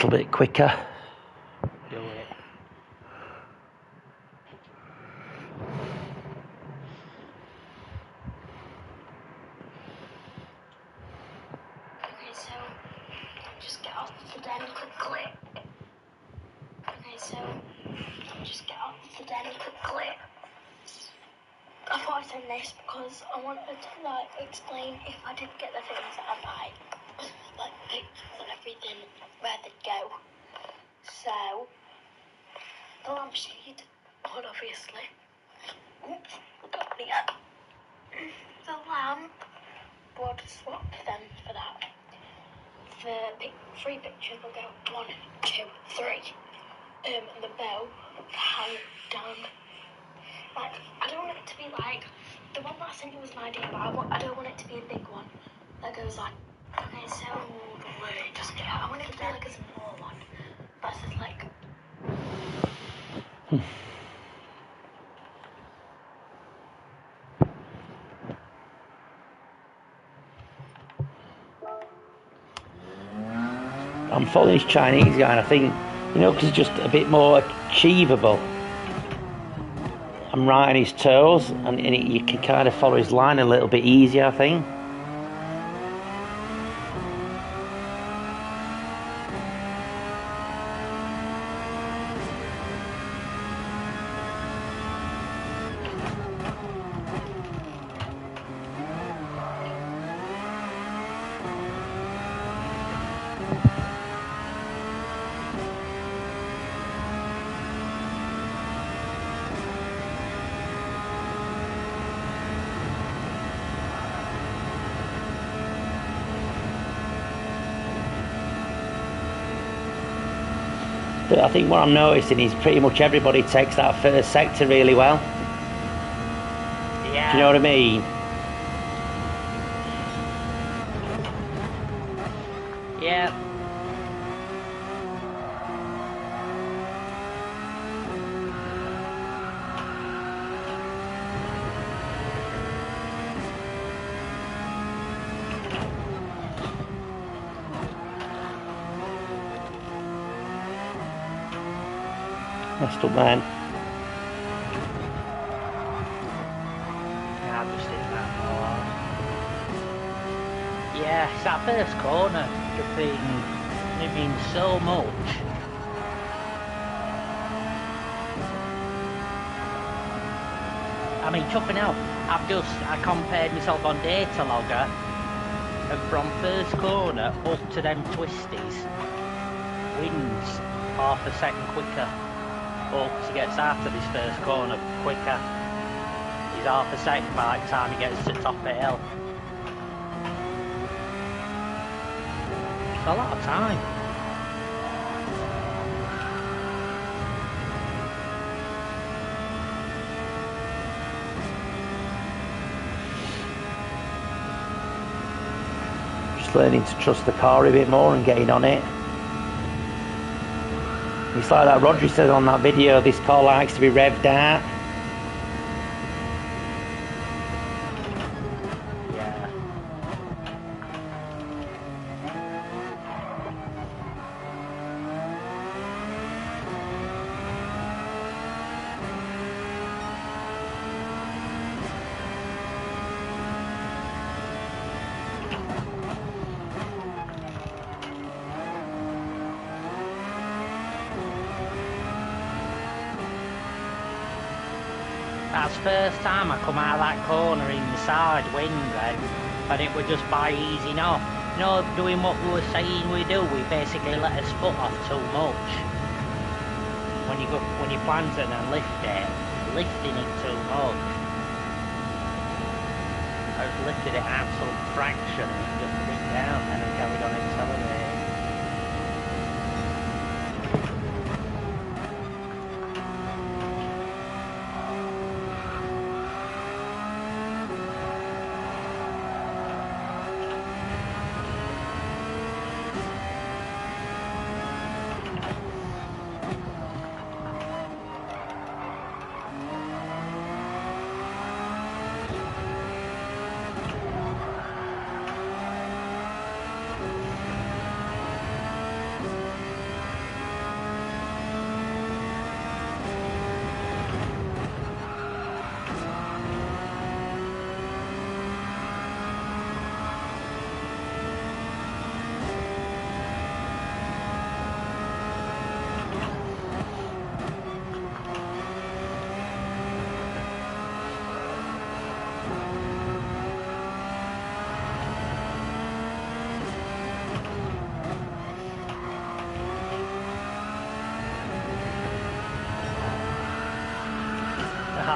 A little bit quicker. Do it. Okay, so just get off the den quickly. Okay, so just get off the den quickly. I thought I said this because I wanted to like explain if I did get the things that I like pictures and everything, where they'd go. So the lampshade would obviously got the lamp would swap them for that. The three pictures will go 1, 2, 3. And the bell hang down. Like, I don't want it to be like the one that I sent you was an idea, but I don't want it to be a big one that goes like, okay, so just get out. I want it to be like a small one. That's just like. I'm following this Chinese guy, and I think, because he's just a bit more achievable. I'm right on his toes, and you can kind of follow his line a little bit easier, I think. But I think what I'm noticing is pretty much everybody takes that first sector really well. Yeah. Do you know what I mean? Yeah. Messed up, man. Yeah, I've just seen that. Yeah, it's that first corner. They've been so much. I mean, chuffing out. I compared myself on data logger, and from first corner up to them twisties, wins half a second quicker. Or he gets out of his first corner quicker. He's half a second by the time he gets to the top of the hill. It's a lot of time. Just learning to trust the car a bit more and getting on it. It's like that Rodri said on that video, this car likes to be revved out. Yeah. That's the first time I come out of that corner inside wind then, and it was just by easing off. Doing what we were saying we do, we basically let us foot off too much. When you plant it and lift it, lifting it too much. I just lifted it an absolute fraction and it just went down and I carried on accelerating.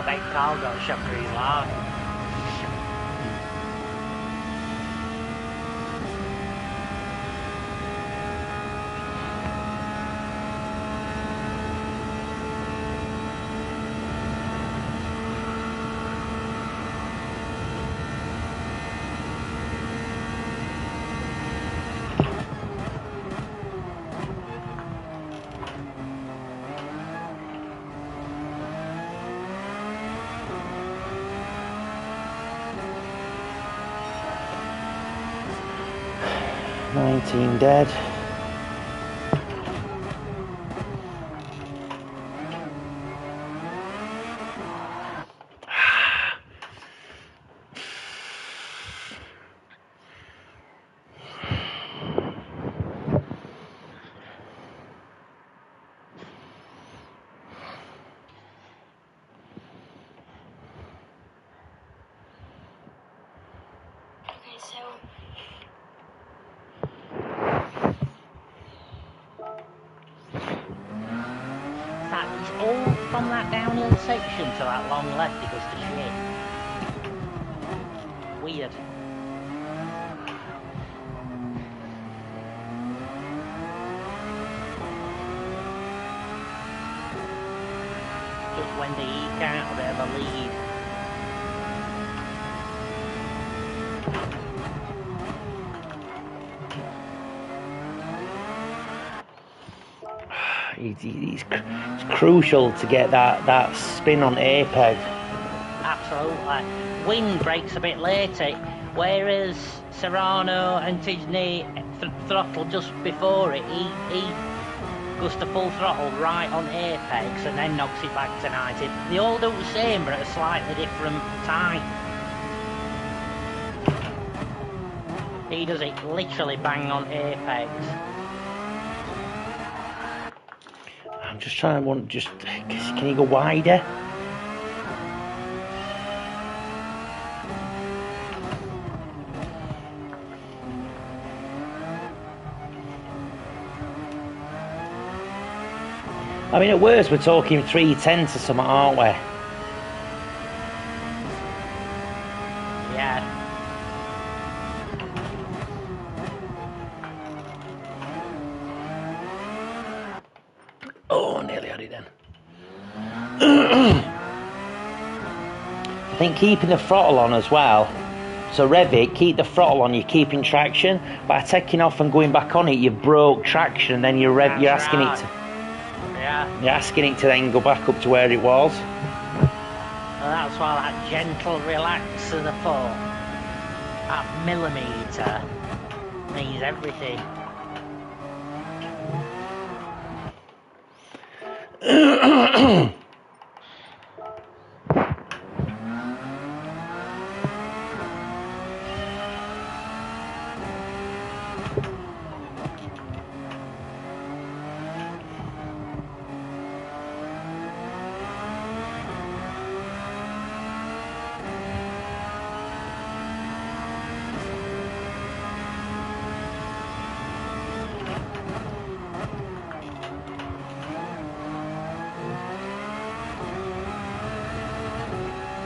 bet Carl got shot for his life. Nineteen dead. Okay, so That is all from that downhill section to that long left, it goes to shit. Weird. Just when they eke out a bit of a lead. It's crucial to get that spin on Apex. Absolutely. Wind breaks a bit later, whereas Serrano and Tisney throttle just before it. He goes to full throttle right on Apex and then knocks it back to 90. They all do the same, but at a slightly different time. He does it literally bang on Apex. I'm just trying to can you go wider? I mean, at worst, we're talking 310 to something, aren't we? Yeah. Oh, nearly had it then. I think keeping the throttle on as well. So rev it, keep the throttle on, you're keeping traction. By taking off and going back on it, you've broke traction, and then you're asking it to... Yeah. You're asking it to then go back up to where it was. Well, that's why that gentle relax of the foot, that millimetre, means everything.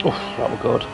Oh, that was good.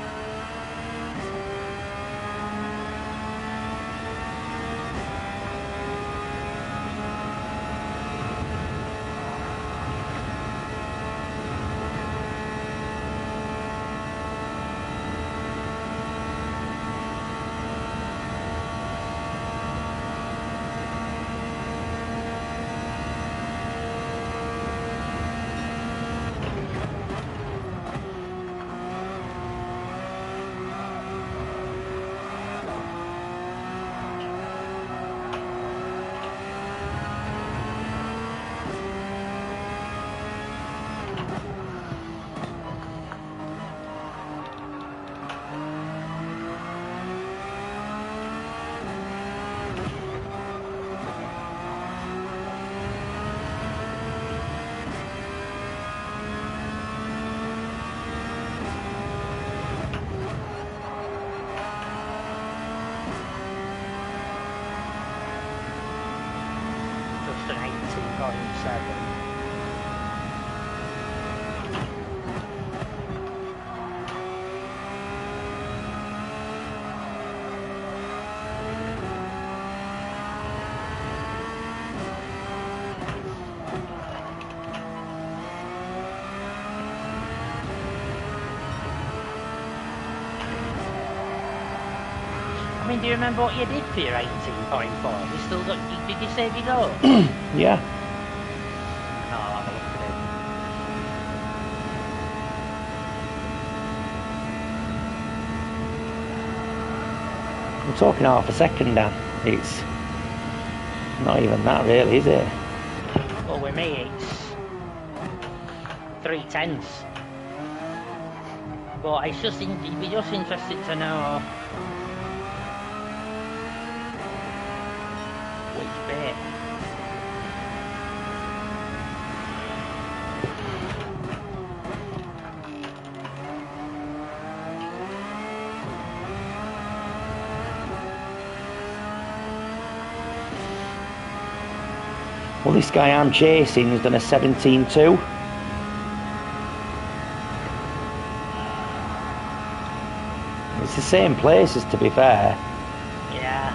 Just an 18.7. mean, do you remember what you did for your 18.4? You still got? Did you save your notes? Yeah. No, I'll have a look at it. We're talking half a second, Dan. It's not even that, really, is it? Well, with me, it's 3/10. But it's just, it'd be just interesting to know which bit. Well, this guy I'm chasing has done a 17.2. It's the same places, to be fair. Yeah.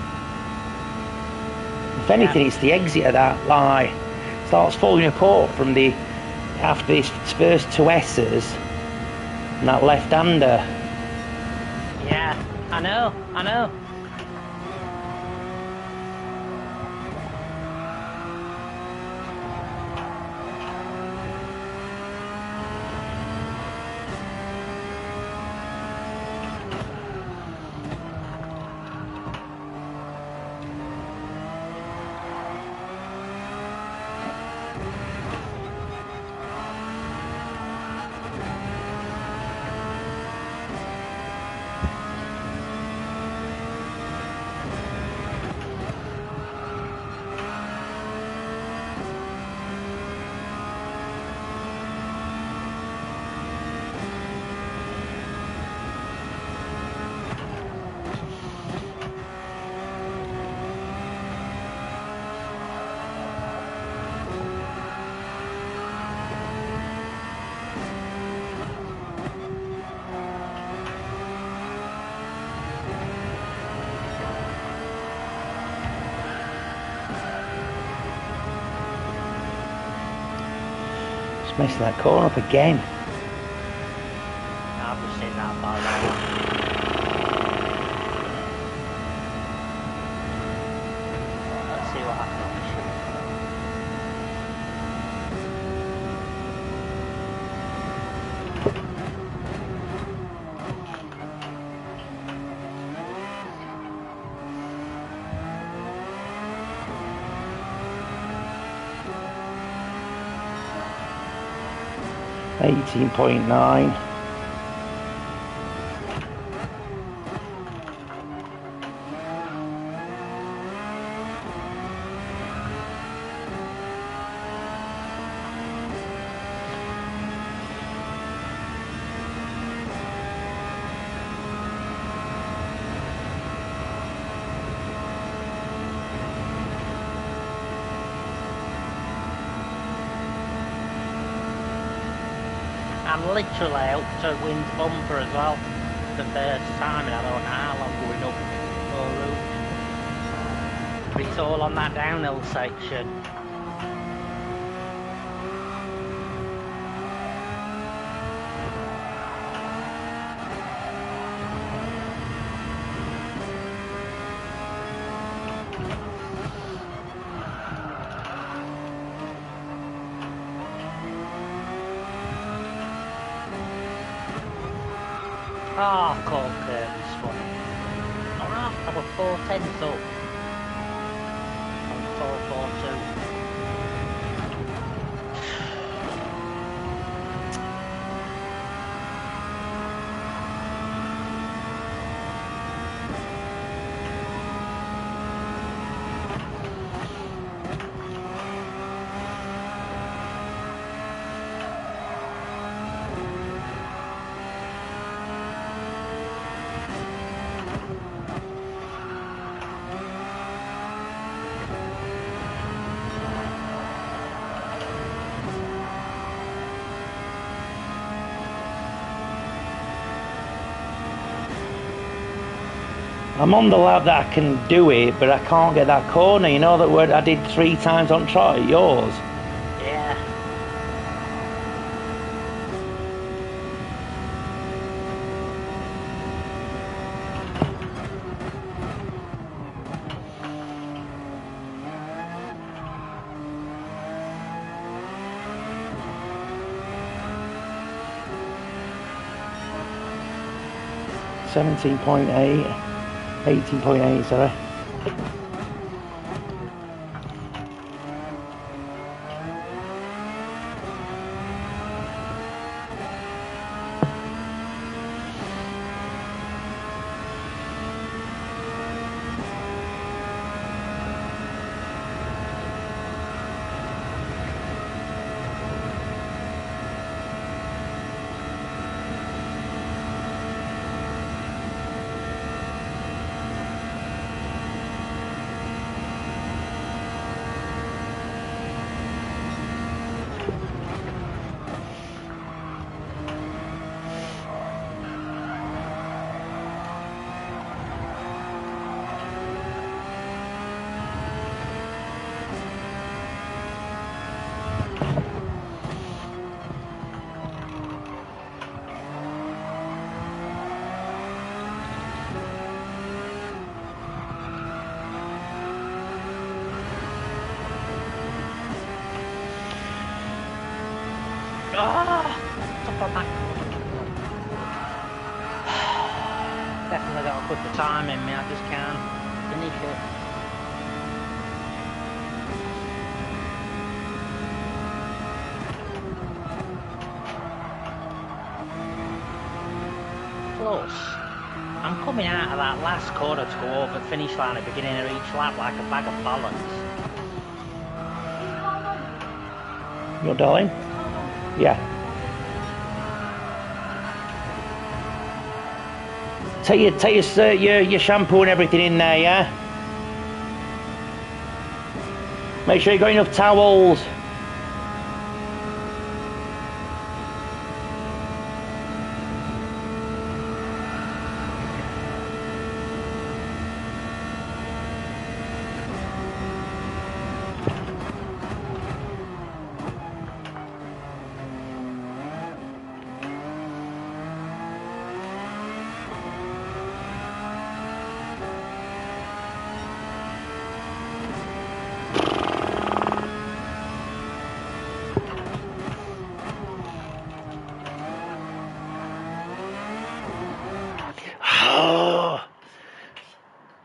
If anything, it's the exit of that lie starts falling apart from the after his first two S's and that left-hander. Yeah, I know. Just messing that corner up again. I've just seen that far right. Let's see what happens on the shoot. $18.9. I'm literally out to Wind's bumper as well. The first time and I don't know how long going up the route. But it's all on that downhill section. Oh, cold curtains one. Alright, I was 4/10 up. I'm 4.42. I'm on the lap that I can do it, but I can't get that corner. You know that word I did 3 times on trot at yours? Yeah. 17.8, 18.8, sorry. Definitely got to put the time in me, I just can't finish it. Plus, I'm coming out of that last corner to go over the finish line at the beginning of each lap like a bag of balance. Your darling? Yeah. Take your shampoo and everything in there, yeah? Make sure you got enough towels.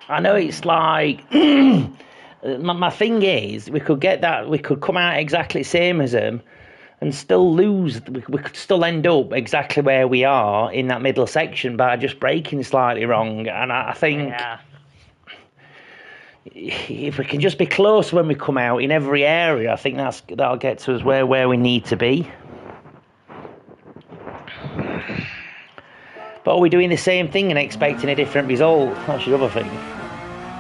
I know it's like my thing is we could get that, we could come out exactly the same as them and still lose. We could still end up exactly where we are in that middle section by just braking slightly wrong. And I think if we can just be close when we come out in every area, I think that'll get to us where we need to be. But are we doing the same thing and expecting a different result? That's the other thing.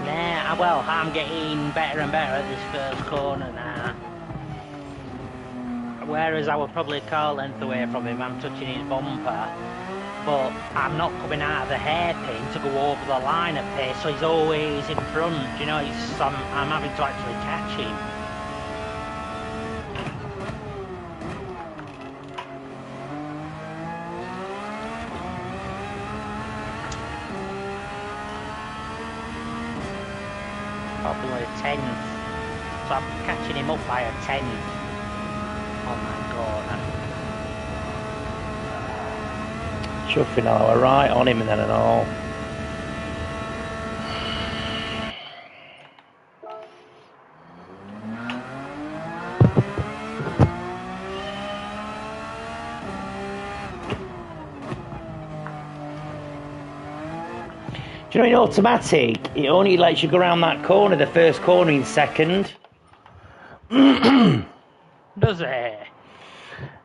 Nah, well, I'm getting better and better at this first corner now. Whereas I was probably a car length away from him, I'm touching his bumper. But I'm not coming out of the hairpin to go over the line at pace, so he's always in front. You know, I'm having to actually catch him. Probably a 10th. So I'm catching him up by a 10th. Oh my god. Chuffing all, we're right on him and then and all. Do you know in automatic, it only lets you go around that corner, the first corner in second. Does it?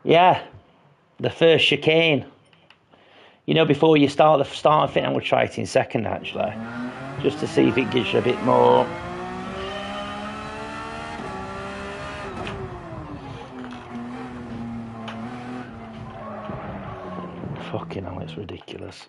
Yeah, the first chicane. You know, before you start the start, I think I'm going to try it in second actually, just to see if it gives you a bit more. Fucking hell, it's ridiculous.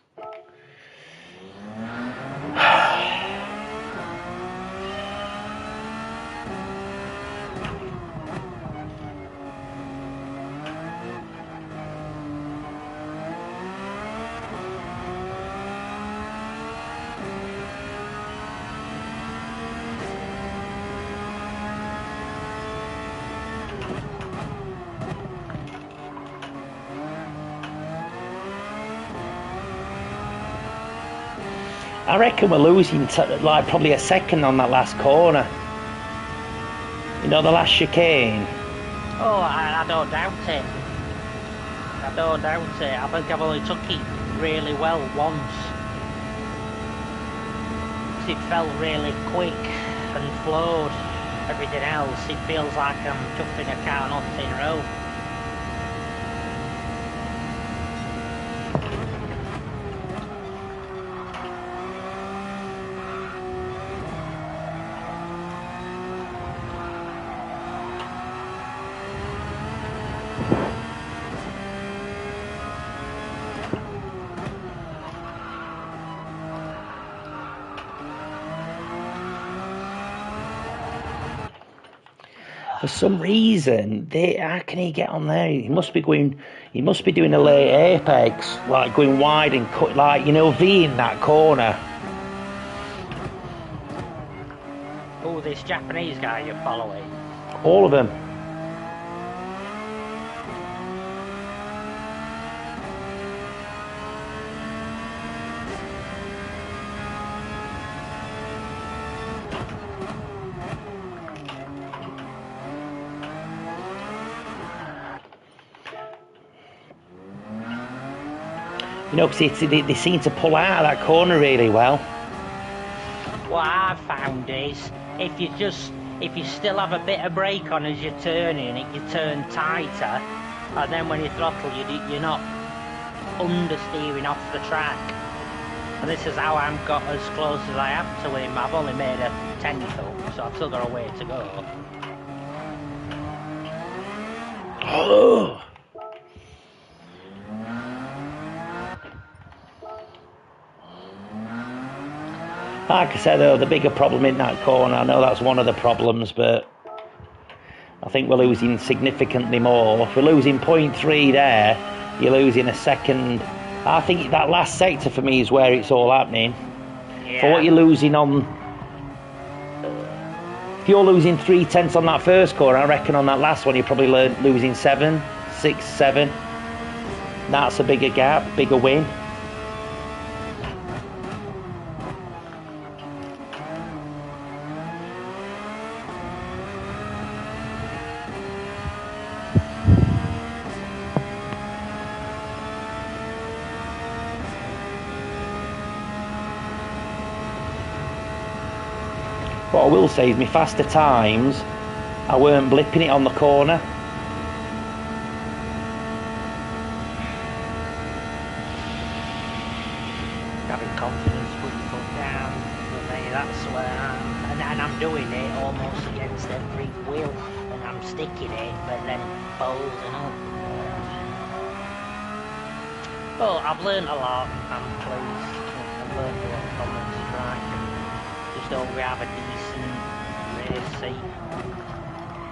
I reckon we're losing like probably a second on that last corner. You know, the last chicane. Oh, I don't doubt it. I don't doubt it. I think I've only took it really well once. It felt really quick and flowed. Everything else, it feels like I'm chuffing a car on a thin road. For some reason, how can he get on there? He must be doing a late apex, like going wide and cut, like, you know, V-ing that corner. Oh, this Japanese guy you're following. All of them. You know, because they seem to pull out of that corner really well. What I've found is, if you still have a bit of brake on as you're turning it, you turn tighter, and then when you throttle, you're not understeering off the track. And this is how I've got as close as I am to him. I've only made a tenth up, so I've still got a way to go. Oh. Like I said, though, the bigger problem in that corner, I know that's one of the problems, but I think we're losing significantly more. If we're losing 0.3 there, you're losing a second. I think that last sector for me is where it's all happening. Yeah. For what you're losing on... If you're losing 3/10 on that first corner, I reckon on that last one you're probably losing 7, 6, 7. That's a bigger gap, bigger win. What I will say is my faster times, I weren't blipping it on the corner. Having confidence, put your foot down, for me, that's where and I'm doing it almost against every wheel, and I'm sticking it, but then bolting up. Well, I've learned a lot, I'm pleased. I've learned a lot from this track. Just hope we have a decent race seat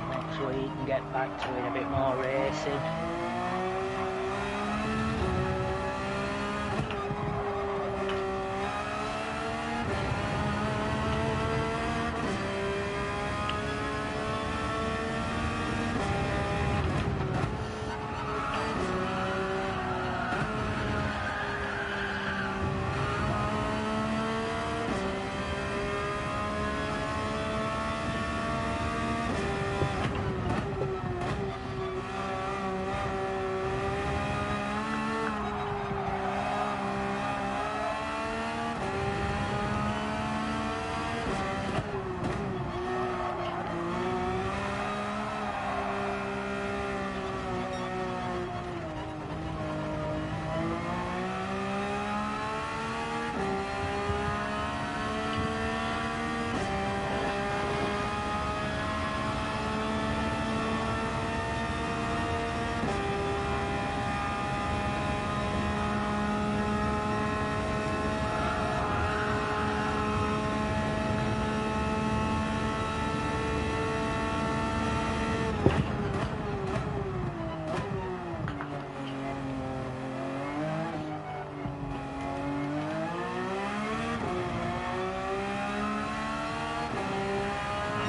next week and get back to it a bit more racing.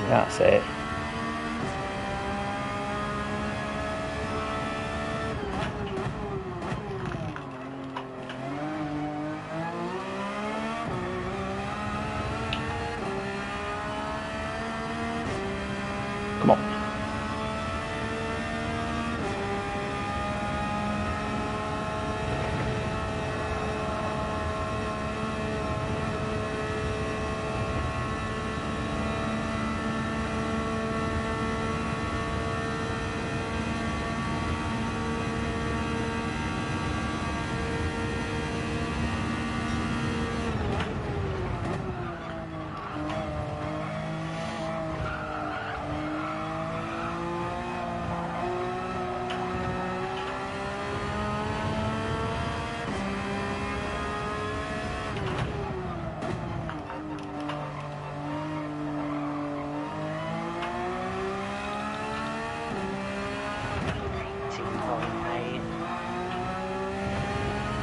That's it.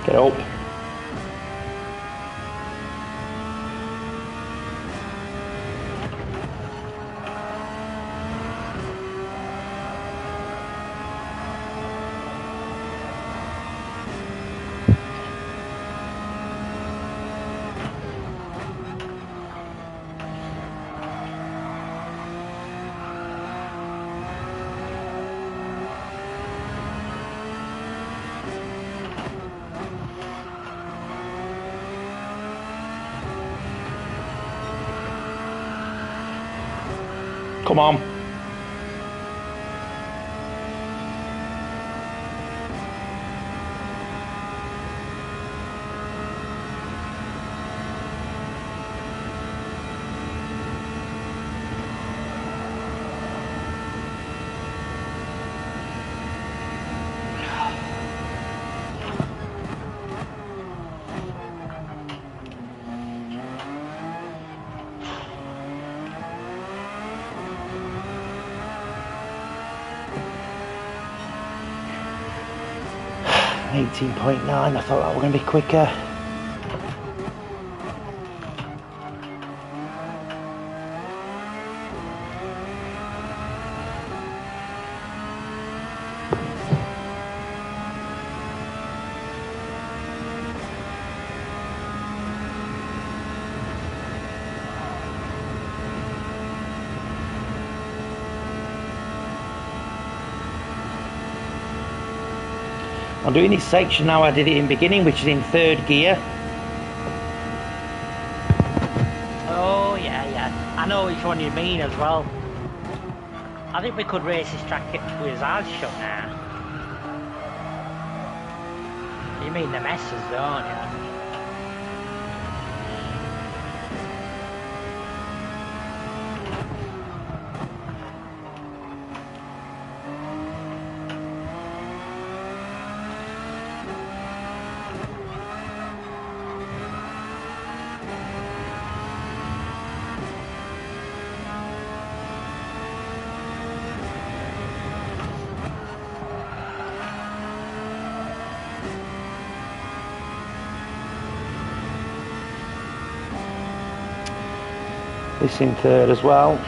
Get up. Come on. .9. I thought that were going to be quicker. I'm doing this section now. I did it in beginning, which is in 3rd gear. Oh yeah. I know which one you mean as well. I think we could race this track with his eyes shut now. You mean the messes, don't you? This in 3rd as well.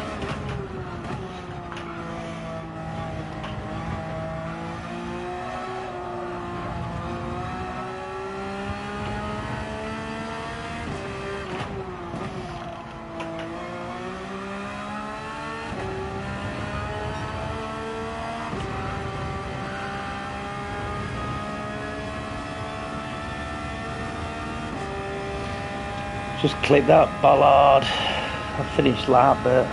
Just clip that bollard. I finished that bit.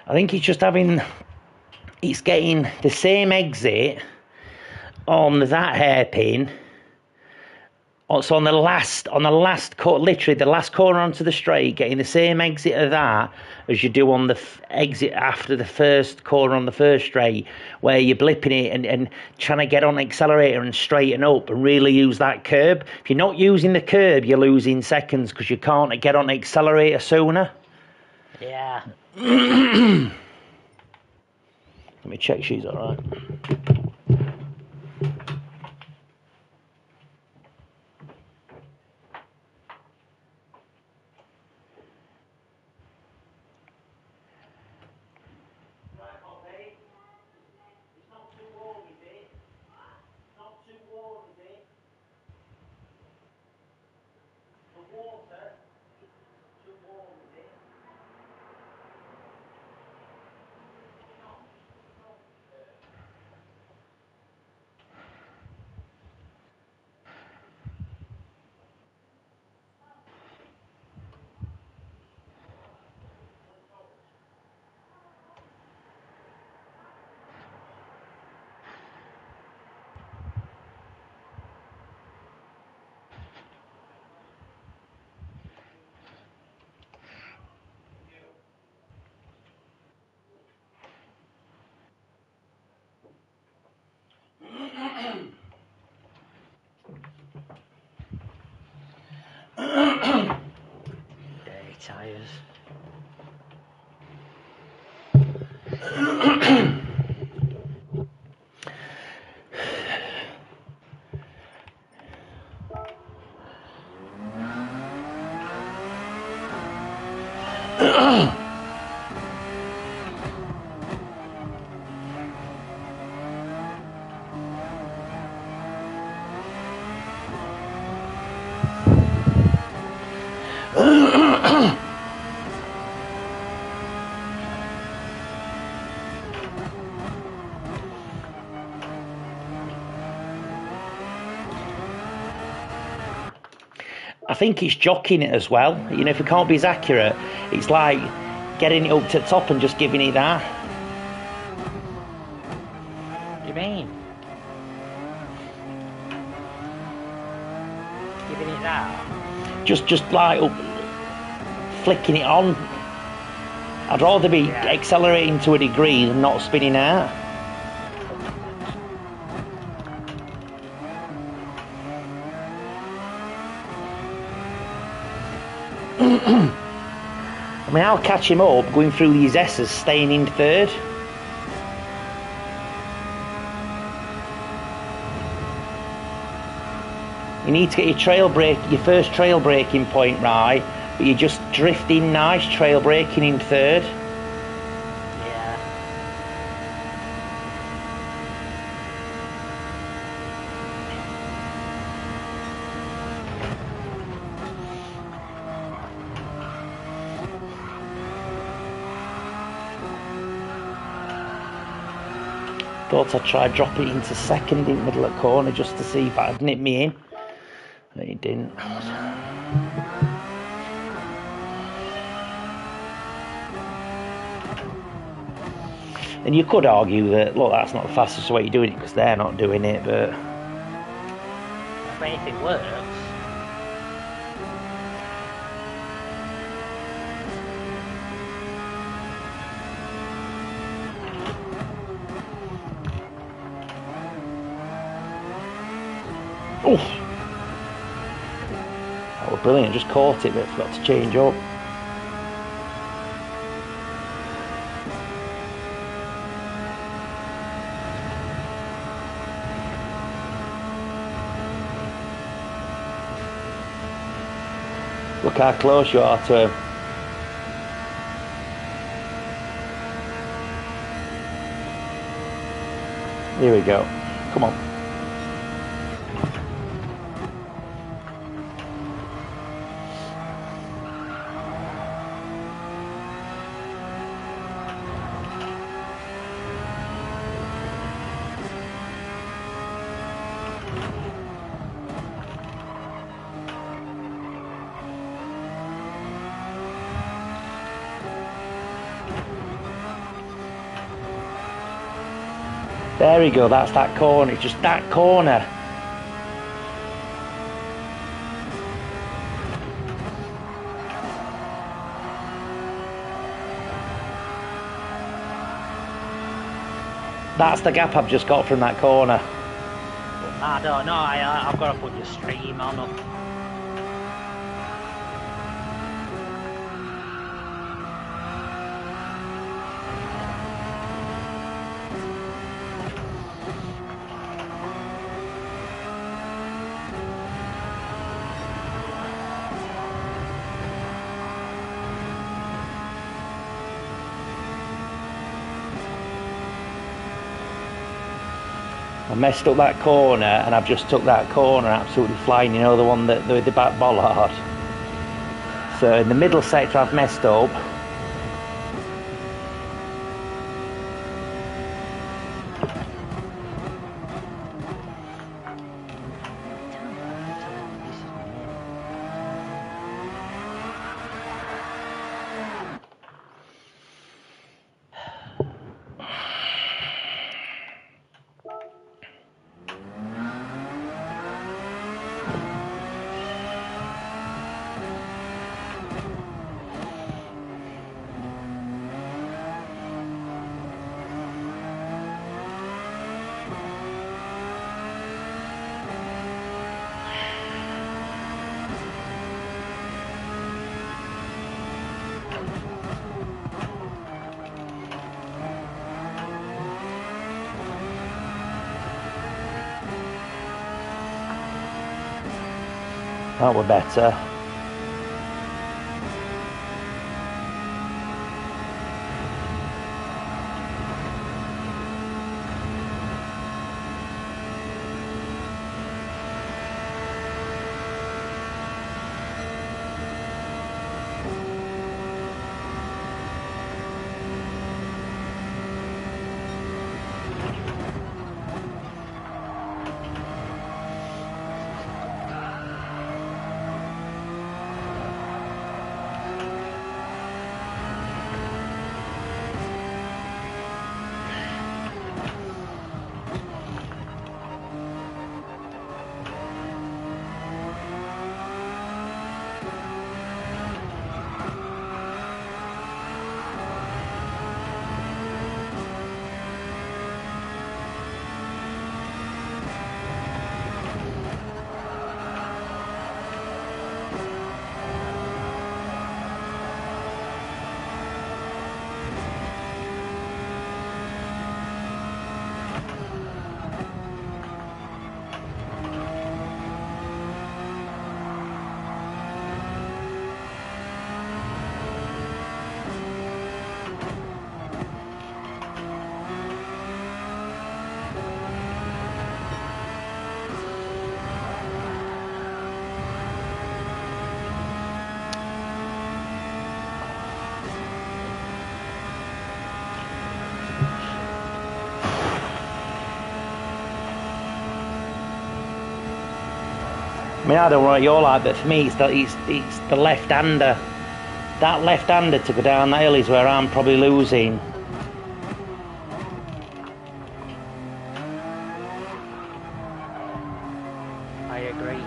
I think he's just having, it's getting the same exit on that hairpin. So on the last literally the last corner onto the straight, getting the same exit of that as you do on the exit after the first corner on the first straight, where you're blipping it and trying to get on the accelerator and straighten up and really use that curb. If you're not using the curb, you're losing seconds because you can't get on the accelerator sooner. Yeah. Let me check she's all right. tyres. I think it's jockeying it as well. You know, if it can't be as accurate, it's like getting it up to the top and just giving it that. What do you mean? Giving it that? Just like flicking it on. I'd rather be accelerating to a degree than not spinning out. I mean, I'll catch him up going through these S's, staying in third. You need to get your first trail braking point right, but you're just drifting nice, trail braking in third. Yeah. Thought I'd try drop it into second in the middle of the corner just to see if I'd nip me in. But it didn't. And you could argue that, look, that's not the fastest way you're doing it because they're not doing it, but... But if it works... Oof. That was brilliant, just caught it but forgot to change up. Look how close you are to him. Here we go. Come on. There we go, that's that corner, it's just that corner. That's the gap I've just got from that corner. I don't know, I've got to put your stream on up. I messed up that corner and I've just took that corner absolutely flying, you know, the one that with the back bollard. So in the middle sector I've messed up. That were better. I mean, I don't know what you're like, but for me, it's the left-hander. That left-hander to go down that hill is where I'm probably losing. I agree.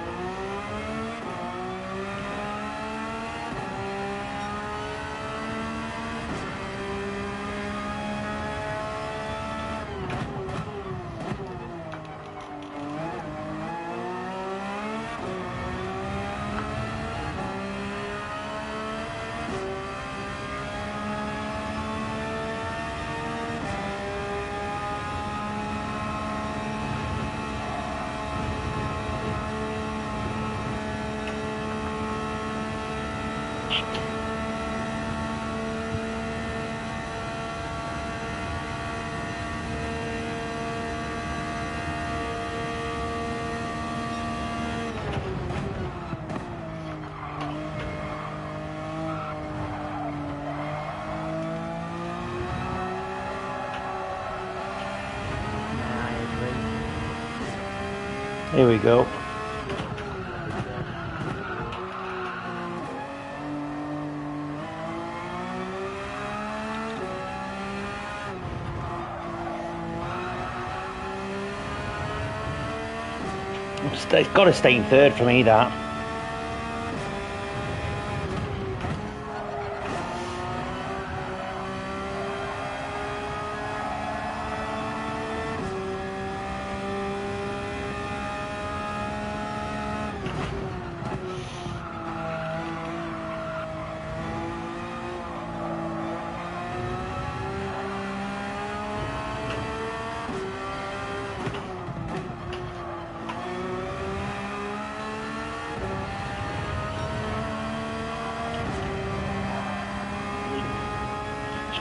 Here we go. It's got to stay in third for me, that.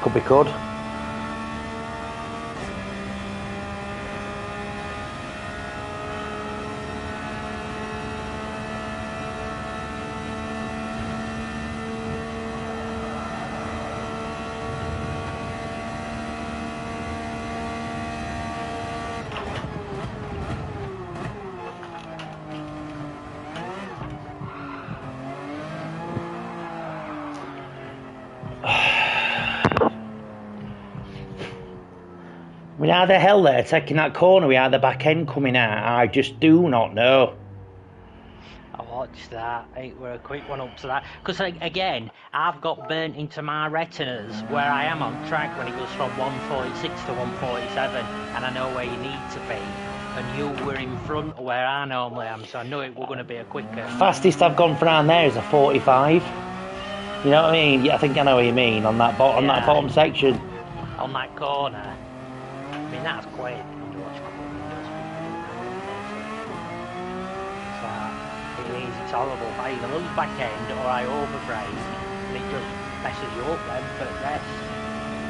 Could be good. I mean, how the hell they're taking that corner without the back end coming out, I just do not know. I watched that. It were a quick one up to that. Because, again, I've got burnt into my retinas where I am on track when it goes from 146 to 147, and I know where you need to be. And you were in front of where I normally am, so I knew it was going to be a quicker. Fastest I've gone for around there is a 45. You know what I mean? Yeah, I think I know what you mean on that bottom section. On that corner. I mean, that's quick. So, it's easy horrible. I either lose back end or I overbrake, and it just messes you up then for the rest.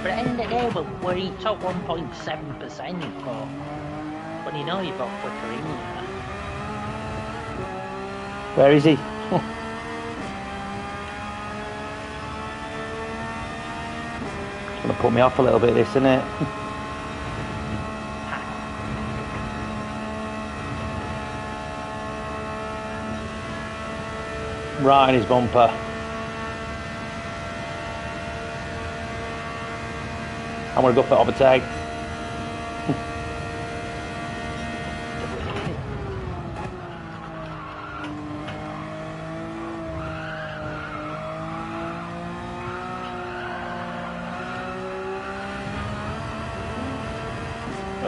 But at the end of the day, we're in top 1.7%, but when you know you've got quicker in you. Where is he? It's going to put me off a little bit, this, isn't it? Right in his bumper. I'm going to go for overtake.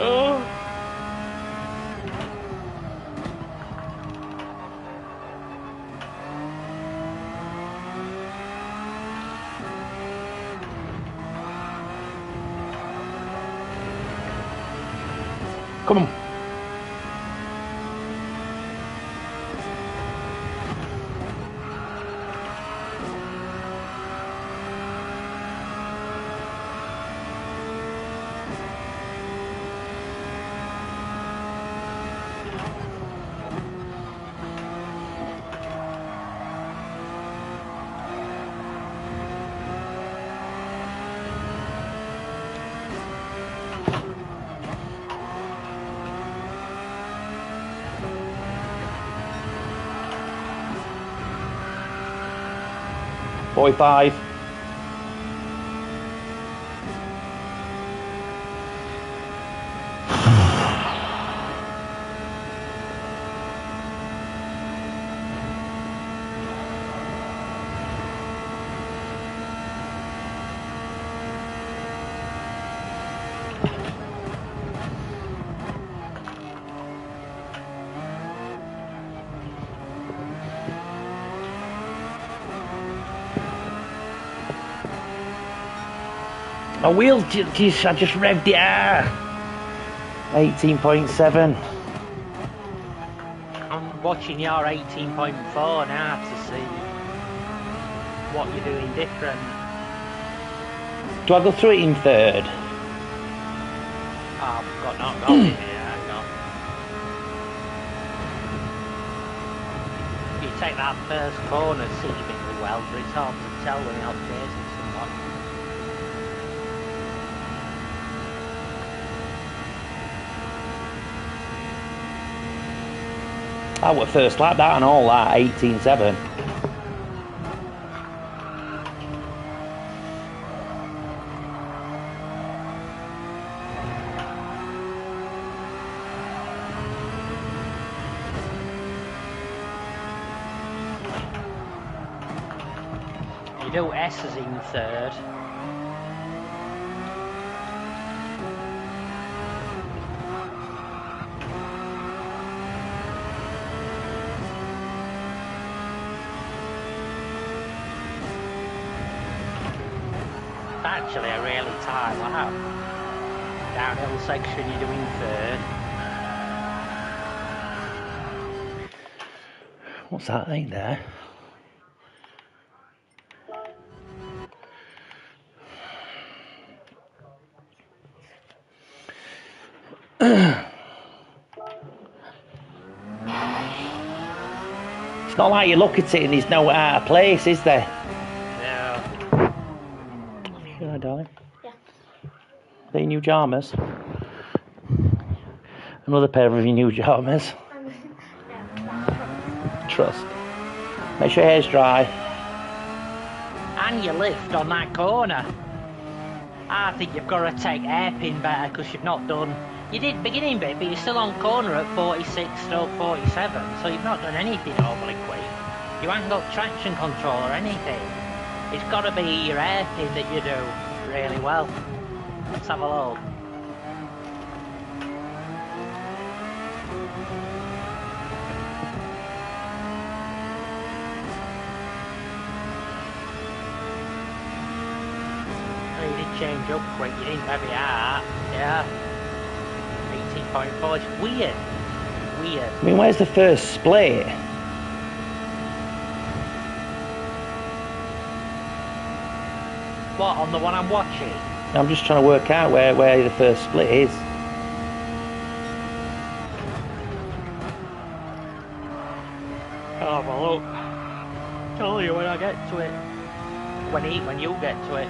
Oh. Come on. .45. My wheel, I just revved it out. 18.7. I'm watching your 18.4 now to see what you're doing different. Do I go through it in third? Oh, I've got not got it here, hang on. You take that first corner seemingly well, but it's hard to tell when you're chasing someone. I was first lap that and all that, 18.7. You do S's in third. Actually a really tight lap. Downhill section you're doing third. What's that thing there? It's not like you look at it and there's no out of place, is there? Yeah. Yeah, darling. Yeah. Are they new jammers? Another pair of your new jammers. Trust. Make sure your hair's dry. And you lift on that corner. I think you've got to take hairpin better because you've not done... You did beginning bit, but you're still on corner at 46/47, so you've not done anything overly quick. You haven't got traction control or anything. It's got to be your hairpin that you do really well. Let's have a look. Oh, you did change up quick, you didn't have it out. Yeah. 18.4, it's weird. Weird. I mean, where's the first split? What, on the one I'm watching? I'm just trying to work out where the first split is. Oh, well, look. Tell you when I get to it. When you get to it.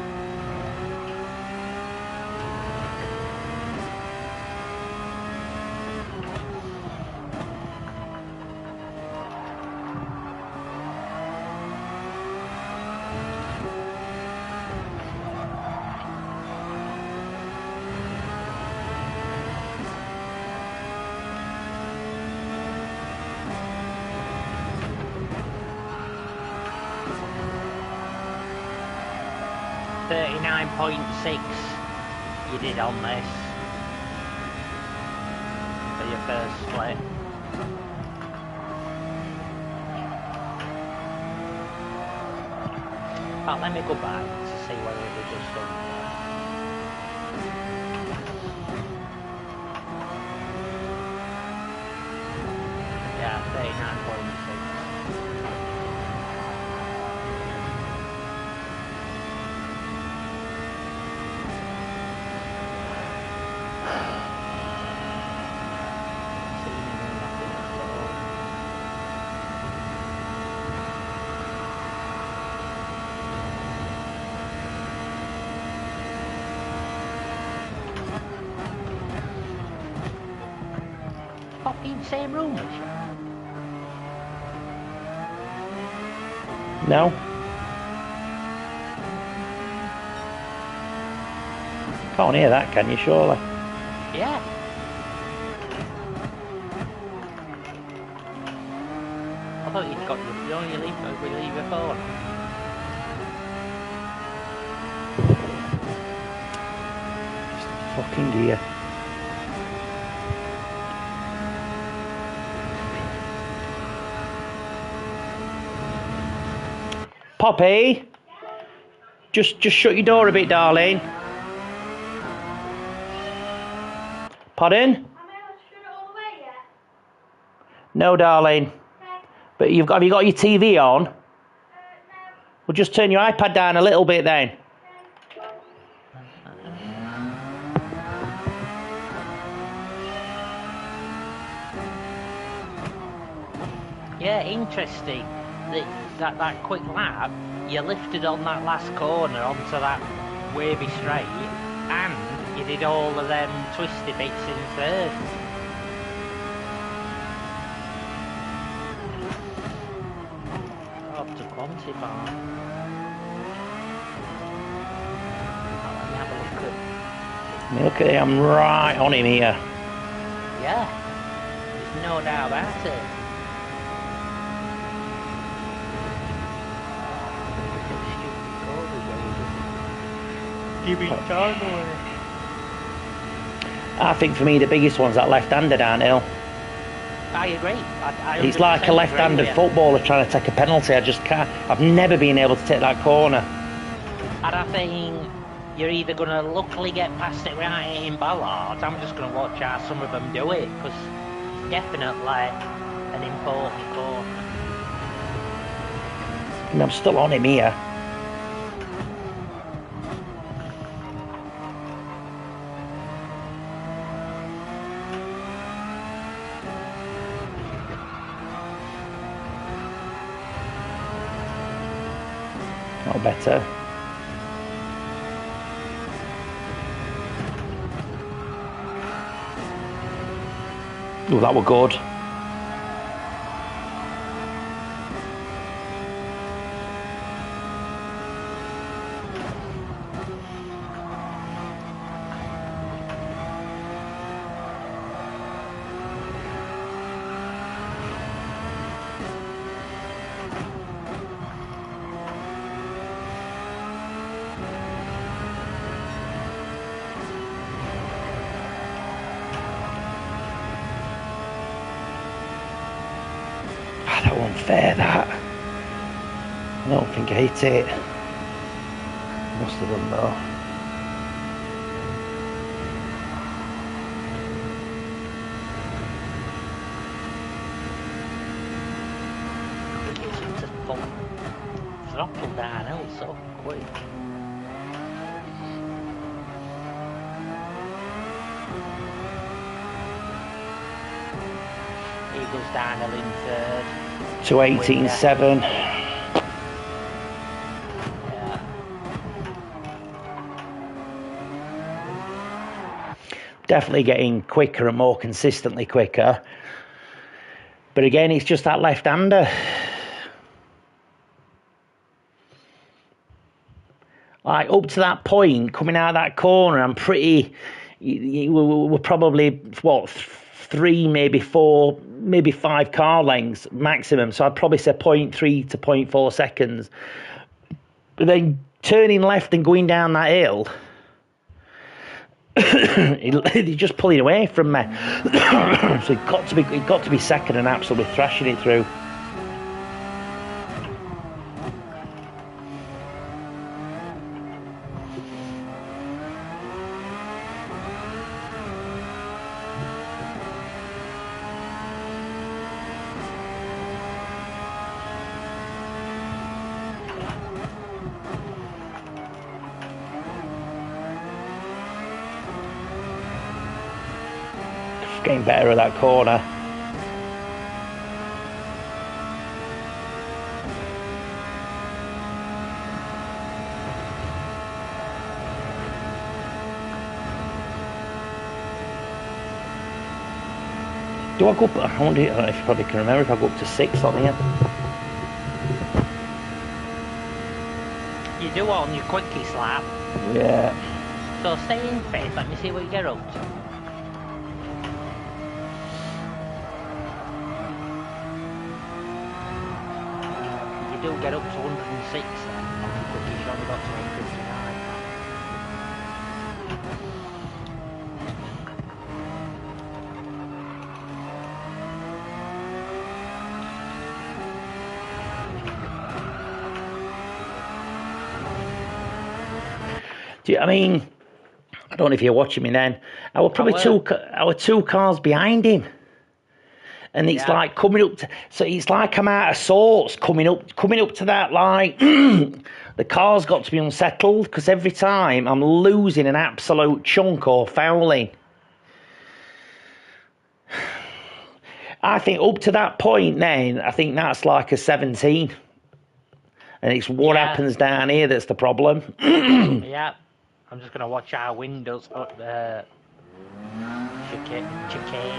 .6 you did on this for your first split. But let me go back to see whether it was just done. Yeah, 39.6. Fucking same room as you. No? Can't hear that, can you, surely? Yeah. I thought you'd got your, you only leave your phone. Fucking dear. Poppy, just shut your door a bit, darling. Pardon? Am I able to shut it all the way yet? No, darling. Okay. But have you got your TV on? No. Well, just turn your iPad down a little bit then. Yeah, interesting. That quick lap, you lifted on that last corner onto that wavy straight, and you did all of them twisty bits in third. Up to quantify. Let me have a look at. Look at it, I'm right on him here. Yeah, there's no doubt about it. Giving time away. I think for me the biggest one's that left-handed, aren't it? I agree. I It's like a 100% left-handed agree with footballer trying to take a penalty. I just can't. I've never been able to take that corner. you. And I think you're either going to luckily get past it right in Ballard. I'm just going to watch how some of them do it, because it's definitely an important corner. And I'm still on him here. Not better. Oh, that were good. That wasn't fair, that. I don't think I hit it. Must have done though. It's just a full throttle down, so quick. goes downhill in third. To 18.7. Yeah. Definitely getting quicker and more consistently quicker. But again, it's just that left-hander. Like up to that point, coming out of that corner, I'm pretty. We're probably what 3, maybe 4, maybe 5 car lengths maximum. So I'd probably say 0.3 to 0.4 seconds. But then turning left and going down that hill, he's just pulling away from me. So he got to be second and absolutely thrashing it through. Getting better at that corner. Do I go up? I wonder if you probably can remember if I go up to 6 on here. You do on your quickie slap. Yeah. So stay in 5th. Let me see what you get up to. You do get up to 106 then. On the quickie, you only got to 159. I mean, I don't know if you're watching me then. I was probably two cars behind him, and it's like coming up. So it's like I'm out of sorts coming up to that line. The car's got to be unsettled because every time I'm losing an absolute chunk or fouling. I think up to that point, then I think that's like a 17, and it's what happens down here that's the problem. Yeah. I'm just going to watch our windows up there. Chicane. Interesting.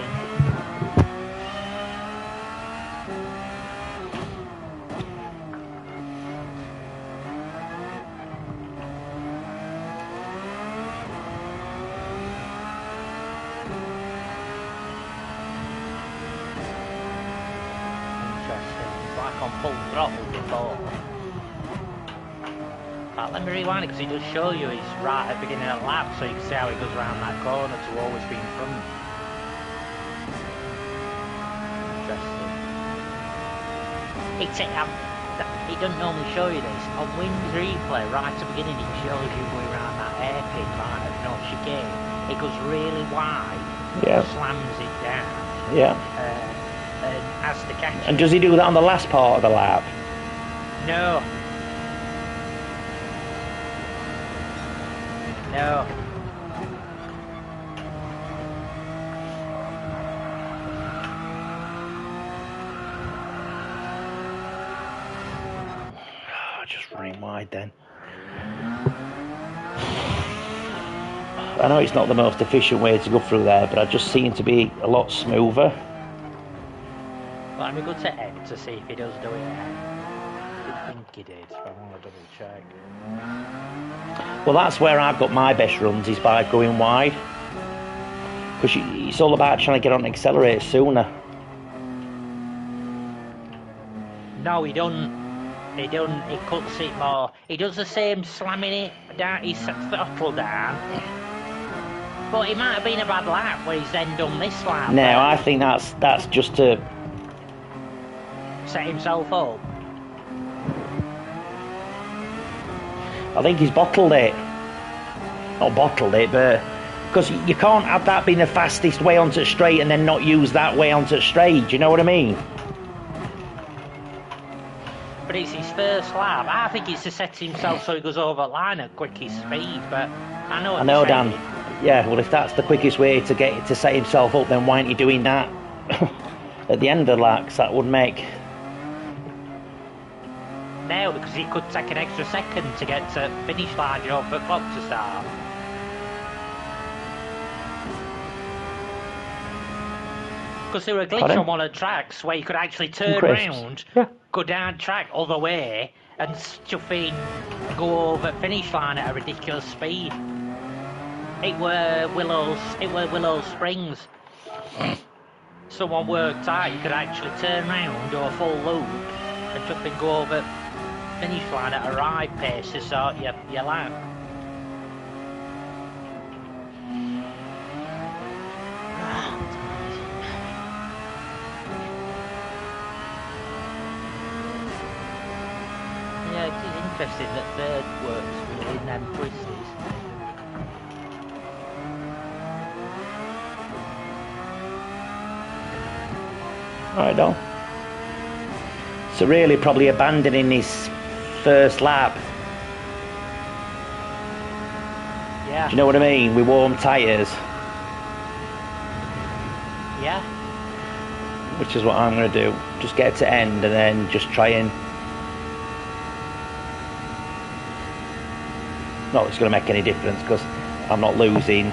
It's like on full throttle before. Let me rewind it because he does show you he's right at the beginning of the lap, so you can see how he goes around that corner to always be in front. Interesting. He doesn't normally show you this. On Wings replay, right at the beginning, it shows you going around that hairpin, right at no chicane. It goes really wide, slams it down. Yeah. And has to catch it. And does he do that on the last part of the lap? No. No. Just running wide then. I know it's not the most efficient way to go through there, but I just seem to be a lot smoother. Well, let me go to Ed to see if he does do it ahead. I think he did, but I want to double check. Well, that's where I've got my best runs, is by going wide. Because it's all about trying to get on the accelerator sooner. No, he doesn't. He cuts it more. He does the same, slamming it down, his throttle down. But it might have been a bad lap where he's then done this lap. No, I think that's just to set himself up. I think he's bottled it. Not bottled it, but because you can't have that being the fastest way onto the straight and then not use that way onto the straight. Do you know what I mean? But it's his first lap. I think it's to set himself so he goes over the line at quickest speed. But I know Dan. Yeah, well, if that's the quickest way to set himself up, then why aren't you doing that? at the end of the lap, 'cause that would make... No, because it could take an extra second to get to finish line, you know, for clock to start. Because there were a glitch on one of the tracks where you could actually turn round, go down track all the way, and stuff in, go over finish line at a ridiculous speed. It were Willow Springs. Someone worked out you could actually turn round, do a full loop, and jump and go over finish line at a right pace to sort your lap. Yeah, it is interesting that third works within them twisties. Right on. So really probably abandoning his first lap. Yeah. Do you know what I mean? With warm tyres. Yeah. Which is what I'm going to do. Just get to end and then just try and... Not that it's going to make any difference because I'm not losing.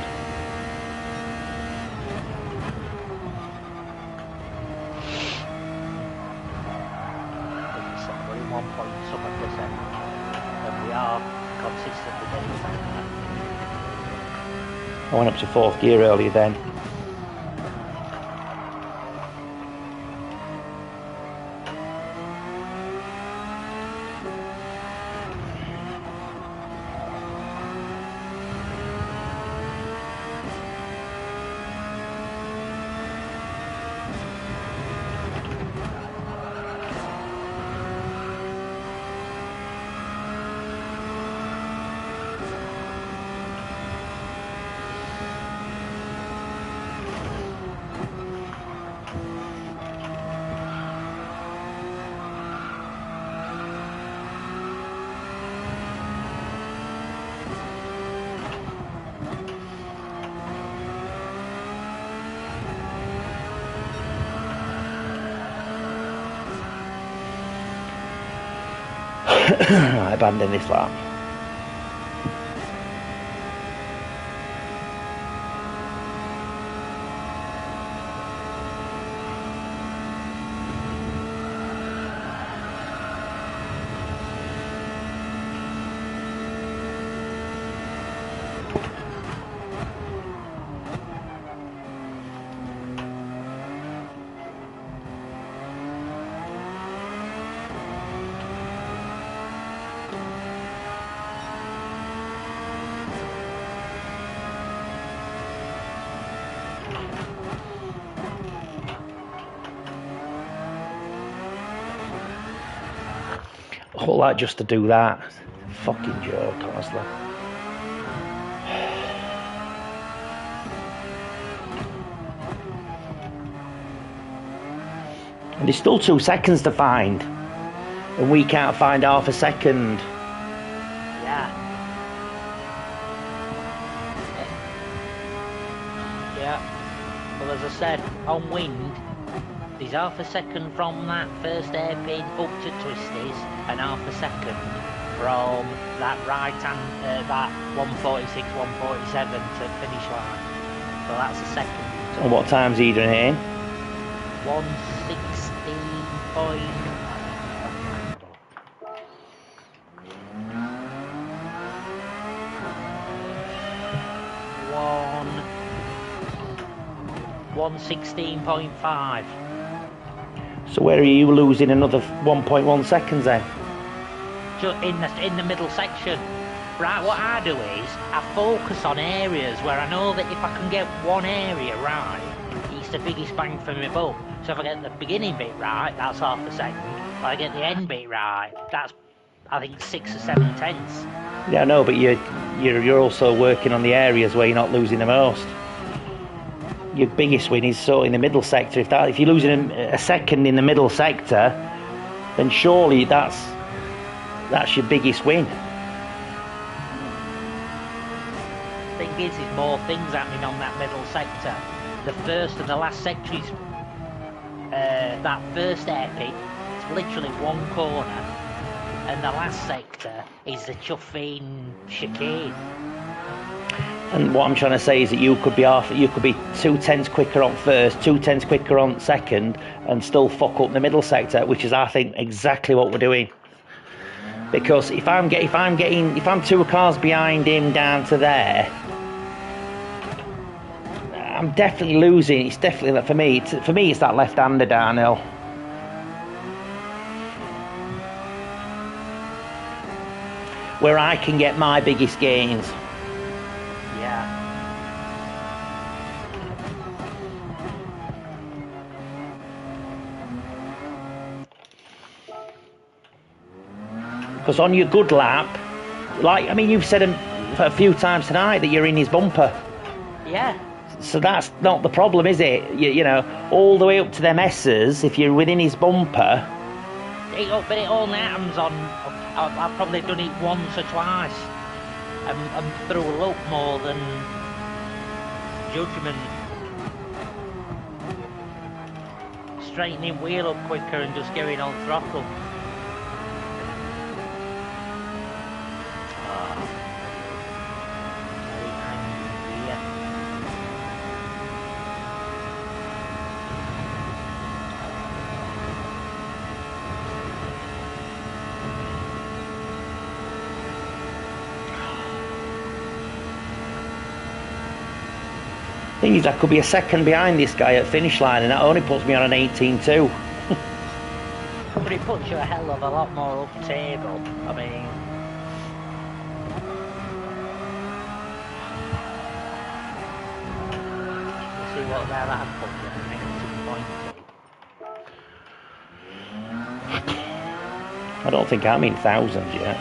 I went up to 4th gear earlier then. I abandon this lap. All that just to do that. Fucking joke, honestly. And there's still 2 seconds to find. And we can't find half a second. Yeah. Yeah. Well, as I said, on wind, there's half a second from that first hairpin up to twisties, and half a second from that right hand, that 146, 147 to finish line. So that's a second. And what time's he doing here? 116 point. 116.5. So where are you losing another 1.1 seconds then? Just in the middle section. Right, what I do is I focus on areas where I know that if I can get one area right, it's the biggest bang for my buck. So if I get the beginning bit right, that's half a second. If I get the end bit right, that's, I think, 6 or 7 tenths. Yeah, I know, but you're also working on the areas where you're not losing the most. Your biggest win is sort of in the middle sector. If you're losing a second in the middle sector, then surely that's your biggest win. Thing is, there's more things happening on that middle sector. The first and the last sector is that first airpit, it's literally one corner, and the last sector is the chuffing chicane. And what I'm trying to say is that you could be 2/10 quicker on first, 2/10 quicker on second, and still fuck up the middle sector, which is, I think, exactly what we're doing. Because if I'm 2 cars behind him down to there, I'm definitely losing. It's definitely for me. It's that left-hander downhill. Where I can get my biggest gains. Yeah. Because on your good lap, you've said a few times tonight that you're in his bumper. Yeah. So that's not the problem, is it? You know, all the way up to them S's, if you're within his bumper. But it only happens on. I've probably done it once or twice. And through luck more than judgment. Straightening wheel up quicker and just going on throttle. Thing is, I could be a second behind this guy at finish line, and that only puts me on an 18.2. But it puts you a hell of a lot more up table. I mean, see what that put you at 18.2. I don't think I'm in thousands yet.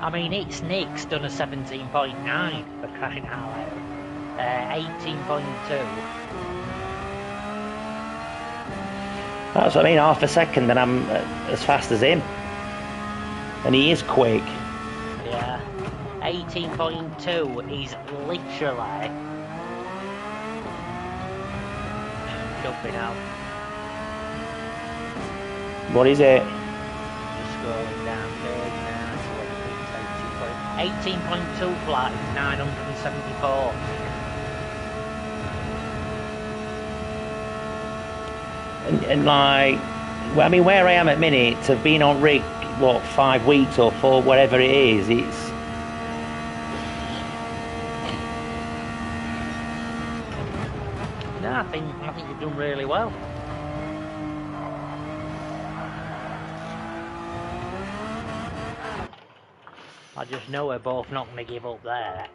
I mean, it's Nick's done a 17.9 for crying out loud. 18.2. That's what I mean, half a second and I'm as fast as him. And he is quick. Yeah. 18.2 is literally jumping out. What is it? Just scrolling down page now. 18.2 flat is 974. And like, well, I mean, where I am at minute, to have been on rig, 5 weeks or 4, whatever it is, it's... No, I think you've done really well. I just know we're both not going to give up there.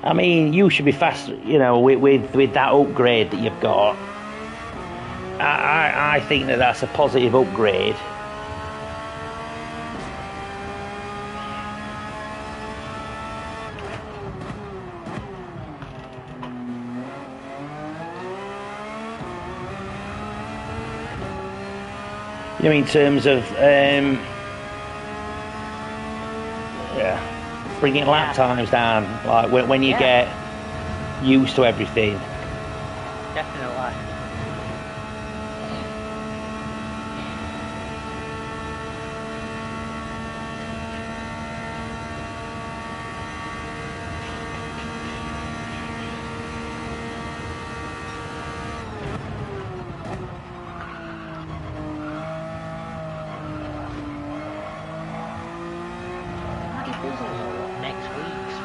I mean, you should be fast, you know, with that upgrade that you've got. I think that's a positive upgrade. You know, in terms of bringing lap times down, like when you get used to everything. Definitely. Next week's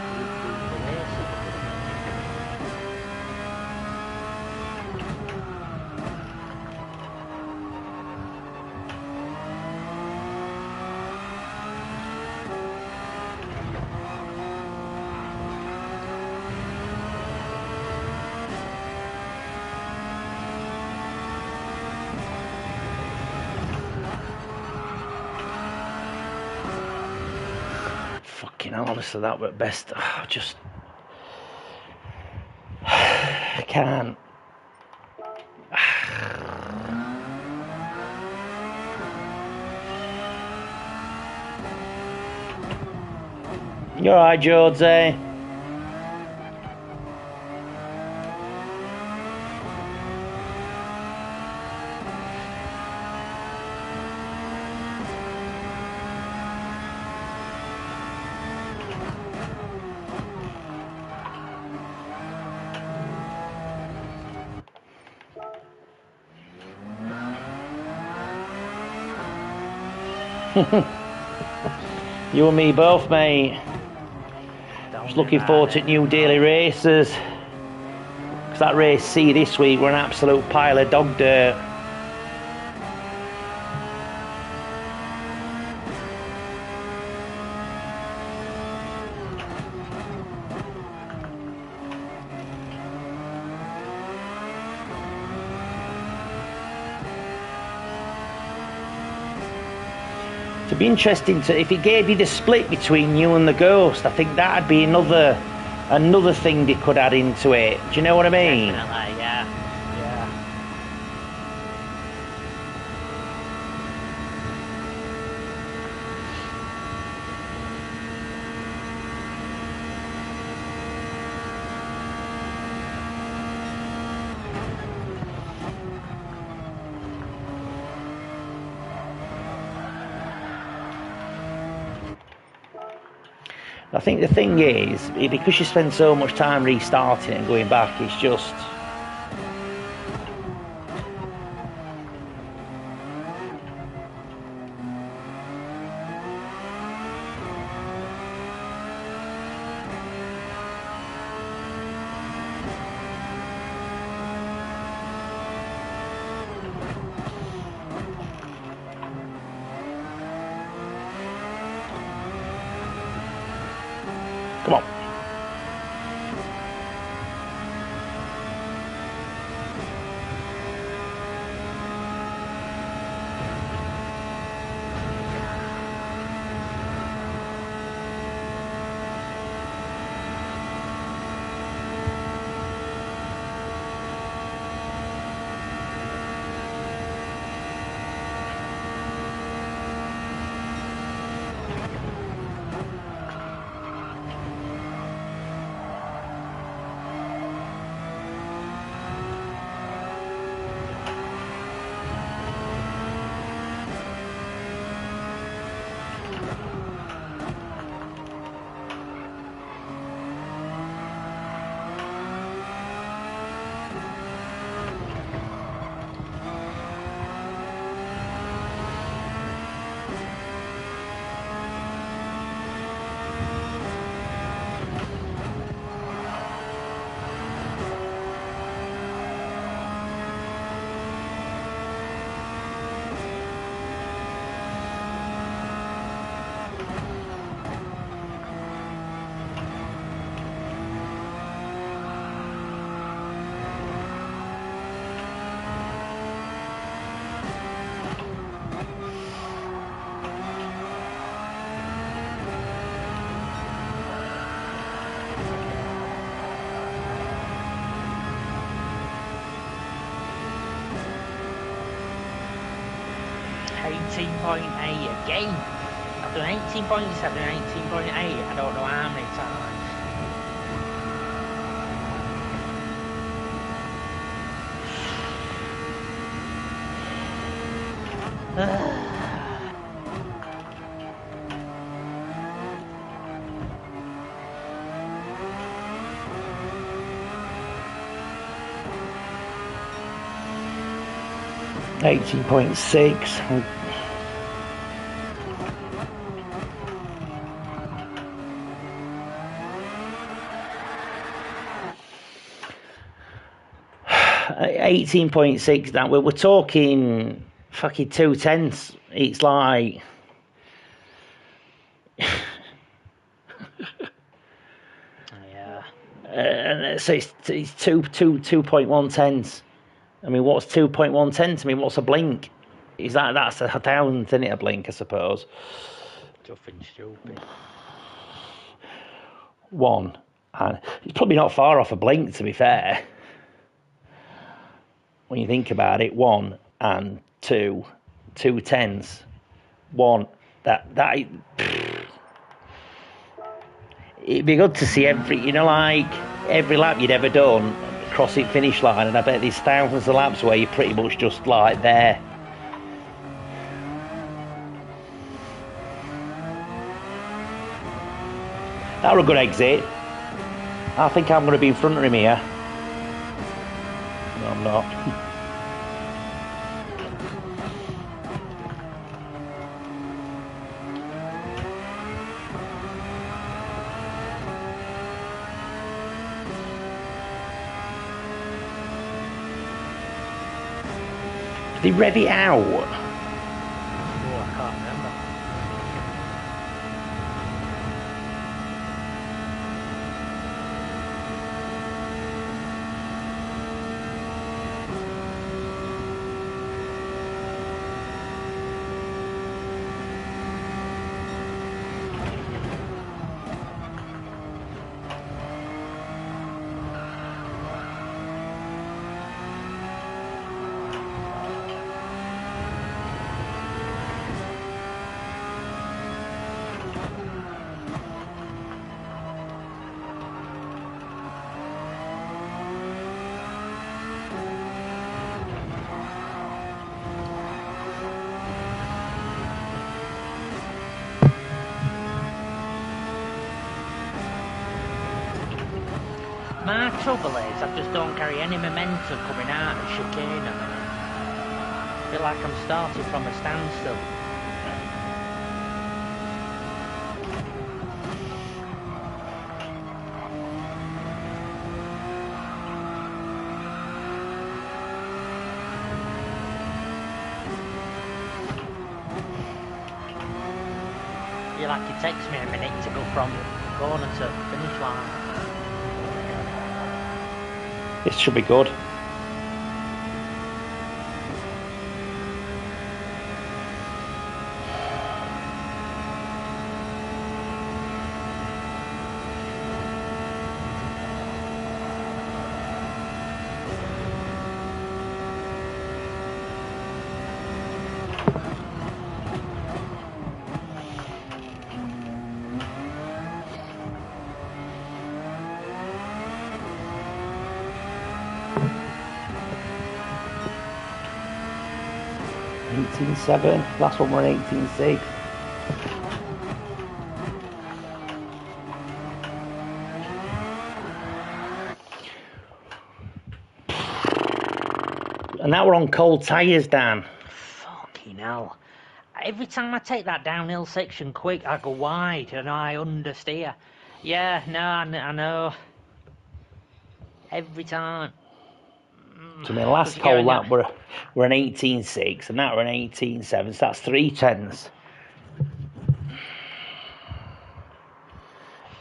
Fucking hell, honestly, that were best. I can't. You alright, Georgie? You and me both, mate. Just looking forward to new daily races. Because that race C this week were an absolute pile of dog dirt. It'd be interesting to if it gave you the split between you and the Ghost. I think that'd be another thing they could add into it. Do you know what I mean? Definitely, yeah. I think the thing is, because you spend so much time restarting and going back, it's just... Come on. Again. I've done 18.7 and 18.8. I don't know how many times. 18.6. $18.6. That we're talking fucking 2/10. It's like yeah. So it's 2.1 tenths. I mean, what's 2.1 tenths? I mean, what's a blink? That's a thousandth, isn't it? A blink, I suppose. Nothing stupid. One, and it's probably not far off a blink, to be fair. When you think about it, 1 and 2 tenths. 1 that it'd be good to see like every lap you'd ever done, crossing finish line, and I bet there's thousands of laps where you're pretty much just like there. That were a good exit. I think I'm going to be in front of him here. No, I'm not. Did they rev it out? Oh, I can't remember. My trouble is, I just don't carry any momentum coming out of chicane a minute. I feel like I'm starting from a standstill. I feel like it takes me a minute to go from corner to finish line. This should be good. .7, last one were 18.6. And that were on cold tyres, Dan. Fucking hell. Every time I take that downhill section quick, I go wide and I understeer. Yeah, no, I know. Every time. So my last cold lap were an 18.6, and that were an 18.7, so that's 3/10.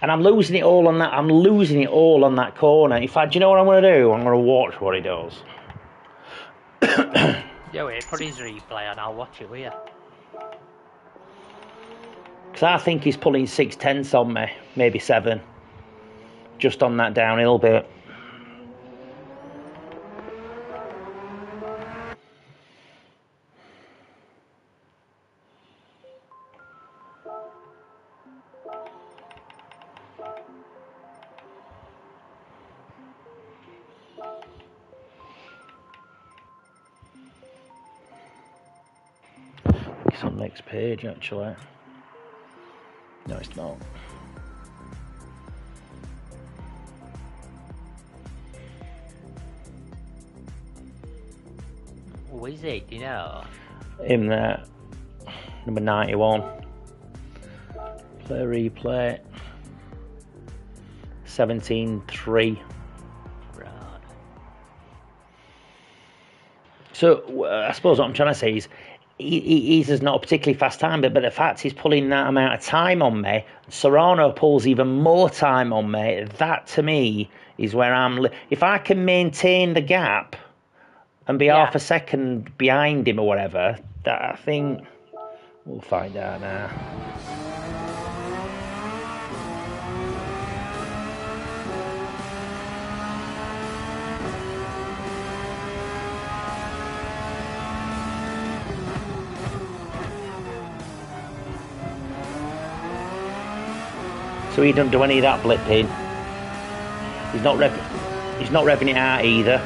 And I'm losing it all on that. I'm losing it all on that corner. In fact, do you know what I'm going to do? I'm going to watch what he does. Yeah, wait, put his replay on. I'll watch it with you. Because I think he's pulling 6/10 on me, maybe 7, just on that downhill bit. It's on the next page, actually. No, it's not. Who is it, do you know? Him there, number 91. Play replay. 17.3. Right. So I suppose what I'm trying to say is he's not a particularly fast time, but the fact he's pulling that amount of time on me, Serrano pulls even more time on me. That to me is where if I can maintain the gap and be half a second behind him or whatever, that I think we'll find out now. So he doesn't do any of that blipping. He's not revving it out either.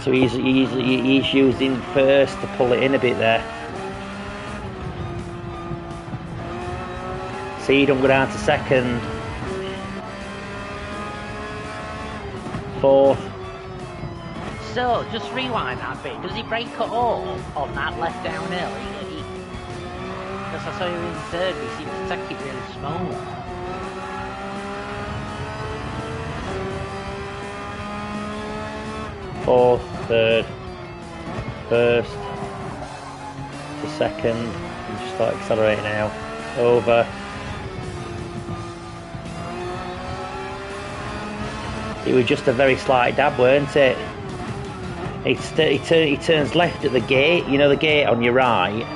So he's using first to pull it in a bit there. See, he don't go down to second. Fourth. So, just rewind that bit. Does he break at all on that left downhill? Because I saw you in third, he seemed to take it really smooth. Fourth, third, first, to second, and just start accelerating now, over. It was just a very slight dab, weren't it? He turns left at the gate, you know the gate on your right?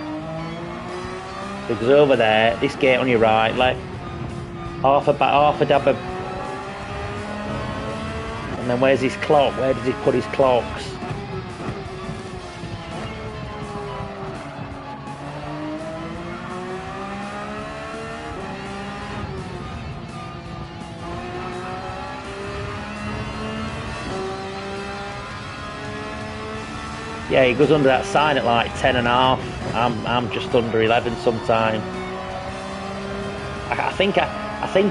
Because over there, this gate on your right, like half a dab of. And then where's his clock? Where does he put his clocks? Yeah, he goes under that sign at like 10.5. I'm just under 11 sometime. I think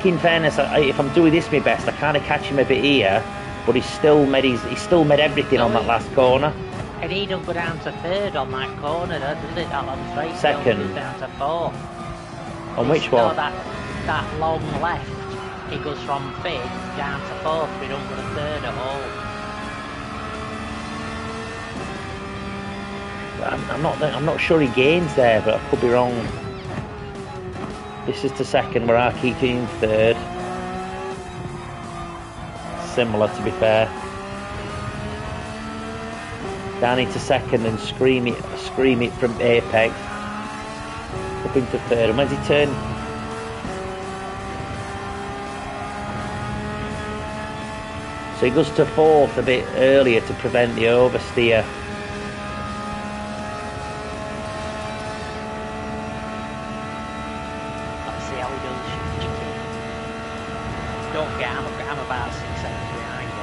in fairness, if I'm doing this my best, I kind of catch him a bit here. But he's still made everything on that last corner. And he don't go down to third on that corner, does it? That long straight. Second. He goes down to fourth. On which one? That long left. He goes from fifth down to fourth. We don't go to third at all. I'm not sure he gains there, but I could be wrong. This is to second, where I keep in third. Similar, to be fair. Down into second and scream it from apex. Up into third. And when's he turn? So he goes to fourth a bit earlier to prevent the oversteer. Let's see how he does. Don't forget, I'm about 6 seconds behind you.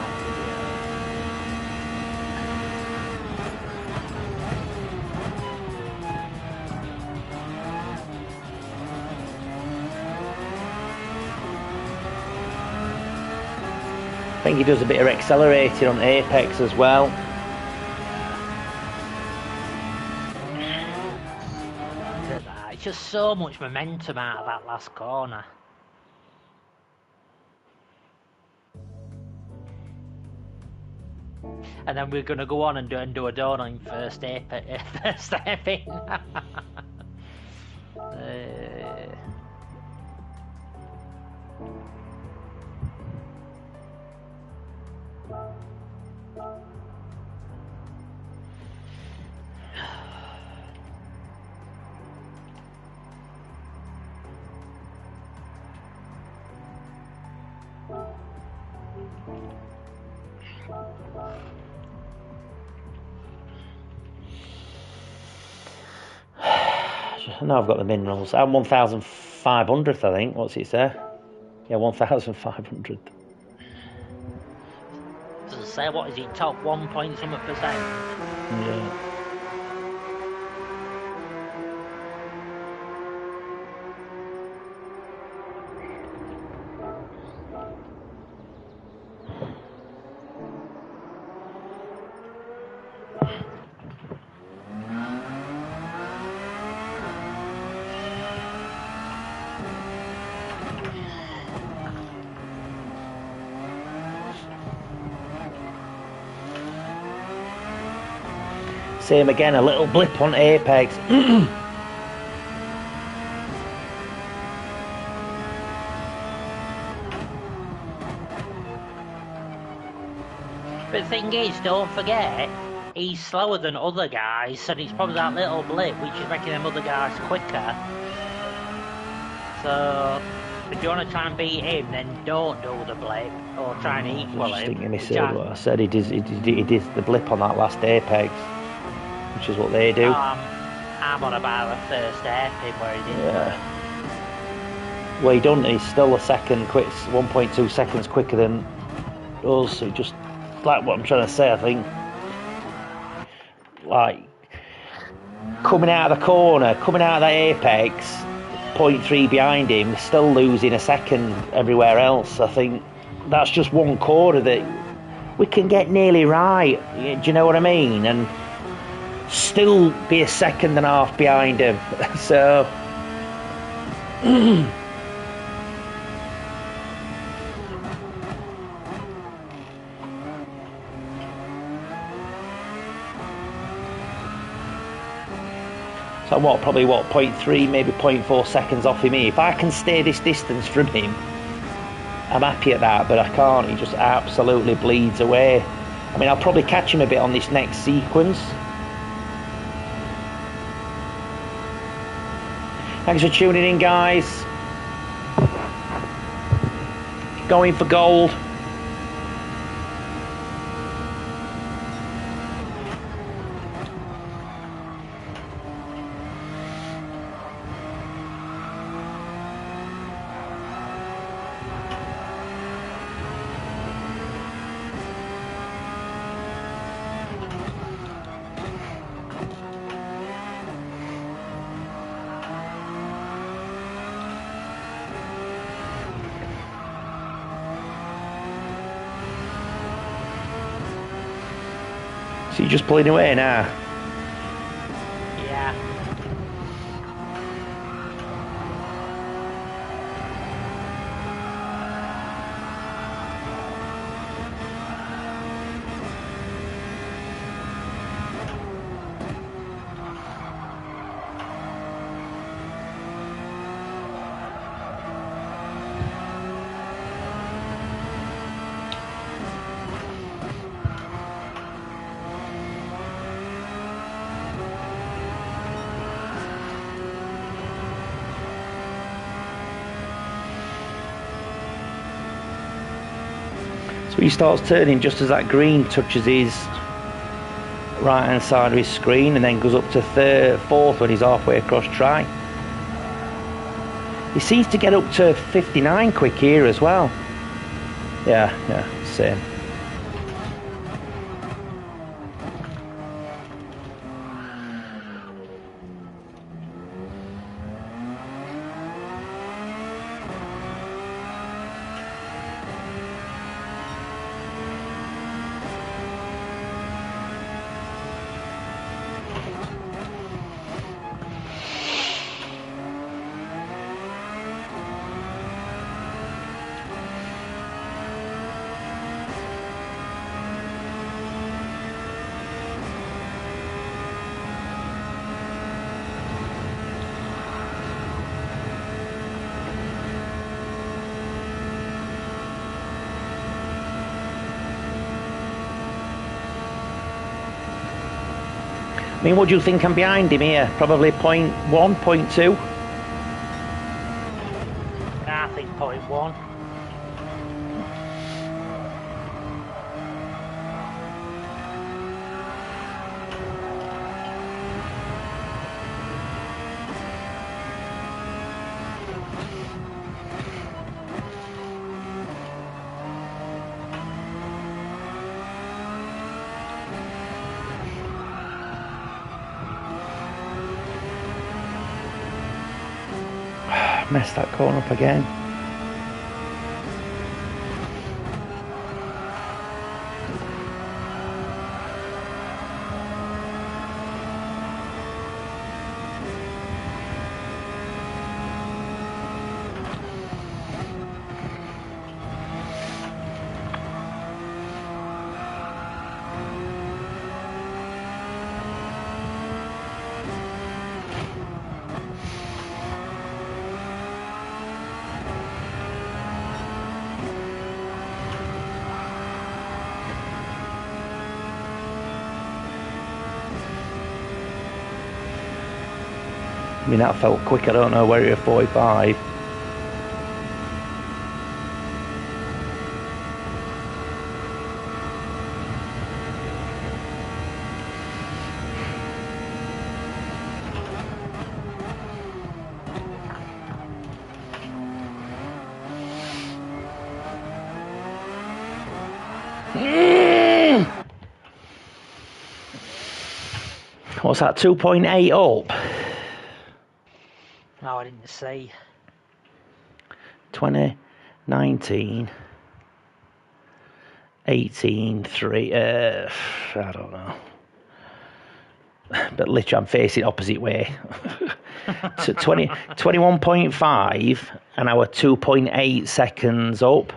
I think he does a bit of accelerating on apex as well. Look at that. It's just so much momentum out of that last corner. And then we're going to go on and do a donut in first airpin. No, I've got the minerals. I'm 1,500th, I think. What's it say? Yeah, 1,500. Does it say what is he, top 1 point something percent? Yeah. Same again, a little blip on apex. But the thing is, don't forget, he's slower than other guys, and it's probably that little blip which is making them other guys quicker. So, if you want to try and beat him, then don't do the blip, or try and equal I just him. think you misheard what I said. It is the blip on that last apex, which is what they do. I'm on about the first airpin where he did. Yeah. Well, he done. He's still a second quick, 1.2 seconds quicker than us. So just like what I'm trying to say, I think. Like coming out of the corner, coming out of that apex, 0.3 behind him, still losing a second everywhere else. I think that's just one corner that we can get nearly right. Do you know what I mean? And still be a second and a half behind him. So. So probably 0.3, maybe 0.4 seconds off him here. If I can stay this distance from him, I'm happy at that, but I can't. He just absolutely bleeds away. I mean, I'll probably catch him a bit on this next sequence. Thanks for tuning in, guys. Going for gold. So you're just pulling away now? Yeah. So he starts turning just as that green touches his right hand side of his screen, and then goes up to fourth when he's halfway across try. He seems to get up to 59 quick here as well. Yeah, same. I mean, what do you think I'm behind him here? Probably 0.1, 0.2? I think 0.1. Messed that corner up again. I mean, that felt quick. I don't know where you're 45. What's that, 2.8 up? No, I didn't see. 2019, 18, 3, I don't know. But literally, I'm facing opposite way. So 21.5, and I were 2.8 seconds up.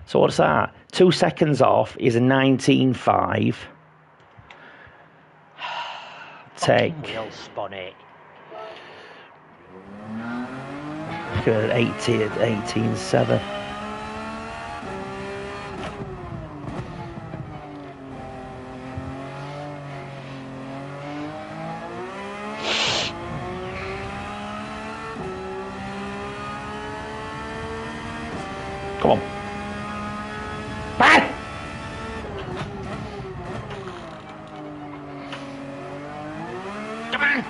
So what's that? 2 seconds off is a 19.5. Take. Wheel spun it. 18.7. Come on. Bang! Come on!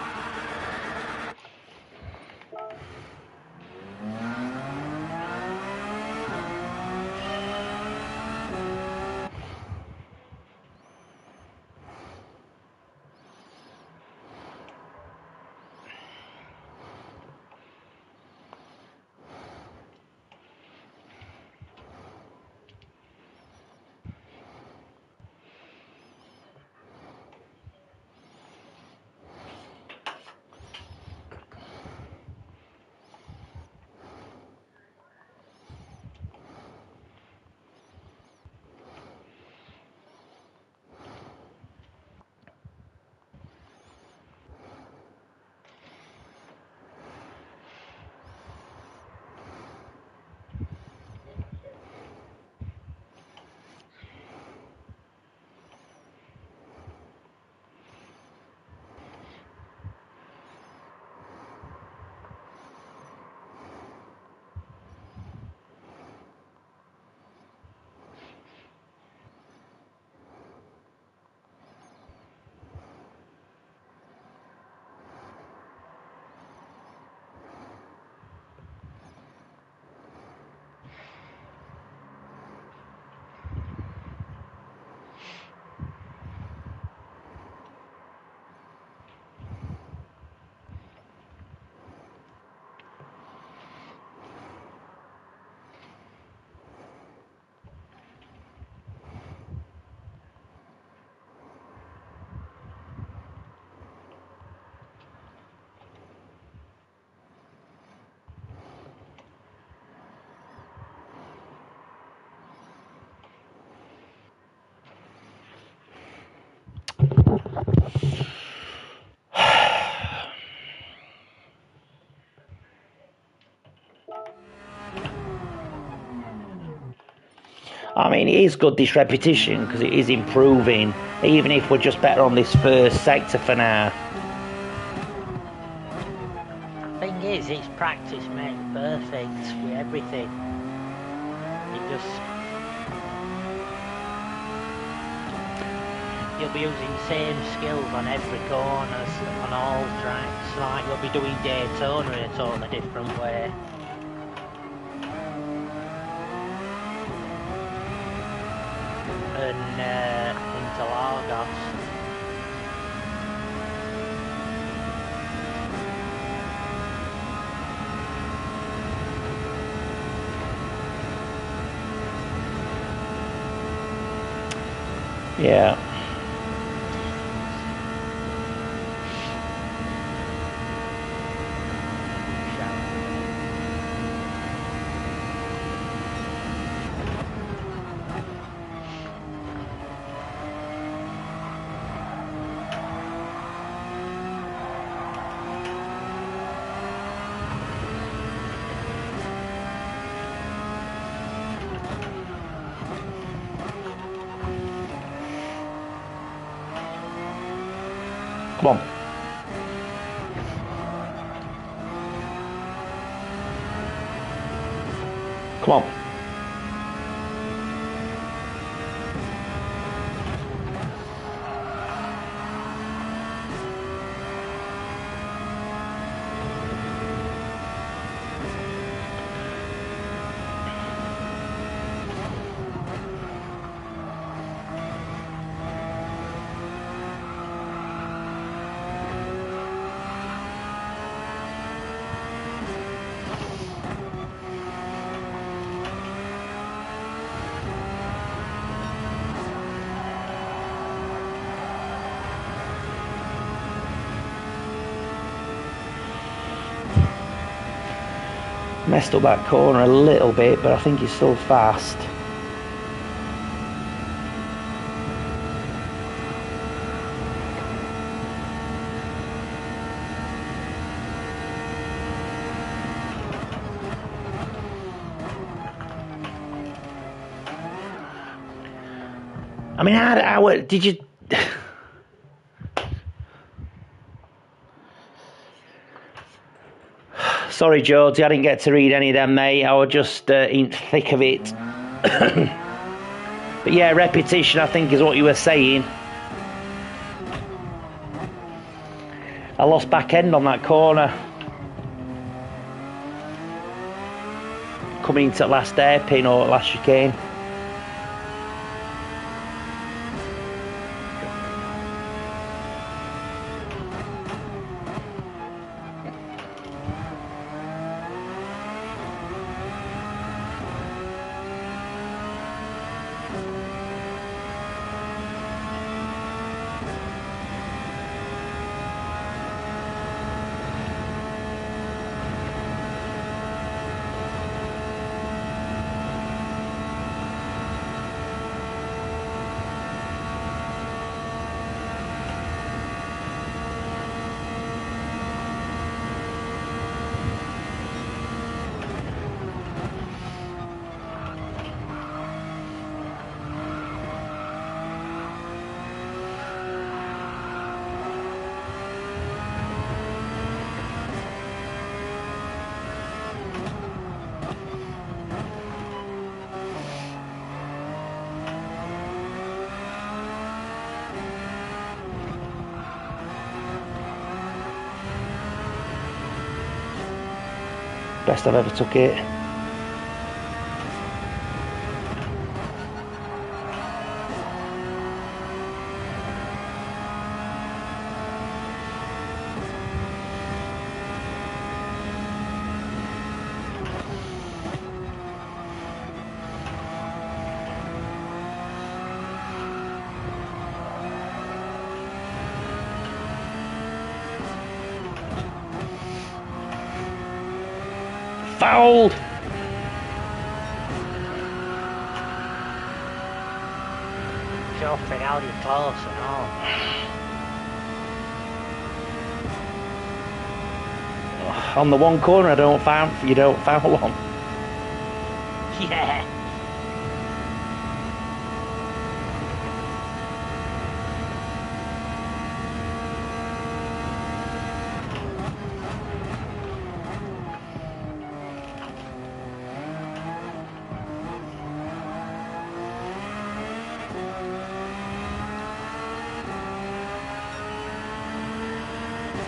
I mean, it is good, this repetition, because it is improving, even if we're just better on this first sector for now. Thing is, it's practice makes perfect with everything. It just... You'll be using the same skills on every corner, on all tracks, like you'll be doing Daytona in a totally different way. And Interlagos. Yeah. Come on. Messed up that corner a little bit, but I think he's still fast. I mean, how did you... Sorry, George, I didn't get to read any of them, mate. I was just in thick of it. But yeah, repetition, I think, is what you were saying. I lost back end on that corner. Coming into the last hairpin or last chicane. Best I've ever took it. Fouled! Jumping out, you're close and all. On the one corner, you don't foul on. Yeah.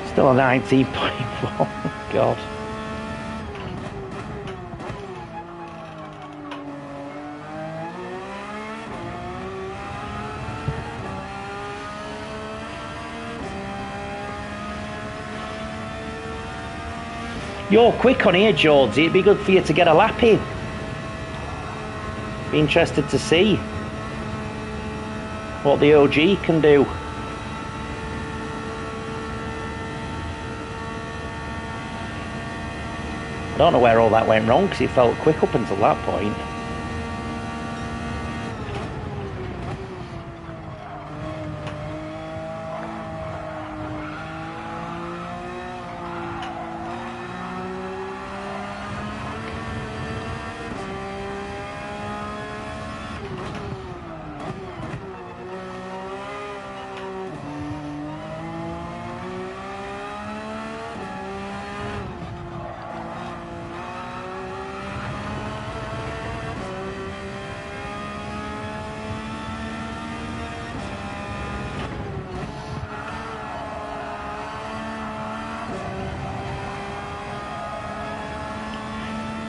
Still a 19.4. God. You're quick on here, Georgie. It'd be good for you to get a lap in. Be interested to see what the OG can do. I don't know where all that went wrong because it felt quick up until that point.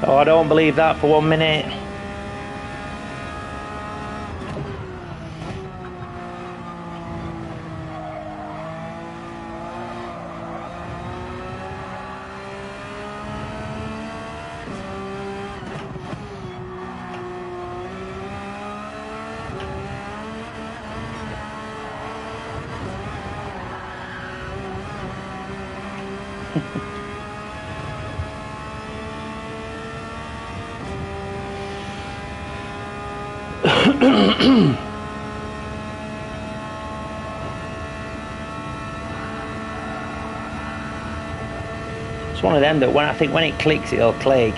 Oh, I don't believe that for 1 minute. It's one of them that I think when it clicks, it'll click.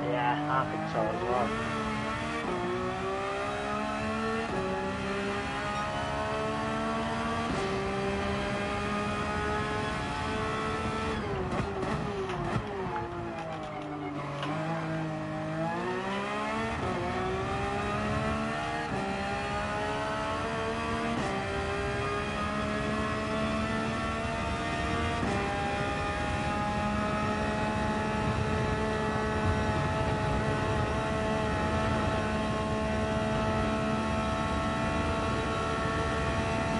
Yeah, I think so as well.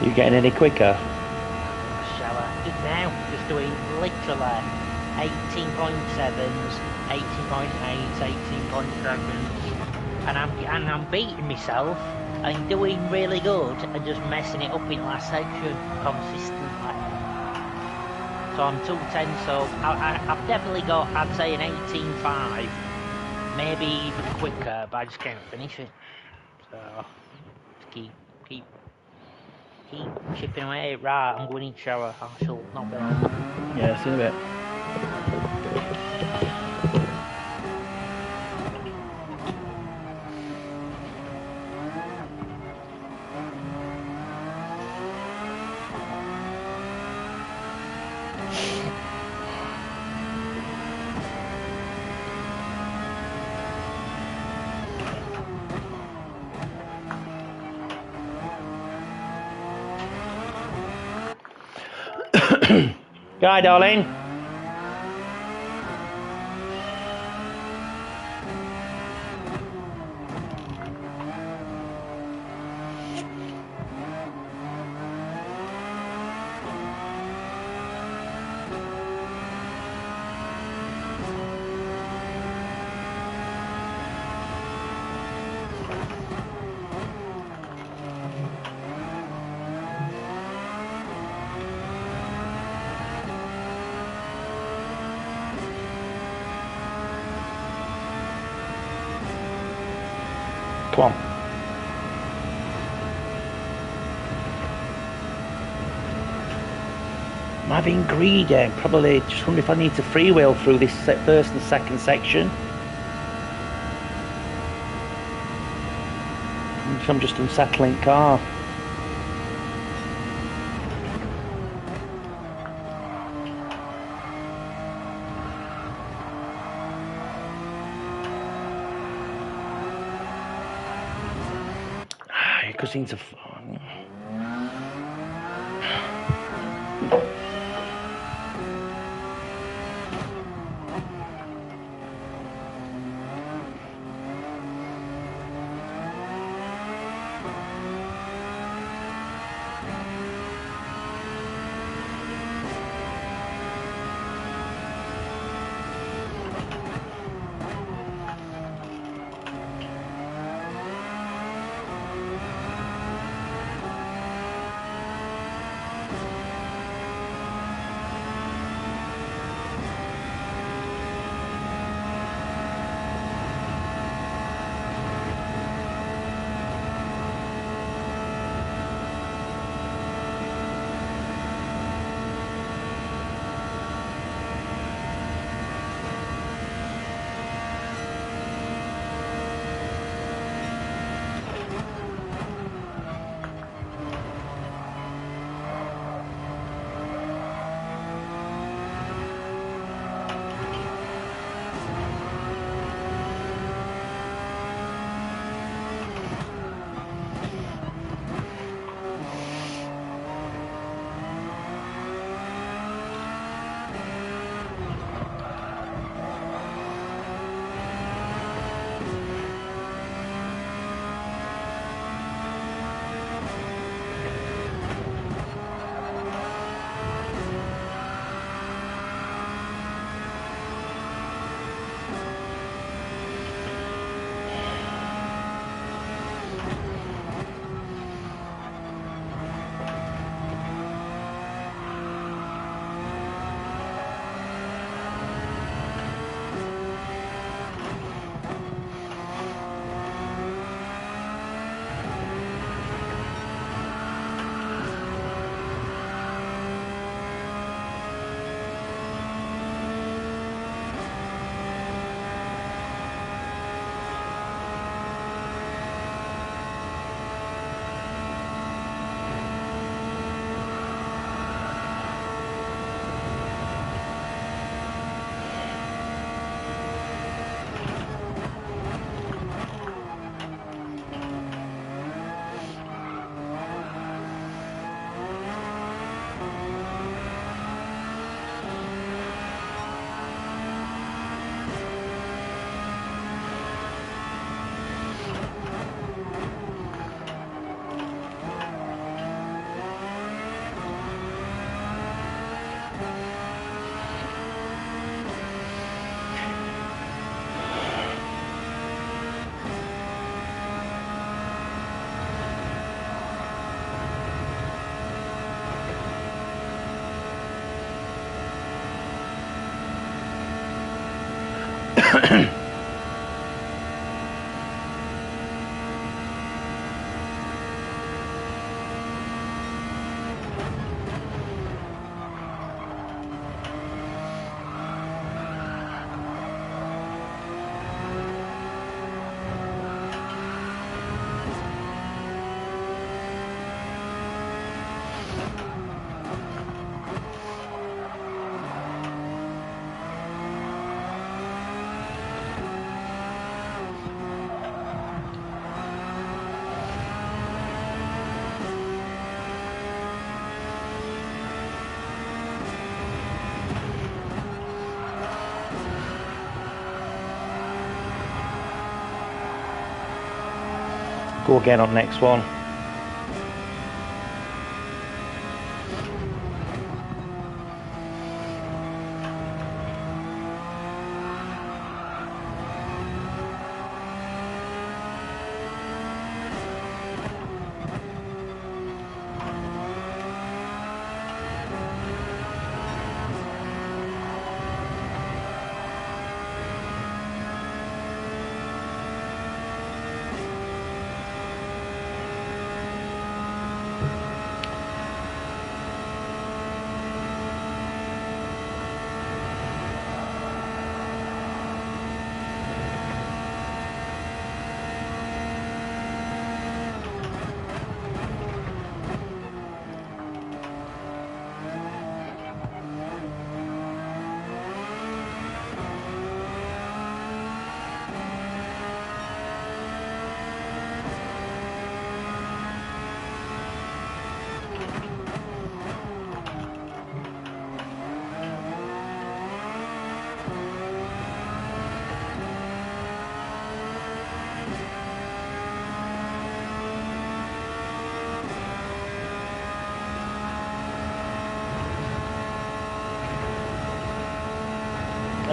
You getting any quicker? Shower. Just now, just doing literally 18.7s, 18.8s, 18.7s, and I'm beating myself and doing really good and just messing it up in last section consistently. So I'm 210, so I've definitely got, I'd say, an 18.5, maybe even quicker, but I just can't finish it. So just keep chipping away. Right, I'm going in shower. I shall not be long. Yeah, see you in a bit. Go ahead, darling. Come on. Am I being greedy? Probably just wonder if I need to freewheel through this first and second section. If I'm just unsettling car. It goes into. Go again on next one.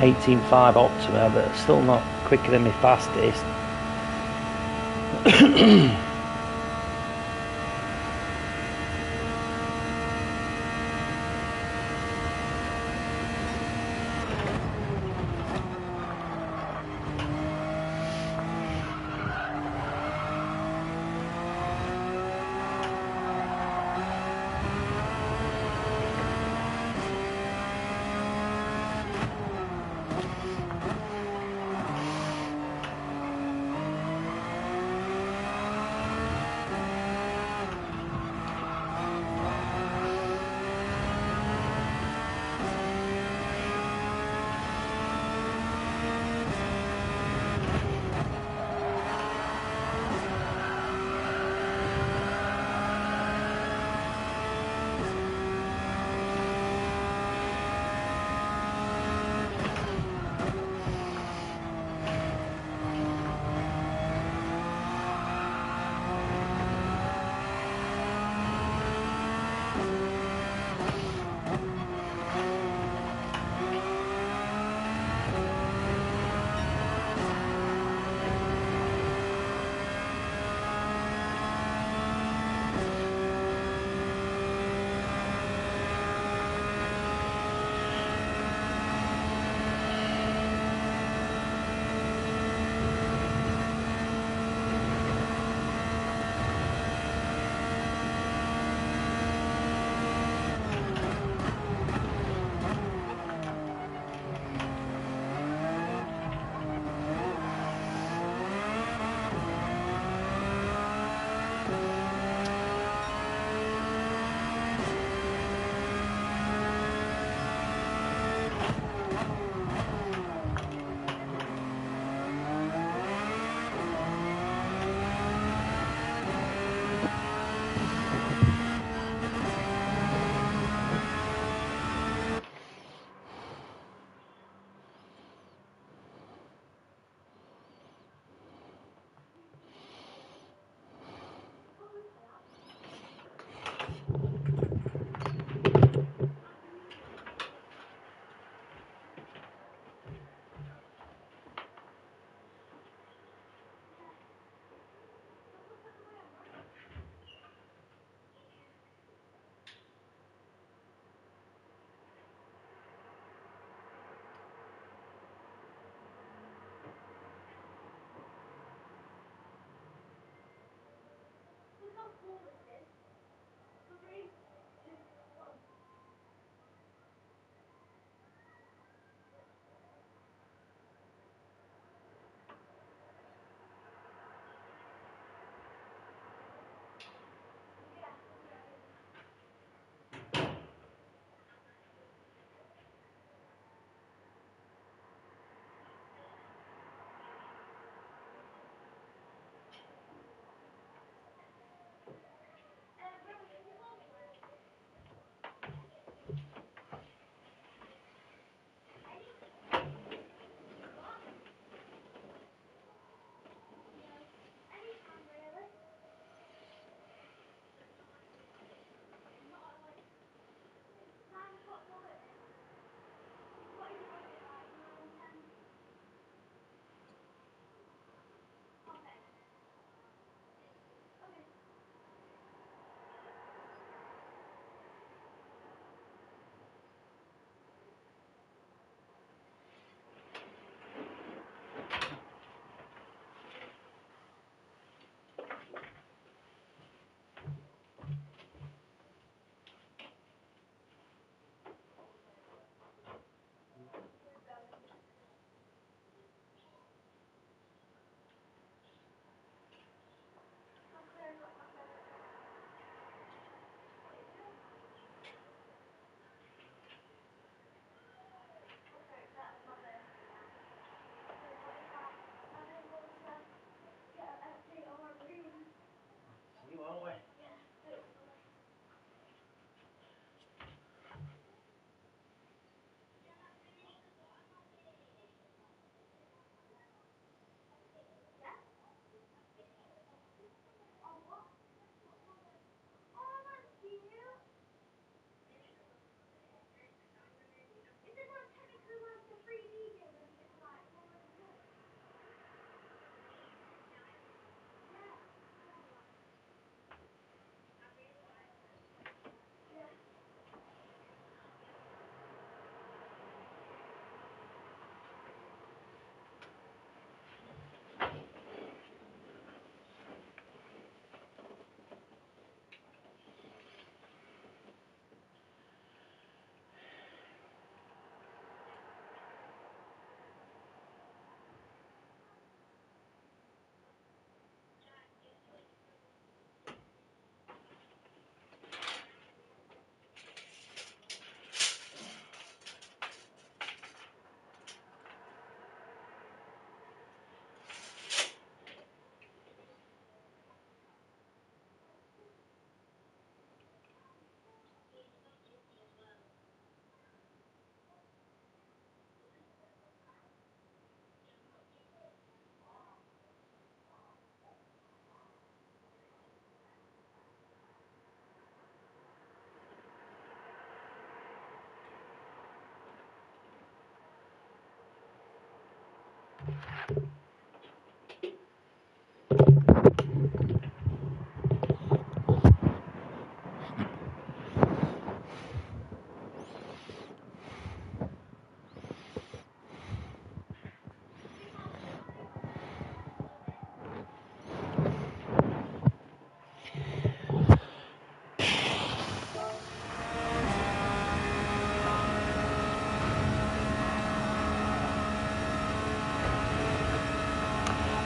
.18.5 Optima, but still not quicker than my fastest.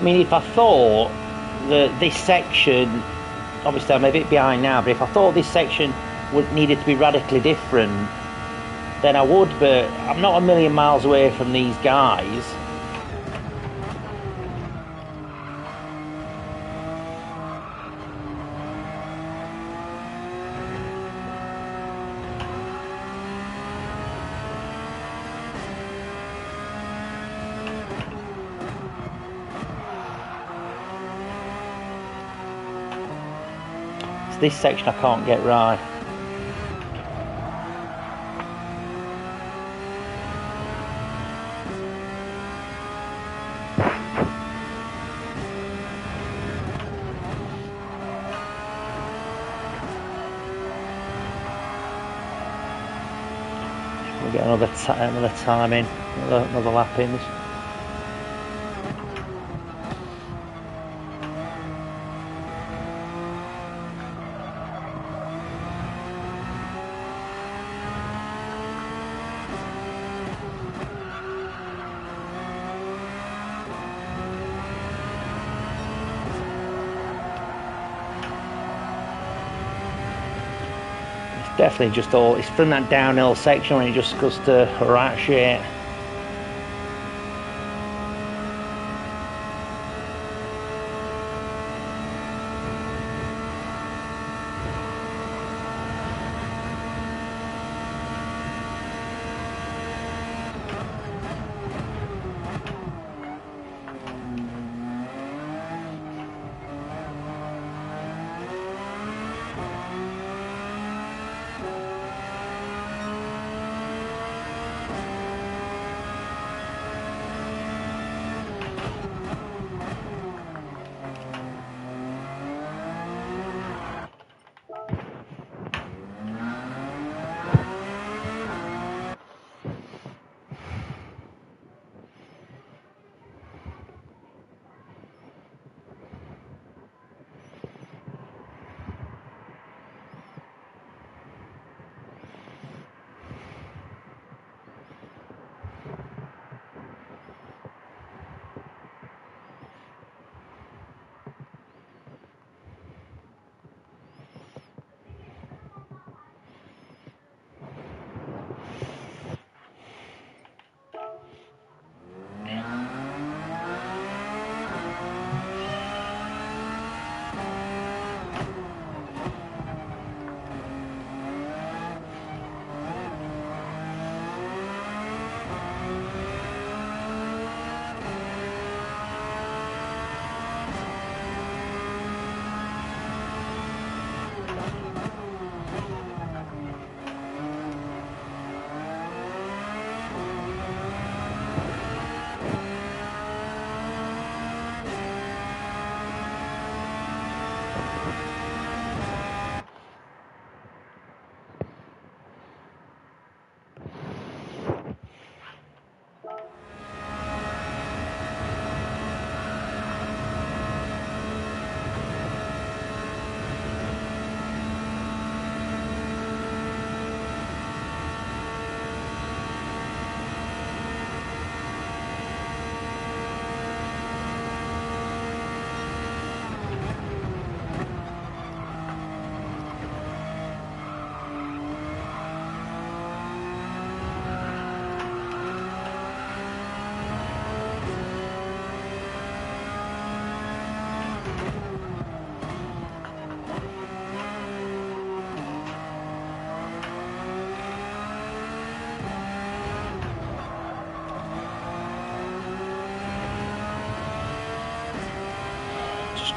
mean, if I thought that this section, obviously I'm a bit behind now, but if I thought this section needed to be radically different, then I would, but I'm not a million miles away from these guys. It's this section I can't get right. We'll get another time in, another lap in. Definitely just all, it's from that downhill section when it just goes to rat shit.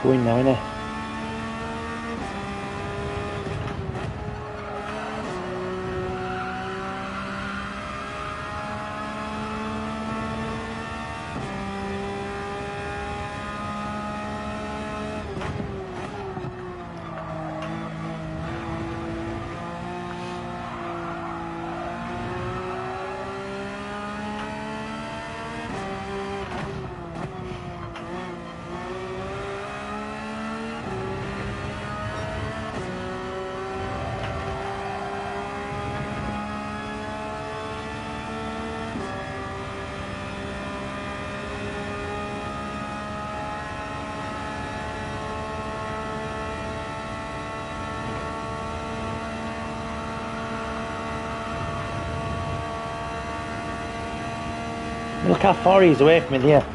Going now, innit? Look how far he's away from me here.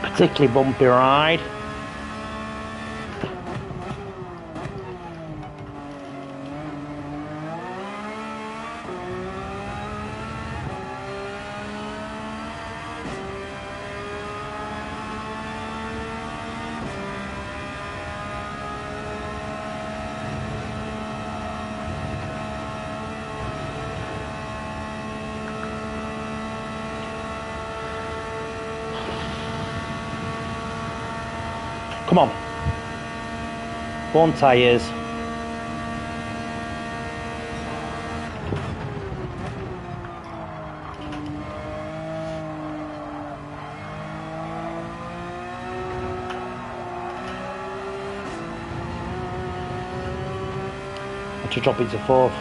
Particularly bumpy ride. Come on. One tyres. To drop into fourth.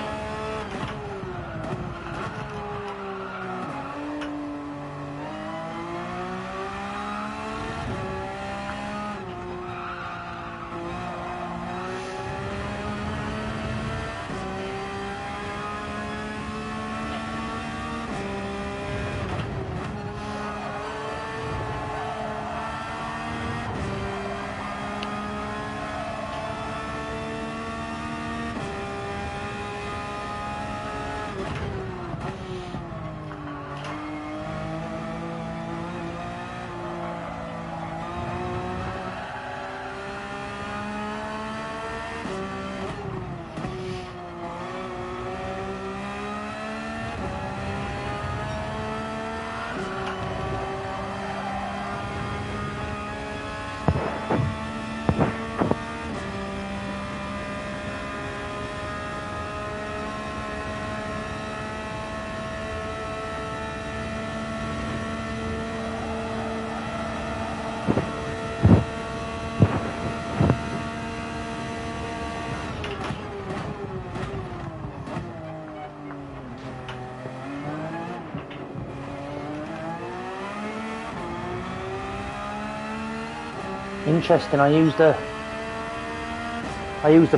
Interesting, I used the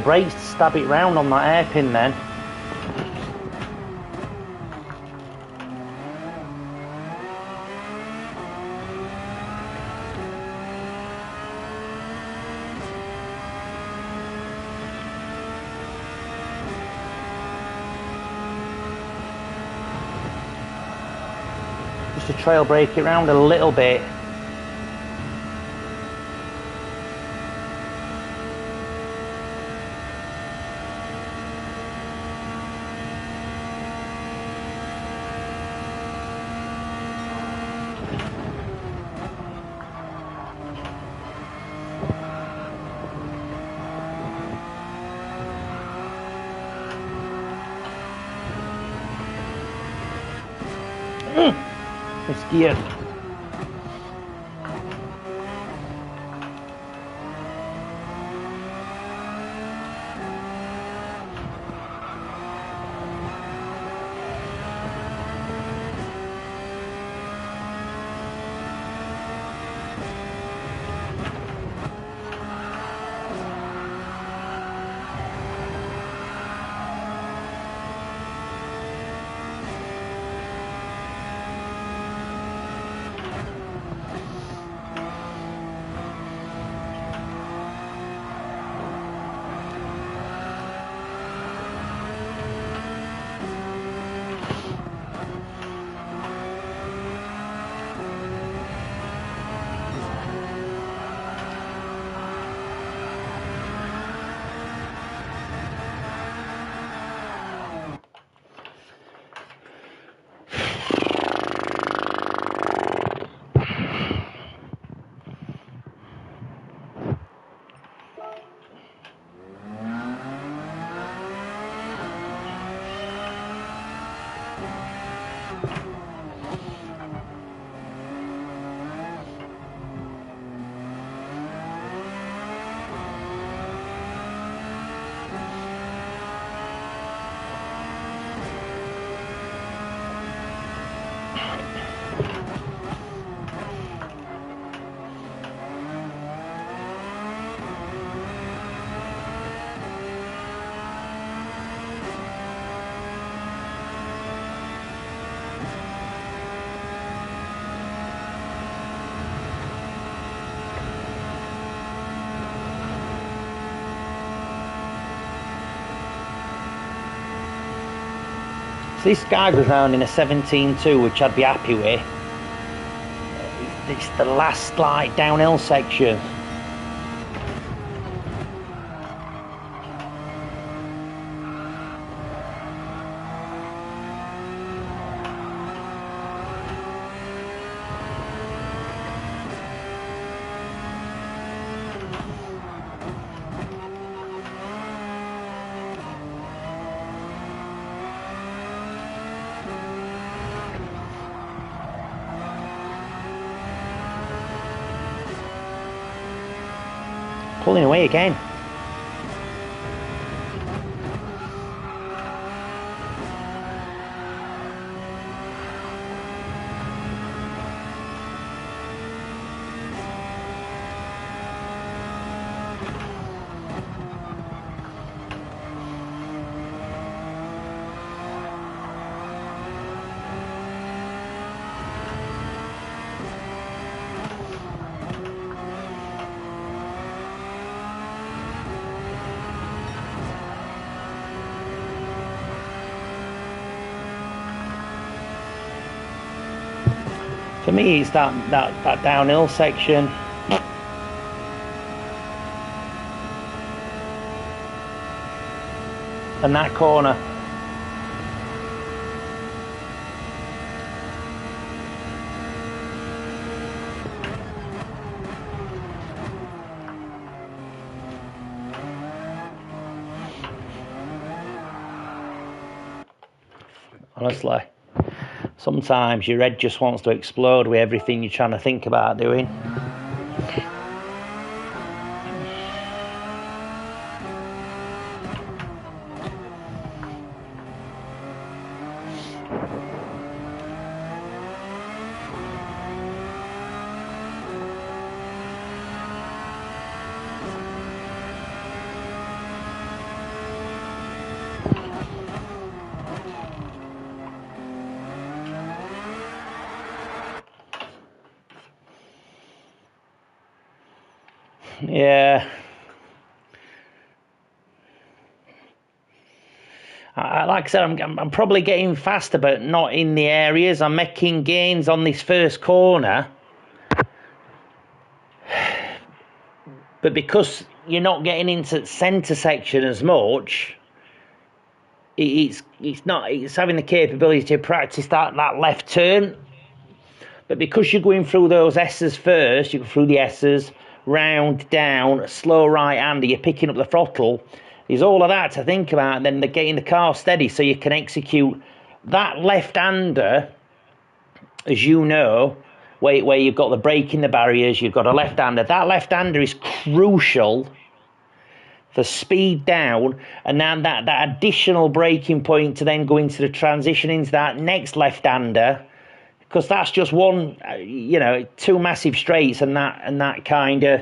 brakes to stab it round on that hairpin then. Just to trail brake it round a little bit. It's geared. this guy goes round in a 17.2, which I'd be happy with. It's the last like downhill section. Pulling away again. For me, it's that downhill section. And that corner. Honestly. Sometimes your head just wants to explode with everything you're trying to think about doing. Yeah. Like I said, I'm probably getting faster, but not in the areas. I'm making gains on this first corner. But because you're not getting into the centre section as much, it's having the capability to practice that left turn. But because you're going through those S's first, you go through the S's, round, down, slow right-hander, you're picking up the throttle. There's all of that to think about, and then they're getting the car steady so you can execute that left-hander, as you know, where you've got the brake in the barriers, you've got a left-hander. That left-hander is crucial for speed down, and then that additional braking point to then go into the transition into that next left-hander, because that's just one, two massive straights and that kind of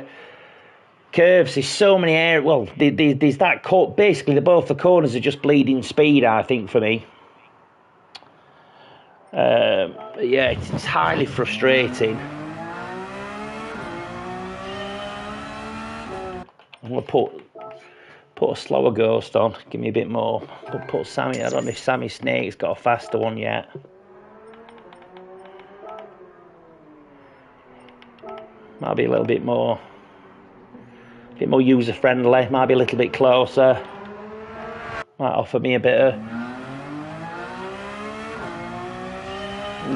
curves. There's so many areas. Well, there's that basically both the corners are just bleeding speed, I think, for me. Yeah, it's highly frustrating. I'm gonna put a slower Ghost on. Give me a bit more. Put Sammy. I don't know if Sammy Snake's got a faster one yet. Might be a little bit more user friendly. Might be a little bit closer. Might offer me a bit of.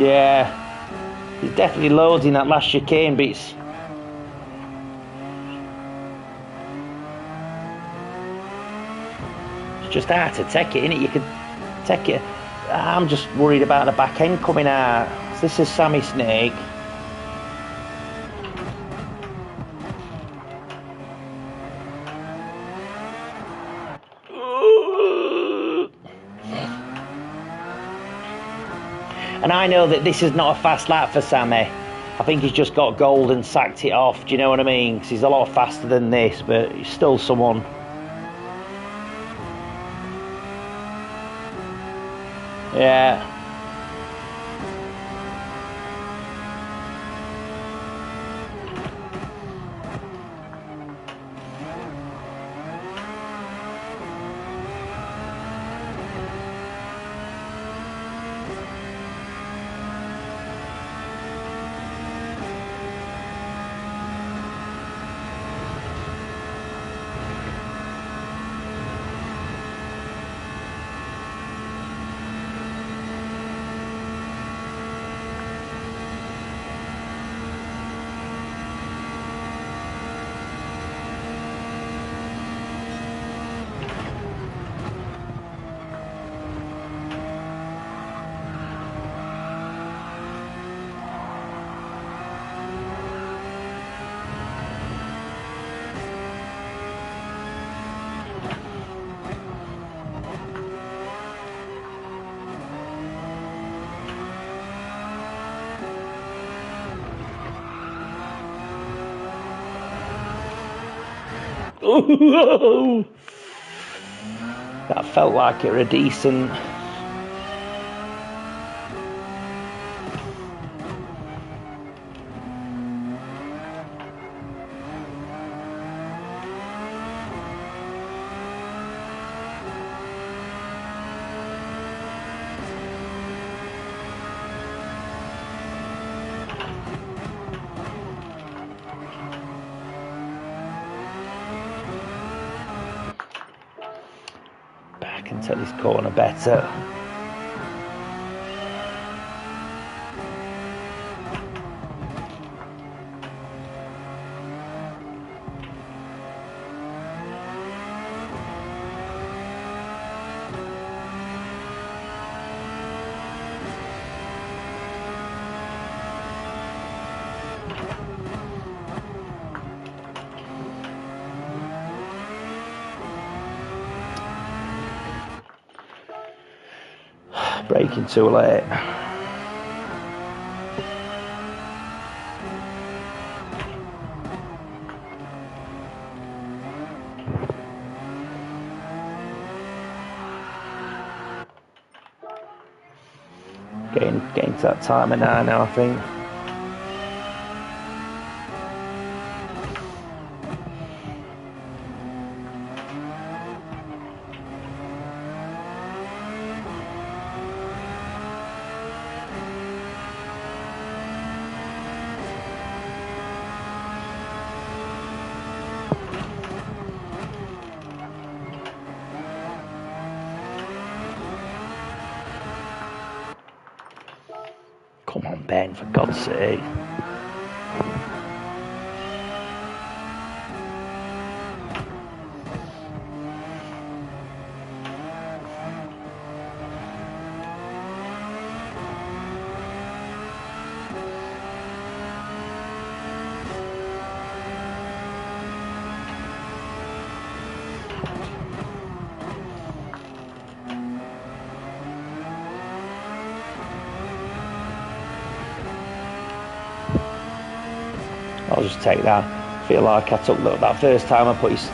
Yeah, he's definitely loads in that last chicane, but it's just hard to take it, innit? You could take it. I'm just worried about the back end coming out. So this is Sammy Snake. And I know that this is not a fast lap for Sammy. I think he's just got gold and sacked it off. Do you know what I mean? Because he's a lot faster than this, but he's still someone. Yeah. Ooh, that felt like it were a decent. Back into this corner better. Braking too late. Getting to that timer now, I think. Come on, Ben, for God's sake. I'll just take that. I feel like I took that first time I put his.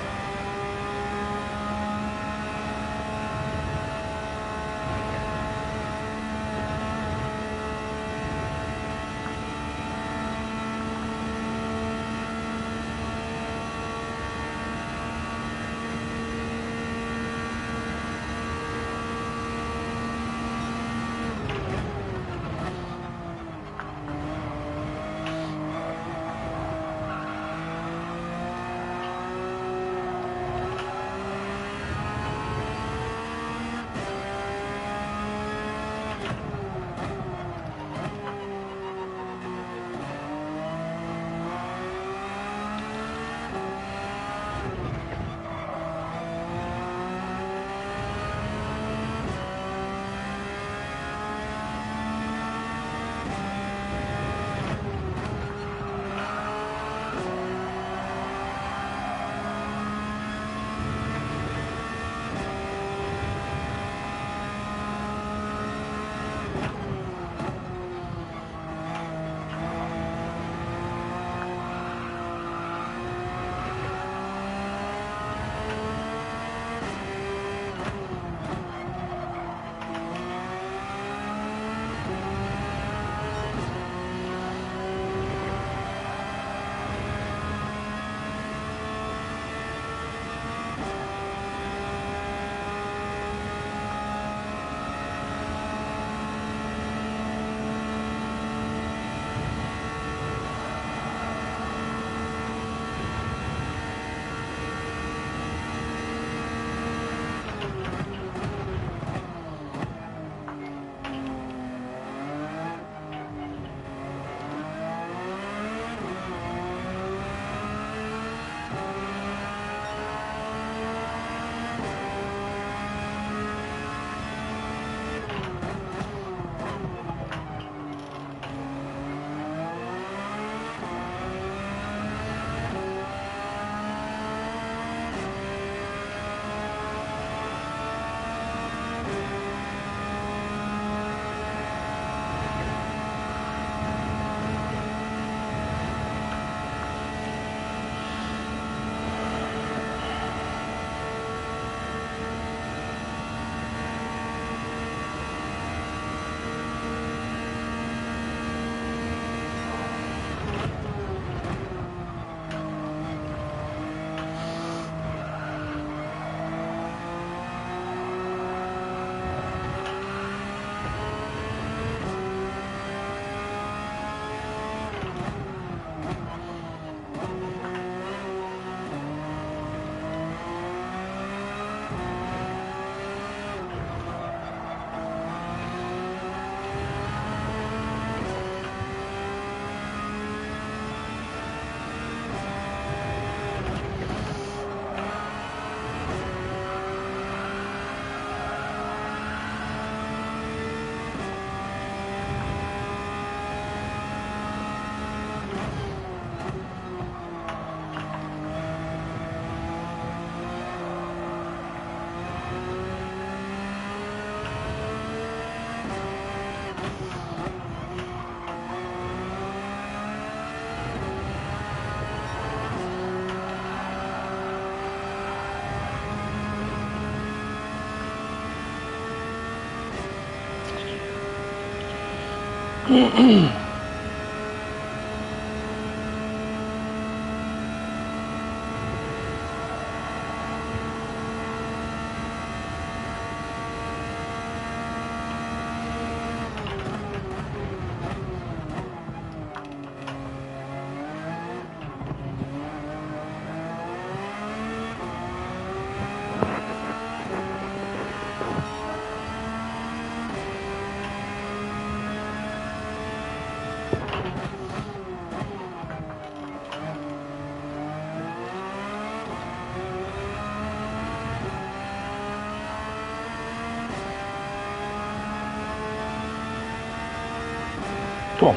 Come on.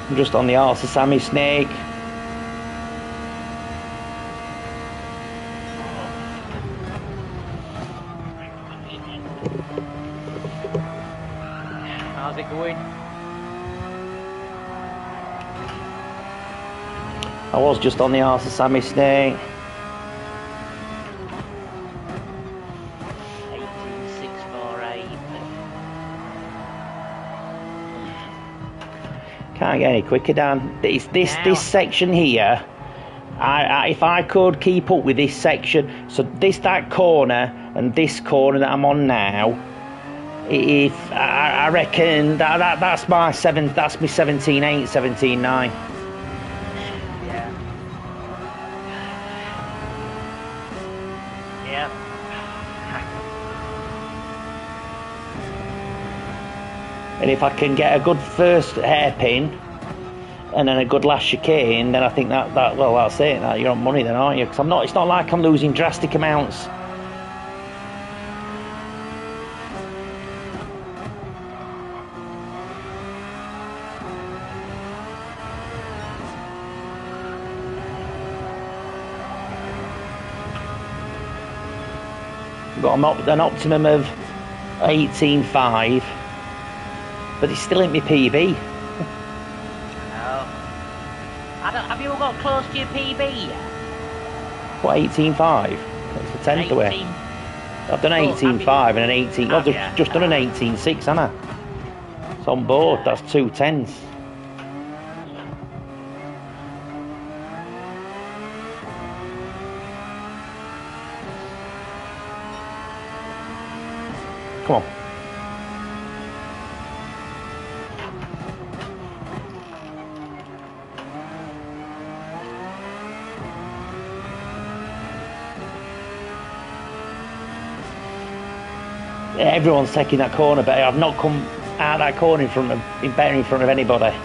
I'm just on the arse of Sammy Snake. How's it going? I was just on the arse of Sammy Snake. 18648. Can't get any quicker, Dan. This section here, if I could keep up with this section, so that corner and this corner that I'm on now, if I reckon that's my 17.8, 17.9. Yeah. And if I can get a good first hairpin and then a good last chicane, then I think that's it. You're on money then, aren't you? Because it's not like I'm losing drastic amounts. Got an optimum of 18.5, but it's still in my PB. No. Have you got close to your PB yet? What, 18.5? It's a tenth away. I've done 18.5 and an 18. I've just done an 18.6, haven't I? It's on board. That's 2 tenths. Come on. Everyone's taking that corner, but I've not come out that corner in front of anybody.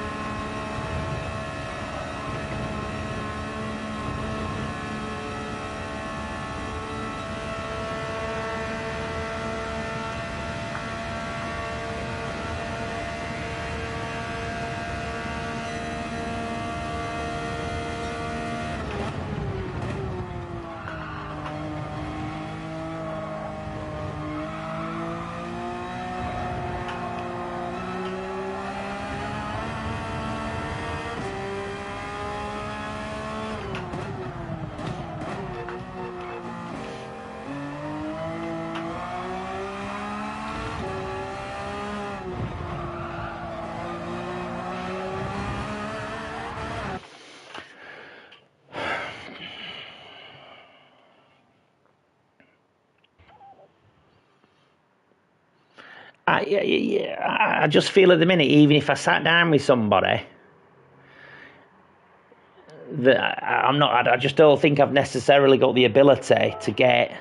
I just feel at the minute, even if I sat down with somebody, that I just don't think I've necessarily got the ability to get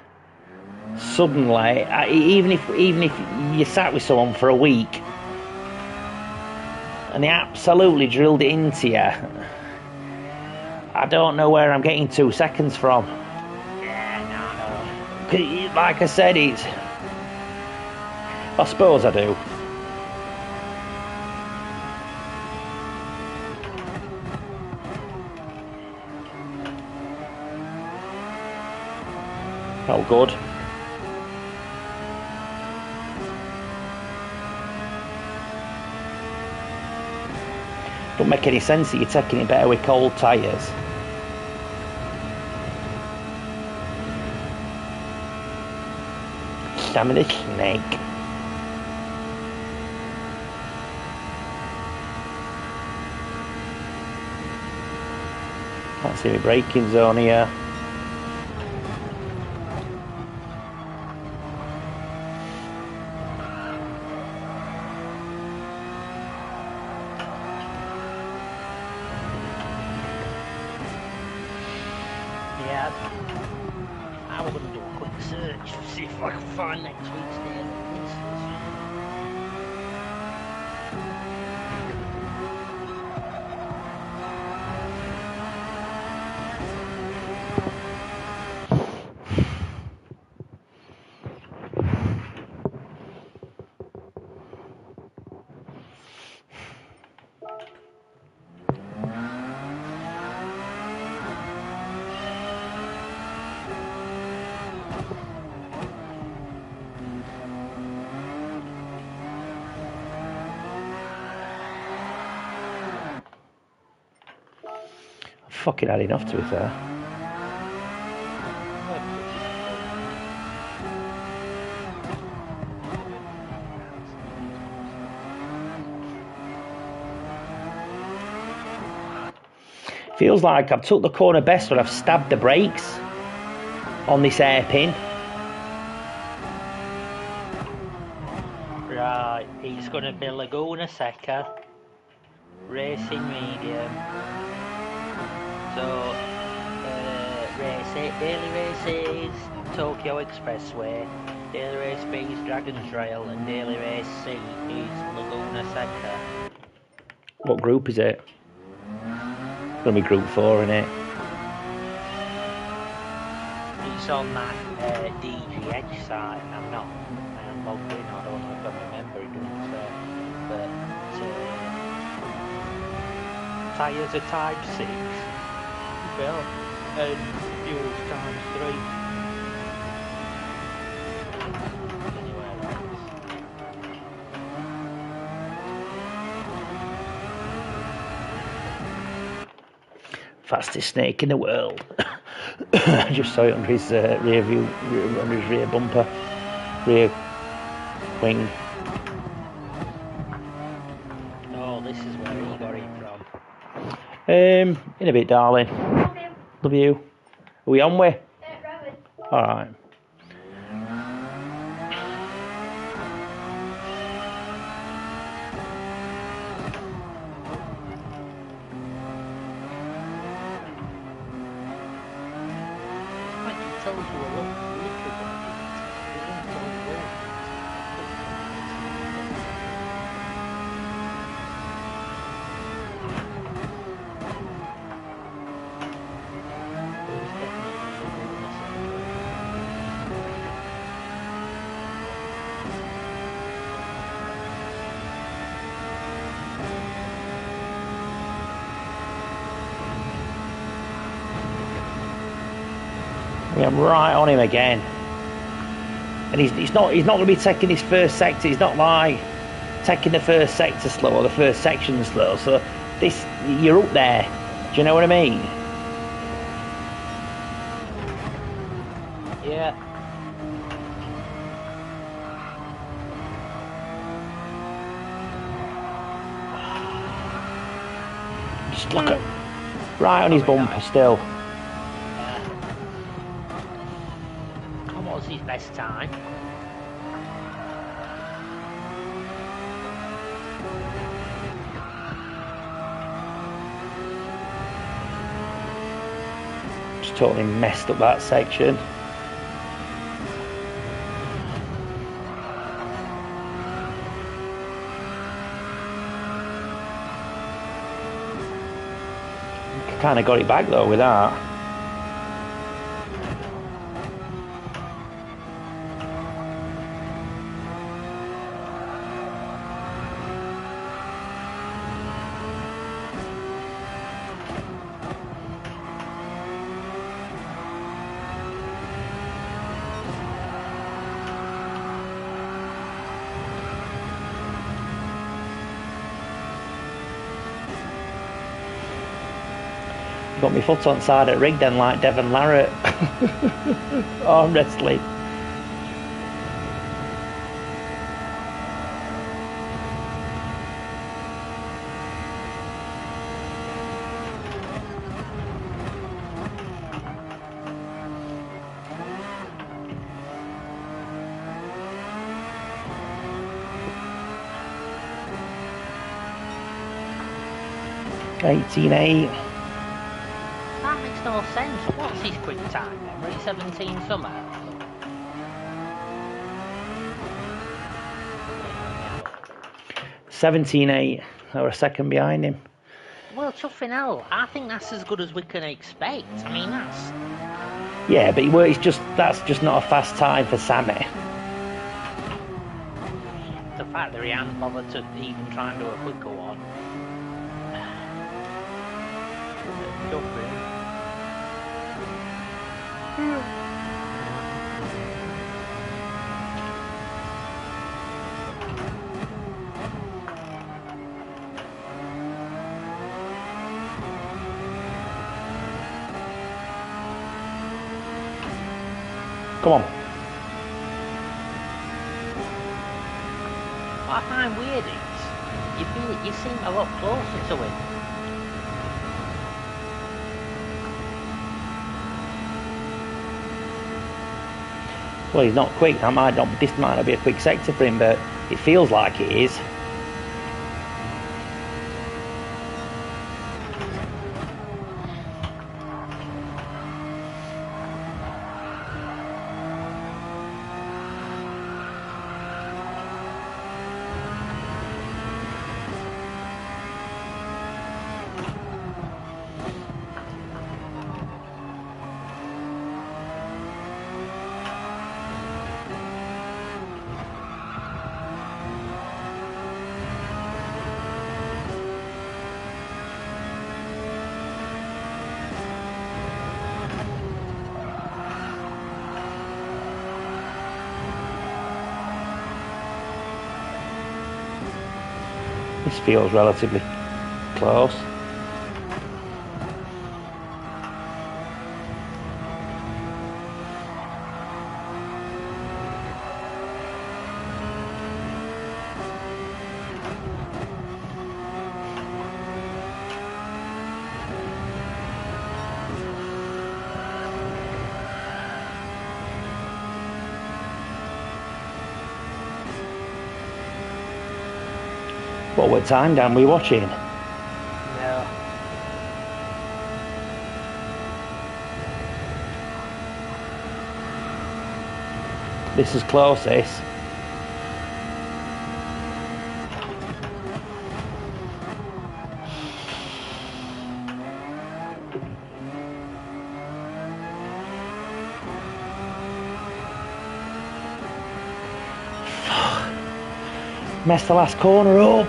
suddenly, even if you sat with someone for a week and they absolutely drilled it into you, I don't know where I'm getting 2 seconds from. Yeah, no. Like I said, I suppose I do. Oh, good. Don't make any sense that you're taking it better with cold tyres. Damn it, snake. Can't see my braking zone here. Yeah, I was going to do a quick search to see if I can find next week's day. Fucking had enough, to be fair. Feels like I've took the corner best when I've stabbed the brakes on this hairpin. Right, it's going to be Laguna Seca, Racing Medium. So, daily races, Tokyo Expressway, daily race B is Dragon's Trail, and daily race C is Laguna Seca. What group is it? It's going to be group 4, isn't it? It's on that DG Edge site, and I am logged in, I don't know if I remember it doing so, but tyres are type 6. Well, and fuel's times 3. Fastest snake in the world. I just saw it under his rear view, under his rear bumper, rear wing. Oh, this is where he got it from. In a bit, darling. Love you. Are we on way? Alright. I'm right on him again, and he's not going to be taking his first sector. He's not like taking the first sector slow or the first section slow. So this, you're up there. Do you know what I mean? Yeah. Just look at right on his bumper still. What's his best time? Just totally messed up that section. Kind of got it back though with that. Got my foot on side at rig then, like Devon Larratt. Arm wrestling. $18.8. That makes no sense. What's his quick time then? We're at 17 summer. $17.8. Or a second behind him. Well, chuffing hell, I think that's as good as we can expect. I mean, that's... Yeah, but that's just not a fast time for Sammy. The fact that he hadn't bothered to even try and do a quicker one. Chuffing. Come on. What I find weird is, you seem a lot closer to him. Well, he's not quick. This might not be a quick sector for him, but it feels like it is. This feels relatively close. What time, Dan, we watching? No. This is close, this. Messed the last corner up.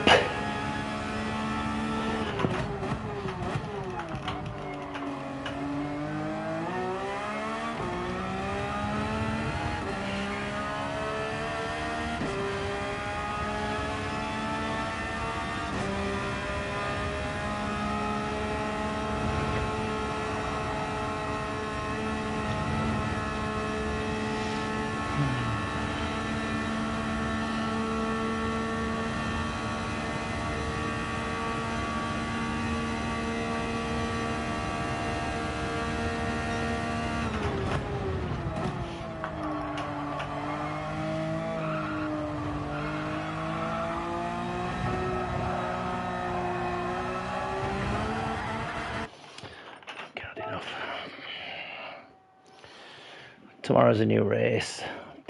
Tomorrow's a new race.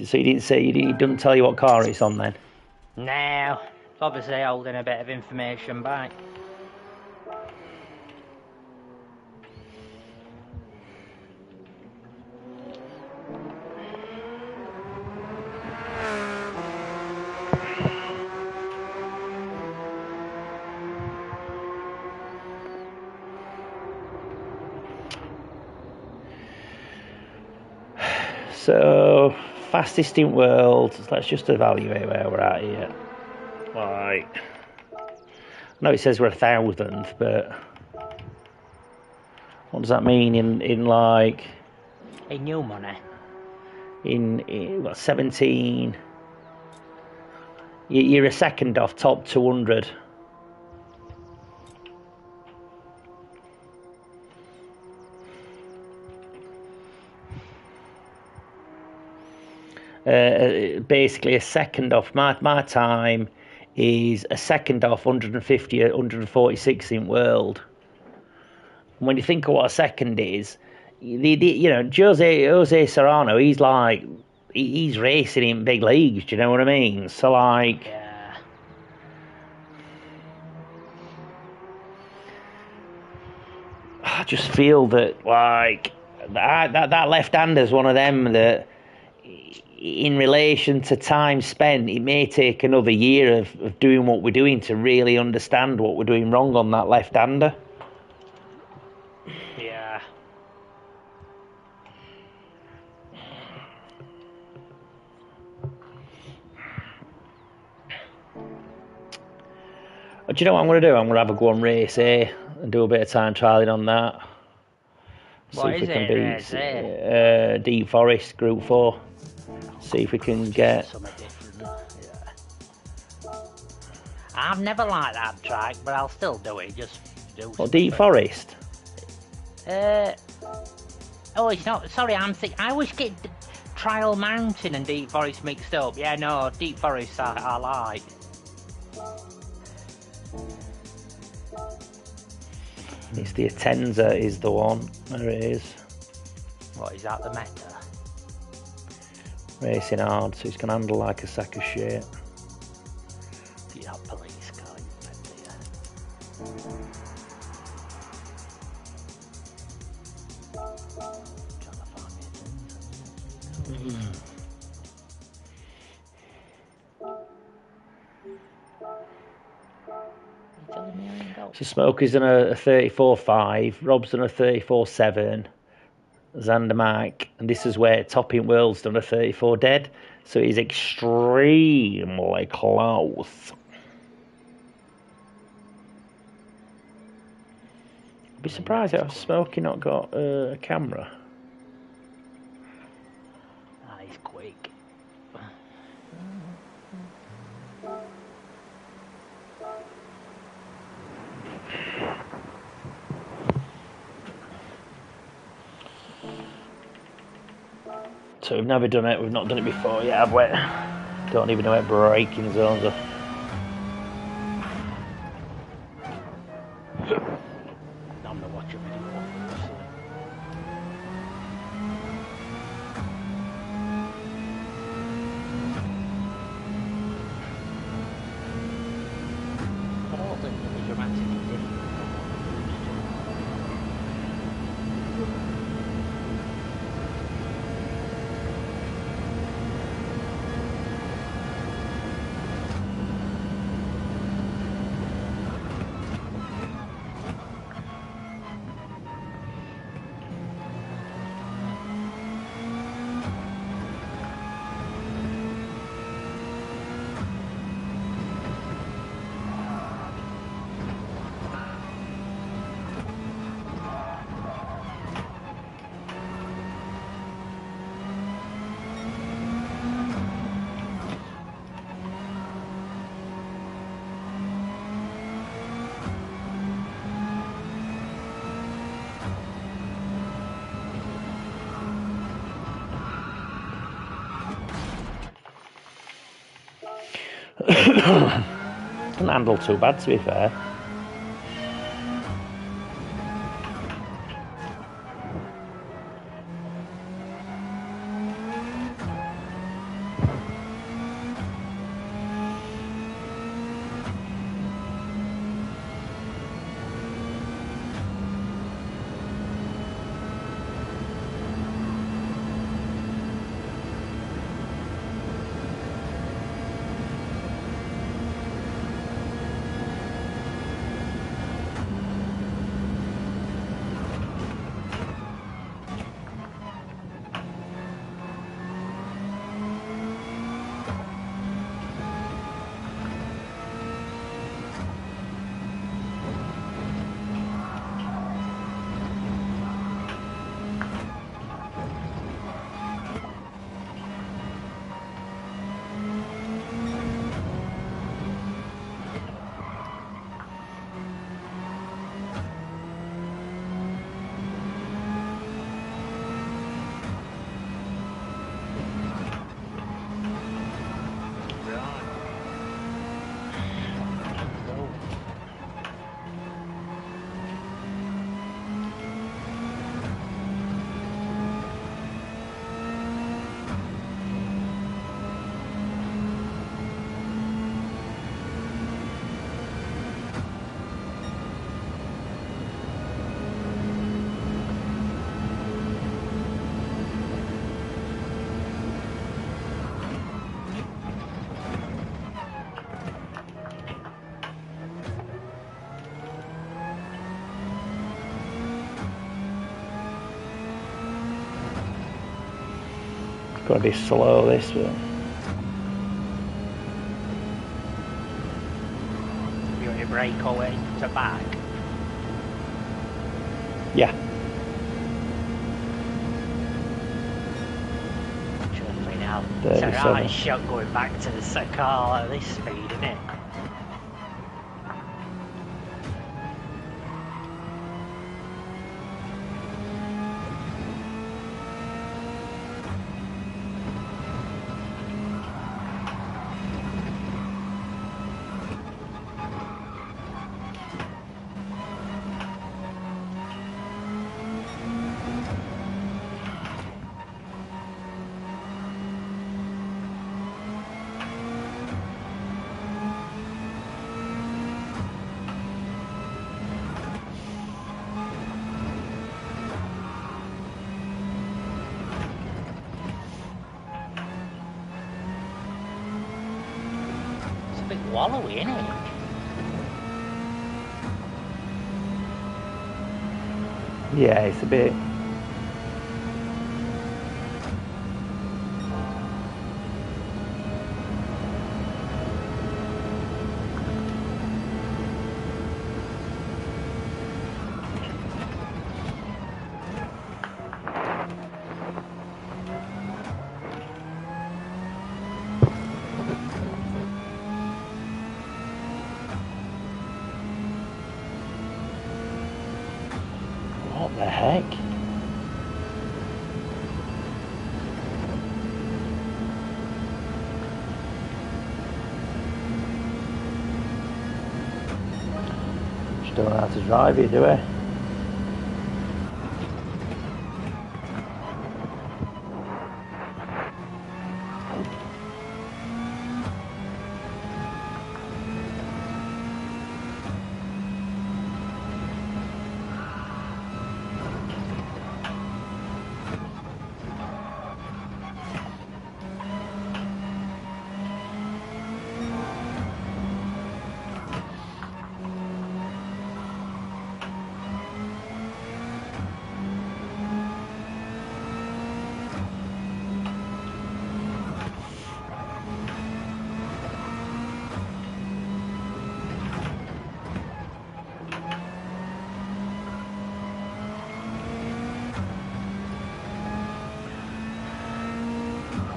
So he doesn't tell you what car it's on then? No. Obviously holding a bit of information back. So, fastest in world. Let's just evaluate where we're at here. Right. I know it says we're 1,000th, but What does that mean in like In new money. in what 17? You're a second off top 200. Basically a second off. My time is a second off 150, 146 in world. And when you think of what a second is, you know, Jose Serrano, he's like, he's racing in big leagues. Do you know what I mean? So like, Yeah. I just feel that like that left-hander's one of them that, in relation to time spent, it may take another year of doing what we're doing to really understand what we're doing wrong on that left-hander. Yeah. Do you know what I'm going to do? I'm going to have a go on race A and do a bit of time trialling on that. What See if is we can it, beat race A? Deep Forest Group 4. See if we can get... Something different. Yeah. I've never liked that track, but I'll still do it. Just do. What, Deep Forest? Oh, it's not. Sorry, I always get Trial Mountain and Deep Forest mixed up. Yeah, no, Deep Forest I like. It's the Atenza is the one. There it is. What, is that the meta? Racing hard, so it's going to handle like a sack of shit. Yeah, police car, you meta, So Smokey's done a 34.5, Rob's done a 34.7, Xander Mike, and this is where Topping World's done a 34 dead, so he's extremely close. I'd be surprised if Smokey not got a camera. Ah, he's quick. So we've never done it, we've not done it before yet, have we? Don't even know where braking zones are. I'm gonna watch a video of this. I don't think it was dramatically different from what we used to. Doesn't handle too bad, to be fair. Gotta be slow this, but You want your brake away to back? yeah. Jumping out. It's a 37. right shot going back to the car at this speed, isn't it? Wallowy, isn't it? Yeah, it's a bit. What the heck? Just don't know how to drive it, do I?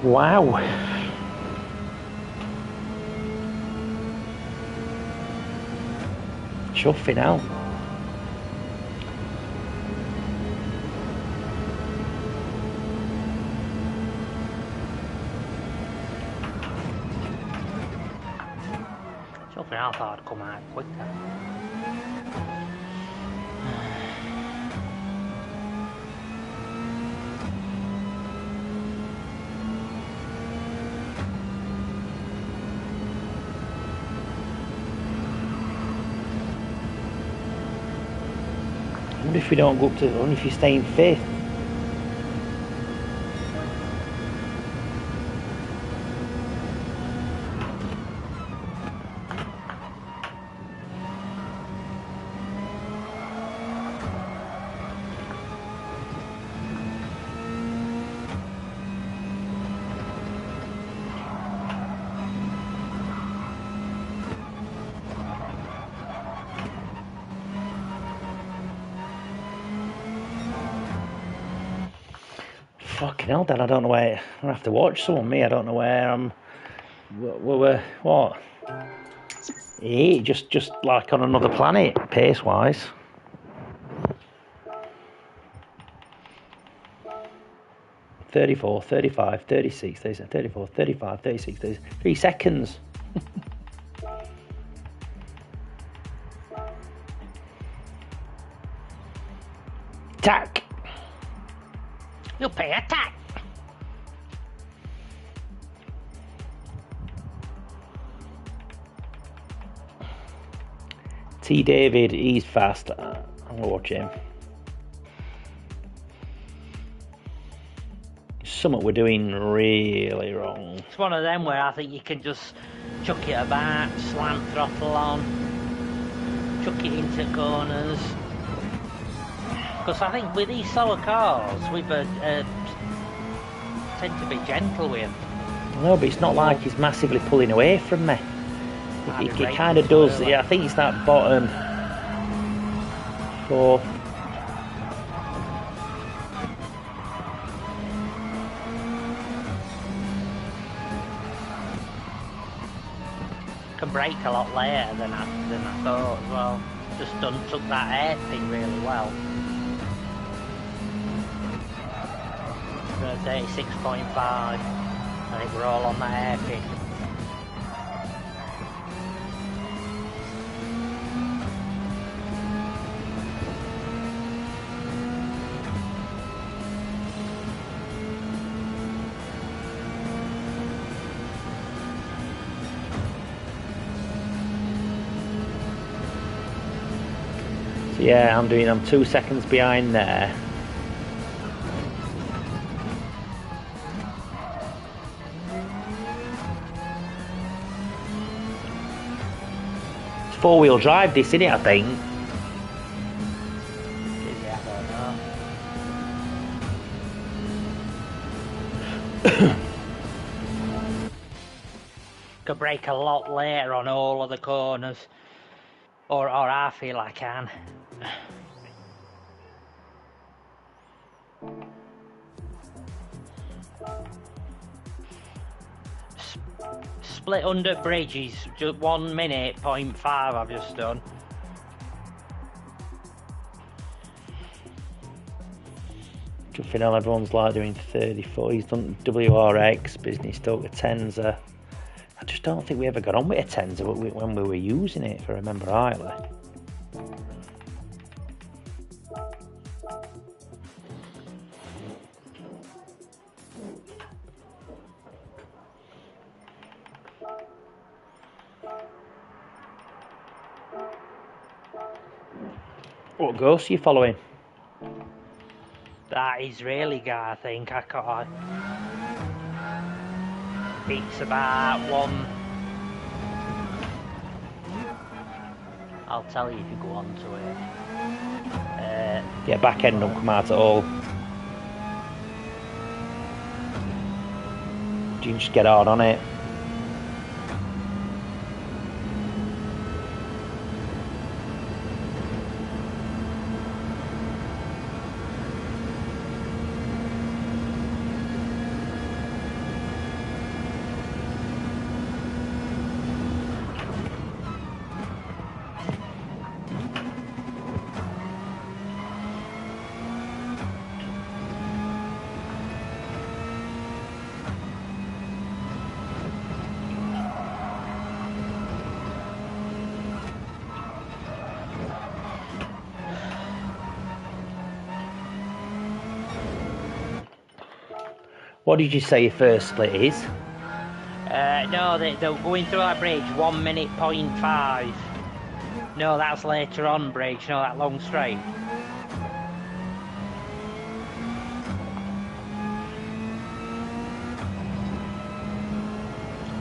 Wow. Chuffing out. Jumping out, I thought I'd come out quicker. I wonder if we don't go up to. I wonder if you stay in fifth. Fucking hell, Dan, I don't know where. I'm gonna have to watch some of me. I don't know where I'm. What? Yeah, just like on another planet, pace wise. $34, $35, $36, $34, $35, $36, 3 seconds. Attack! You pay attack! T. David, he's fast. I'm gonna watch him. Something we're doing really wrong. It's one of them where I think you can just chuck it about, slant throttle on, chuck it into corners. Because I think with these slower cars, with a tend to be gentle with him. No, but it's not like he's massively pulling away from me. It kind of does. Yeah, I think it's that bottom 4. Can brake a lot later than I thought as well. Just took that hairpin really well. I'm gonna say 6.5. I think we're all on that hairpin. Yeah, I'm 2 seconds behind there. It's 4-wheel drive this, isn't it, I think? Yeah, I don't know. Could brake a lot later on all of the corners. Or I feel I can. Split under bridges, just 1 minute, 0.5 I've just done. Jumping on, everyone's like doing 34. He's done WRX, business talk, a Tenza. I just don't think we ever got on with a Tenza when we were using it, if I remember rightly. What ghost are you following? That Israeli guy, I think. I can't. It's about 1. I'll tell you if you go on to it. Yeah, back end don't come out at all. You can just get hard on it. What did you say your first split is? No, they're going through that bridge, 1 minute, 0.5. No, that's later on bridge, no, that long straight.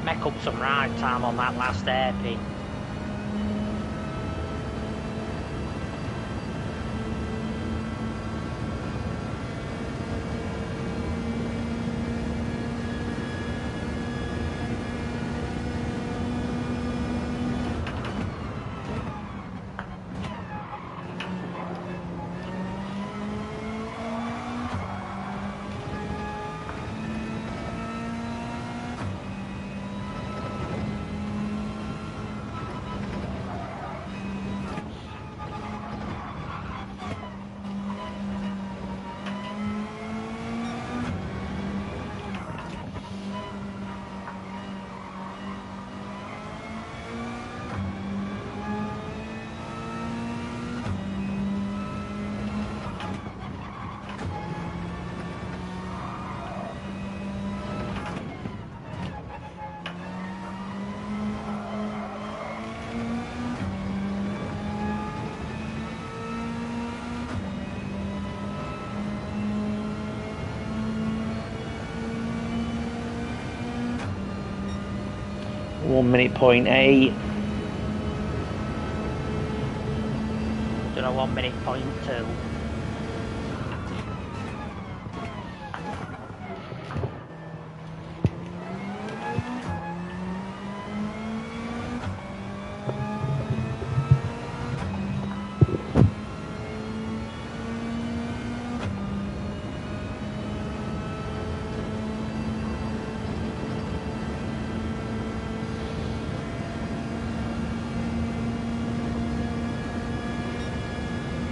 Make up some ride time on that last hairpin. One minute, 0.8. Done a 1 minute, 0.2.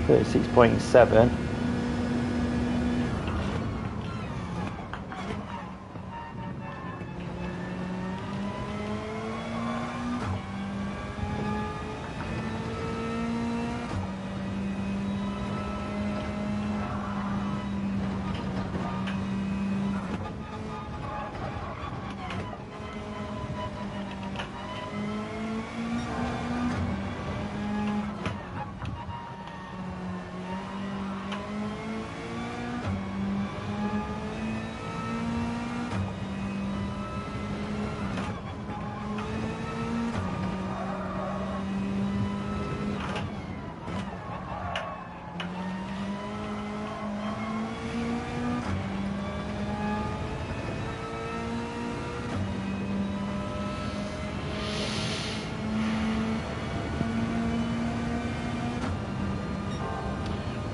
36.7.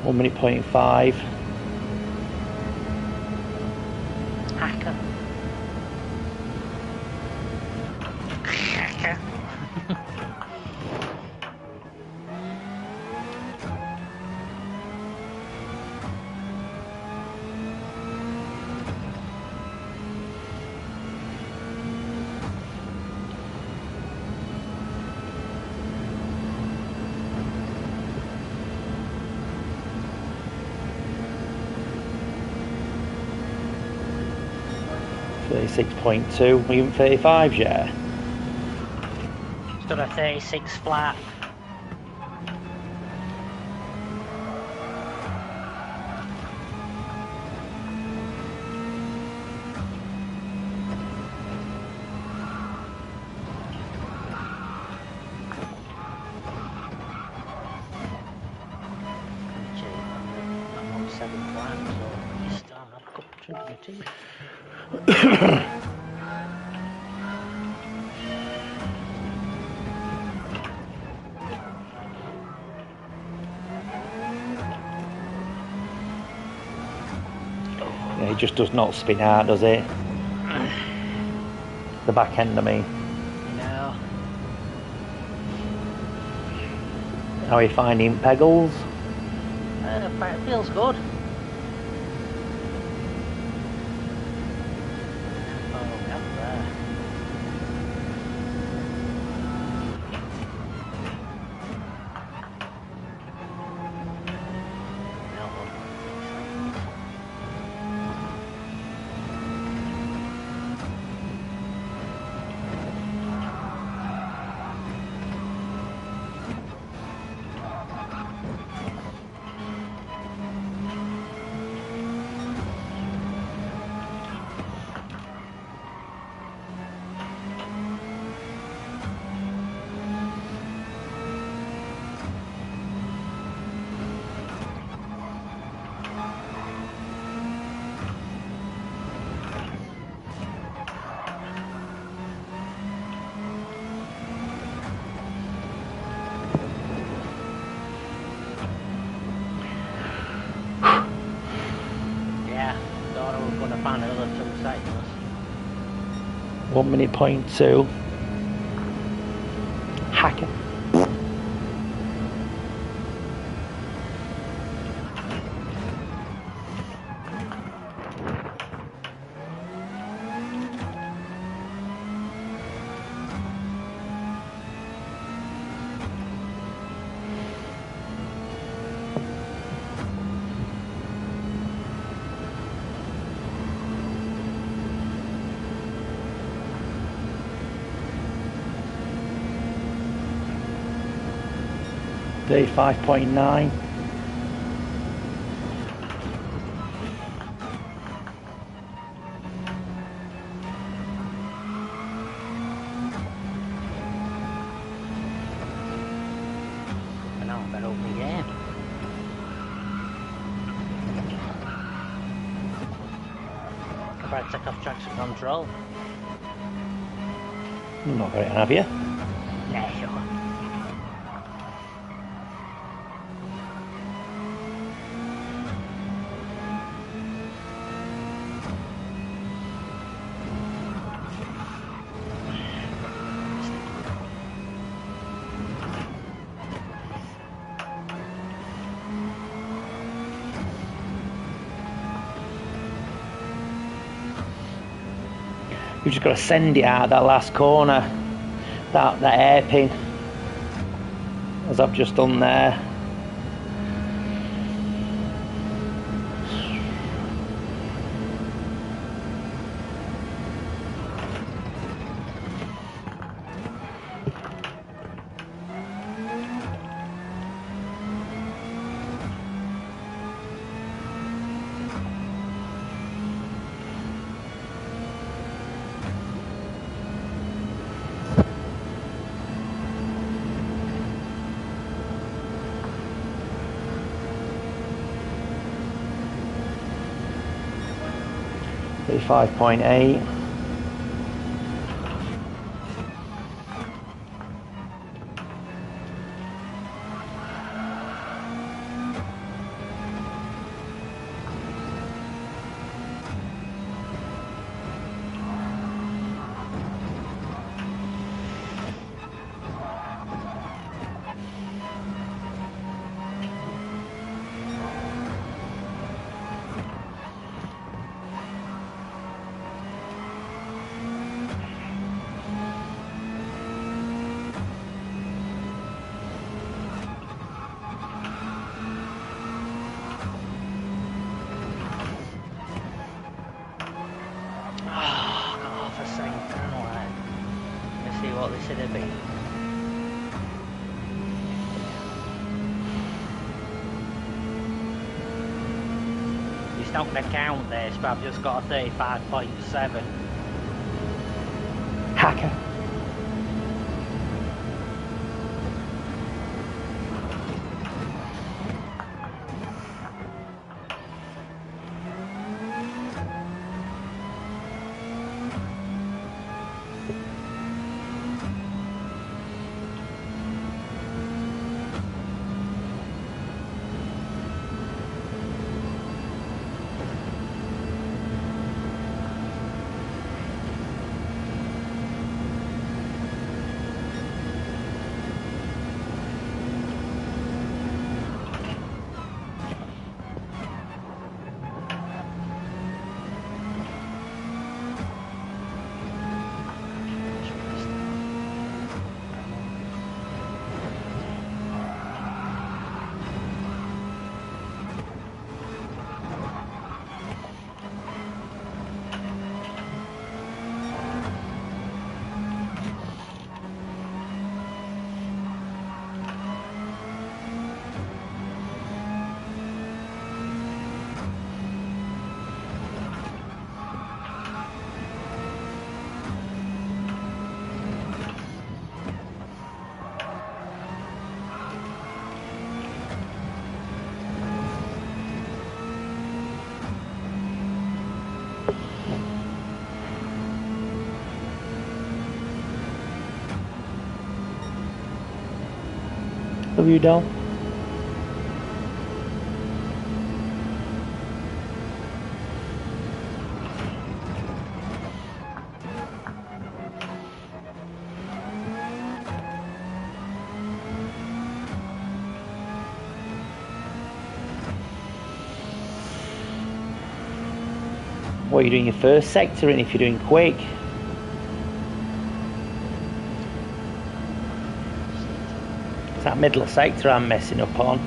One minute point 5. Hacker. Hacker. 36.2. We even 35s yet. Stood at 36 flat. I'm on 7 flat, so you start a couple of drinking tea. Yeah, it just does not spin out, does it? The back end, I mean. No. How are you finding Peggles? It feels good. Oh, up there. Yeah, thought I was going to find another 2 seconds. 1 minute point 2. Hacker. Day 5.9. And now I better open the game. I better take off traction control. You've not got it, have you? Nah, sure. We've just got to send it out that last corner, that hairpin, as I've just done there. .8. What this should have been. It's not going to count this, but I've just got a 35.7. Hacker. Love you, Del. What are you doing your first sector in if you're doing quick? It's that middle sector I'm messing up on.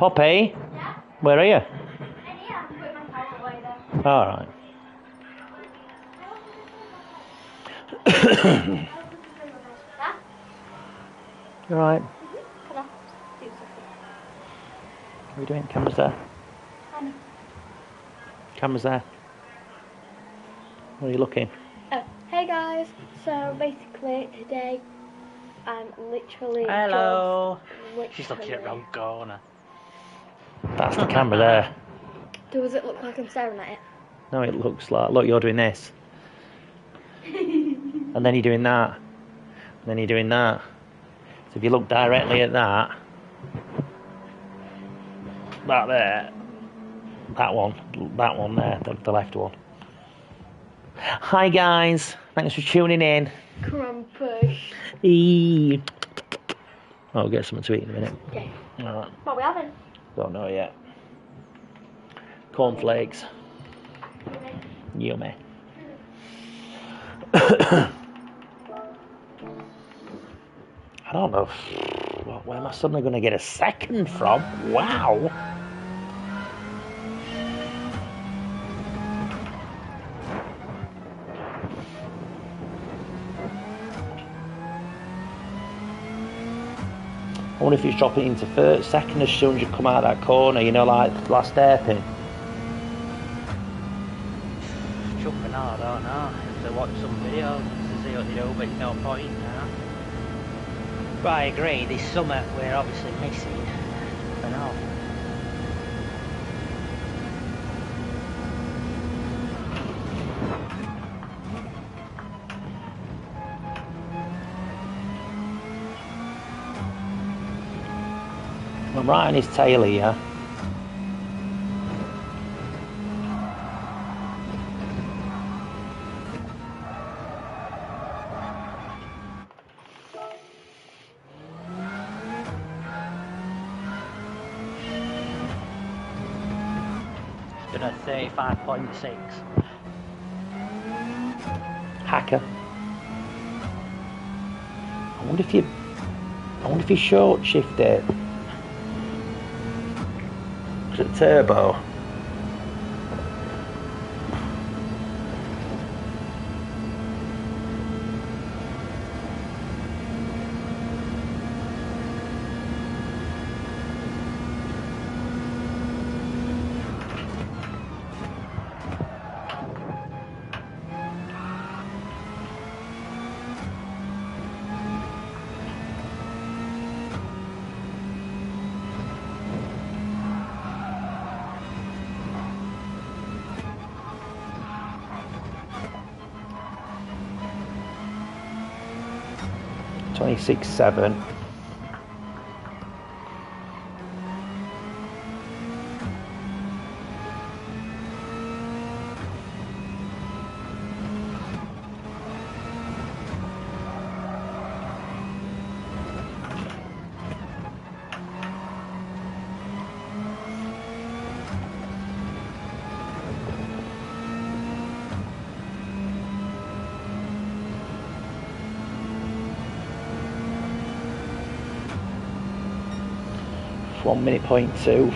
Poppy, Yeah? where are you? And yeah, I'm putting my towel away there. All right. Huh? You all right? Come on. Do something. What are you doing? Camera's there. I know. Camera's there. Where are you looking? Oh, hey guys. So basically today I'm literally Hello. just She's looking at wrong corner. That's the camera there. Does it look like I'm staring at it? No, it looks like, look, you're doing this. And then you're doing that. And then you're doing that. So if you look directly at that there, that one there, the left one. Hi guys, thanks for tuning in. Krampus. Eee. I'll get something to eat in a minute. Okay. Alright, What we having? don't know yet. Cornflakes. Yummy. I don't know. Where am I suddenly going to get a second from? Wow. I wonder if he's dropping into first, second as soon as you come out of that corner, you know, like last hairpin. Jumping hard, I don't know. Have to watch some videos to see what they do, but it's no point now. But I agree, there's something we're obviously missing. I know. I'm right on his tail here. Done a 35.6. Hacker. I wonder if you short shift it. Is it turbo? $26.7. .1 minute, .2.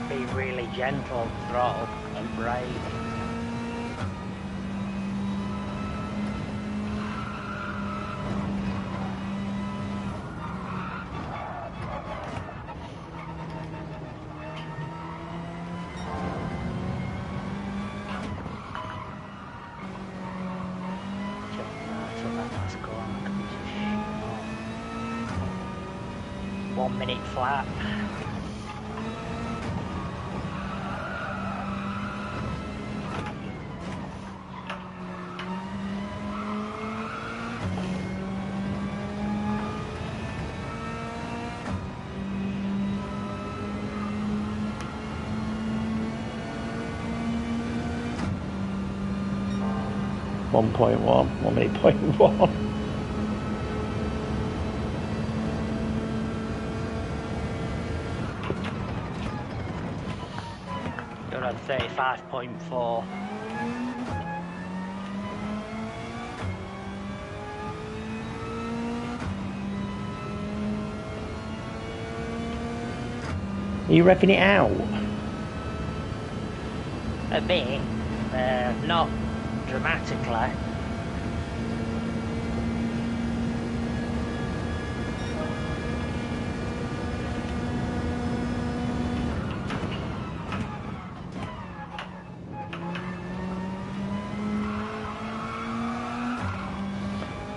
Be really gentle, throttle and brake. Took that last corner. 1 minute flat. 1.1, 1 minute point 1. You're on 35.4. Are you revving it out? A bit, not dramatically.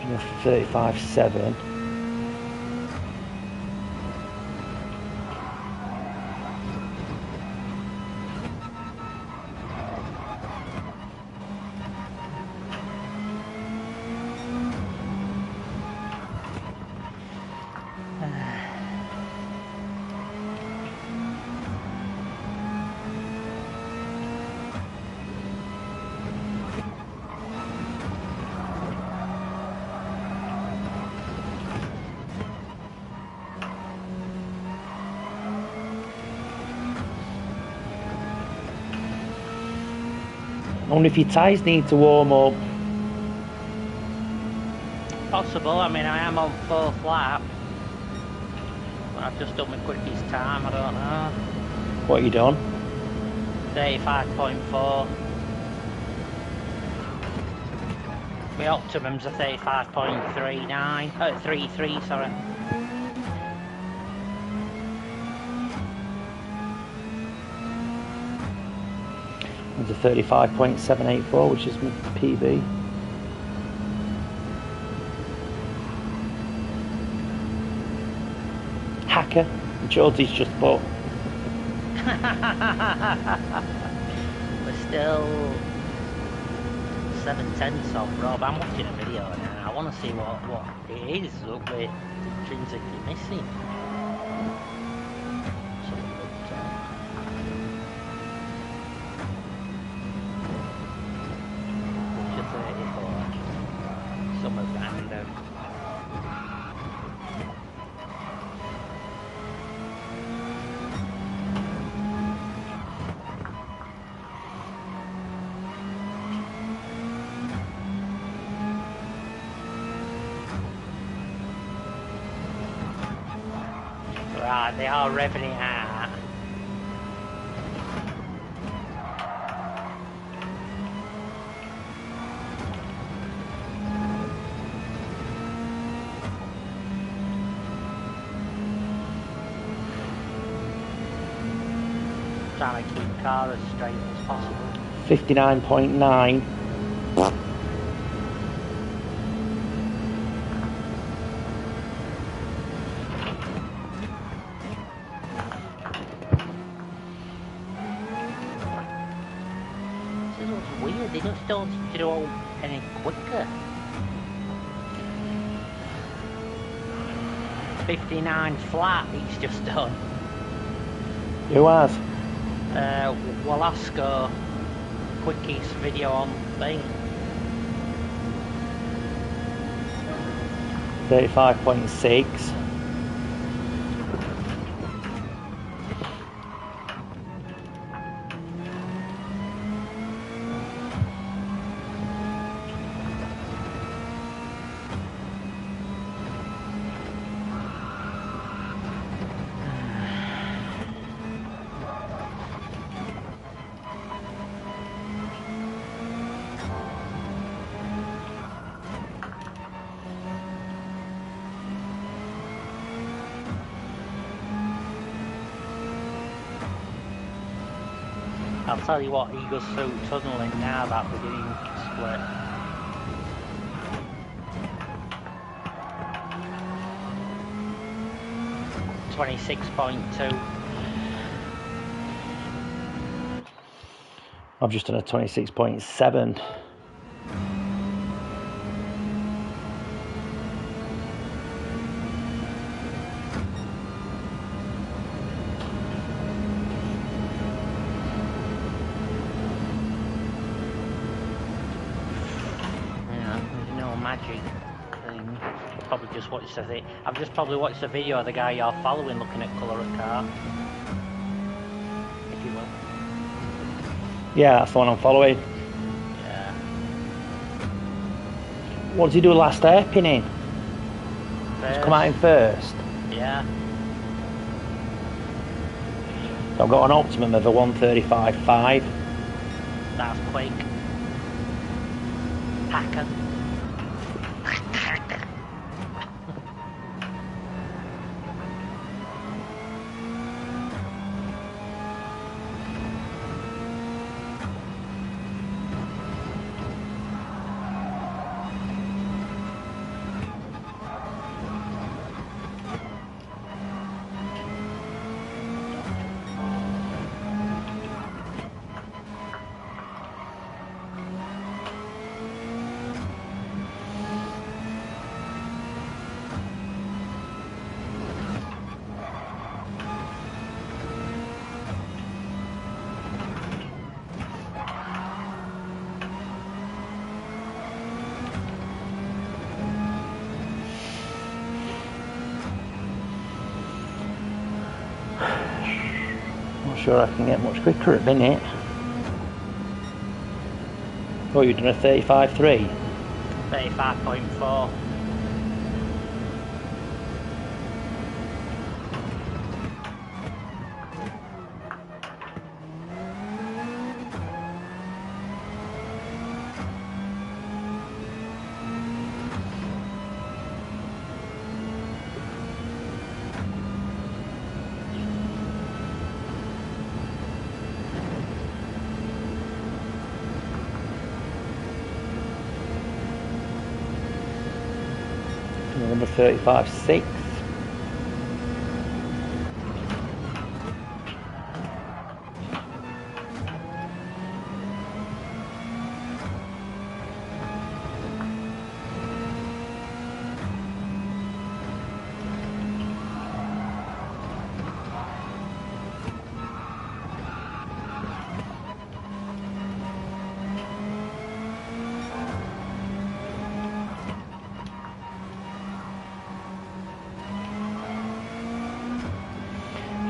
You're 35.7. Only if your tyres need to warm up. Possible, I mean I am on 4th lap. I've just done my quickest time, I don't know. What you done? 35.4. My optimum's a 35.39. 33, sorry. It's a 35.784, which is my PB. Hacker, Geordie's just put. We're still 7/10 off, Rob. I'm watching a video now. I want to see what it is that we're intrinsically missing. Some of random. Right, they are revving it out. Trying to keep the car as straight as possible. 59.9. This is what's weird, they just don't seem to do any quicker. 59 flat he's just done. Who has? Walasco quickies video on thing. 35.6. I'll tell you what, he goes through tunnelling now, that beginning split. .2. I've just done a 26.7. magic thing. Probably just watched the thing. I've just probably watched the video of the guy you're following looking at colour of car. If you will. Yeah, that's the one I'm following. Yeah. What did he do last hairpin in? He's come out in first. Yeah. So I've got an optimum of a 135.5. That's quick. Packer. Not sure I can get much quicker at the minute. Oh, you've done a 35.3? 35.4. Number 35.6.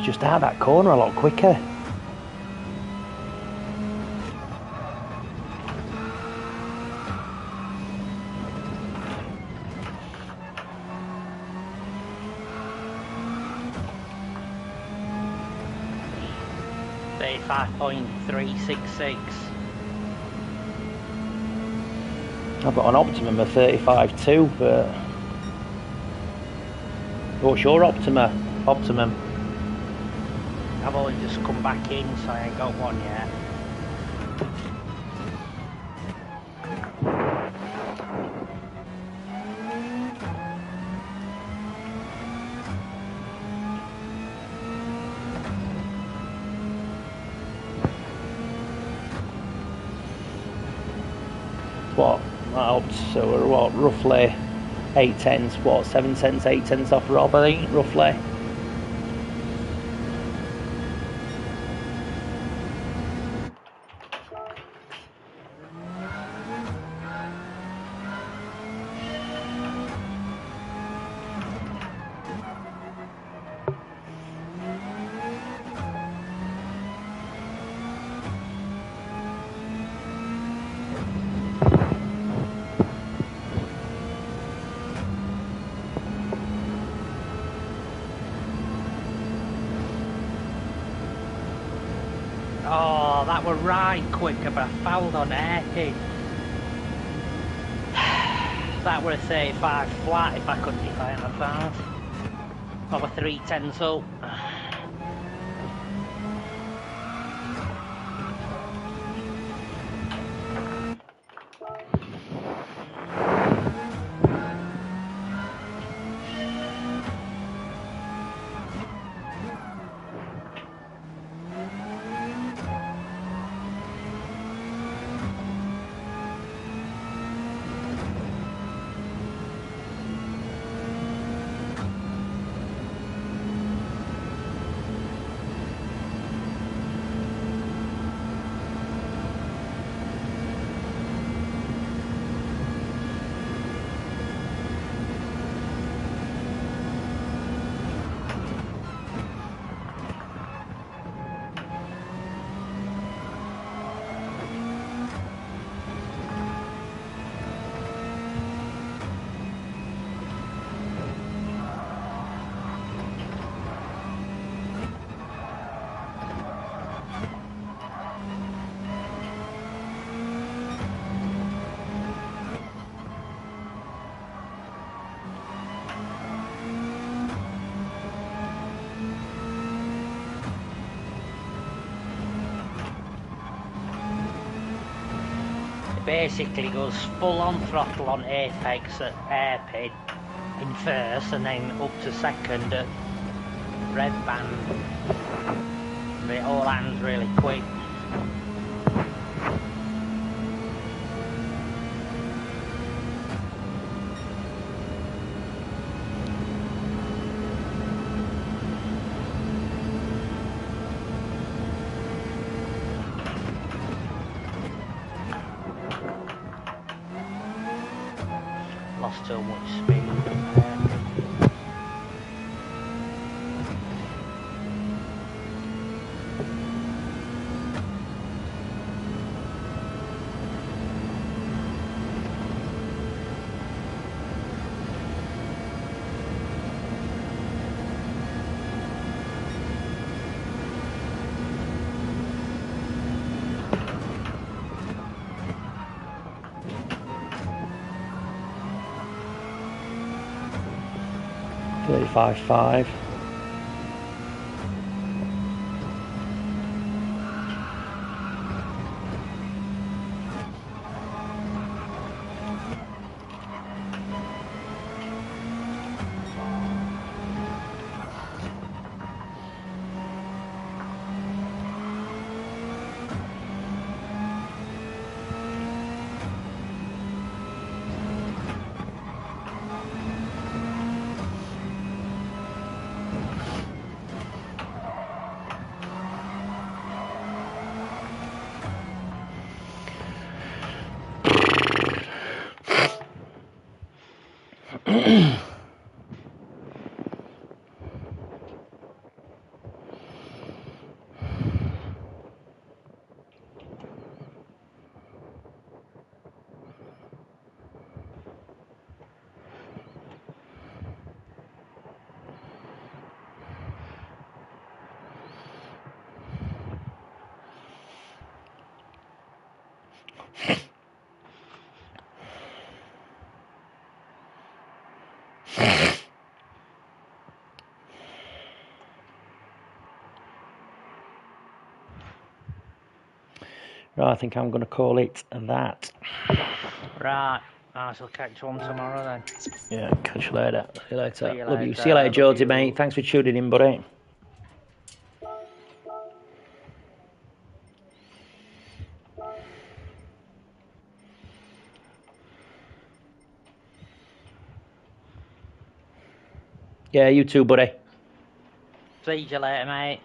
Just out that corner a lot quicker. .366. I've got an optimum of 35.2, but what's your optimum? I've only just come back in, so I ain't got one yet. What? So we're what? Roughly 8 tenths. What? 7 cents, 8 tenths off Rob, I think, roughly. Oh, that were right quicker, but I fouled on hairpin. That were a 35 flat if I hadn't fouled. Over 3 tenths up. basically goes full on throttle on apex at hairpin in first, and then up to second at red band. But it all hands really quick. Lost too much speed. .35.5. Right, I think I'm going to call it that. Right, I shall catch you on tomorrow then. Yeah, catch you later. See you later. See you Love you. later. See you later, Love Georgie, you. mate. Thanks for tuning in, buddy. Yeah, you too, buddy. See you later, mate.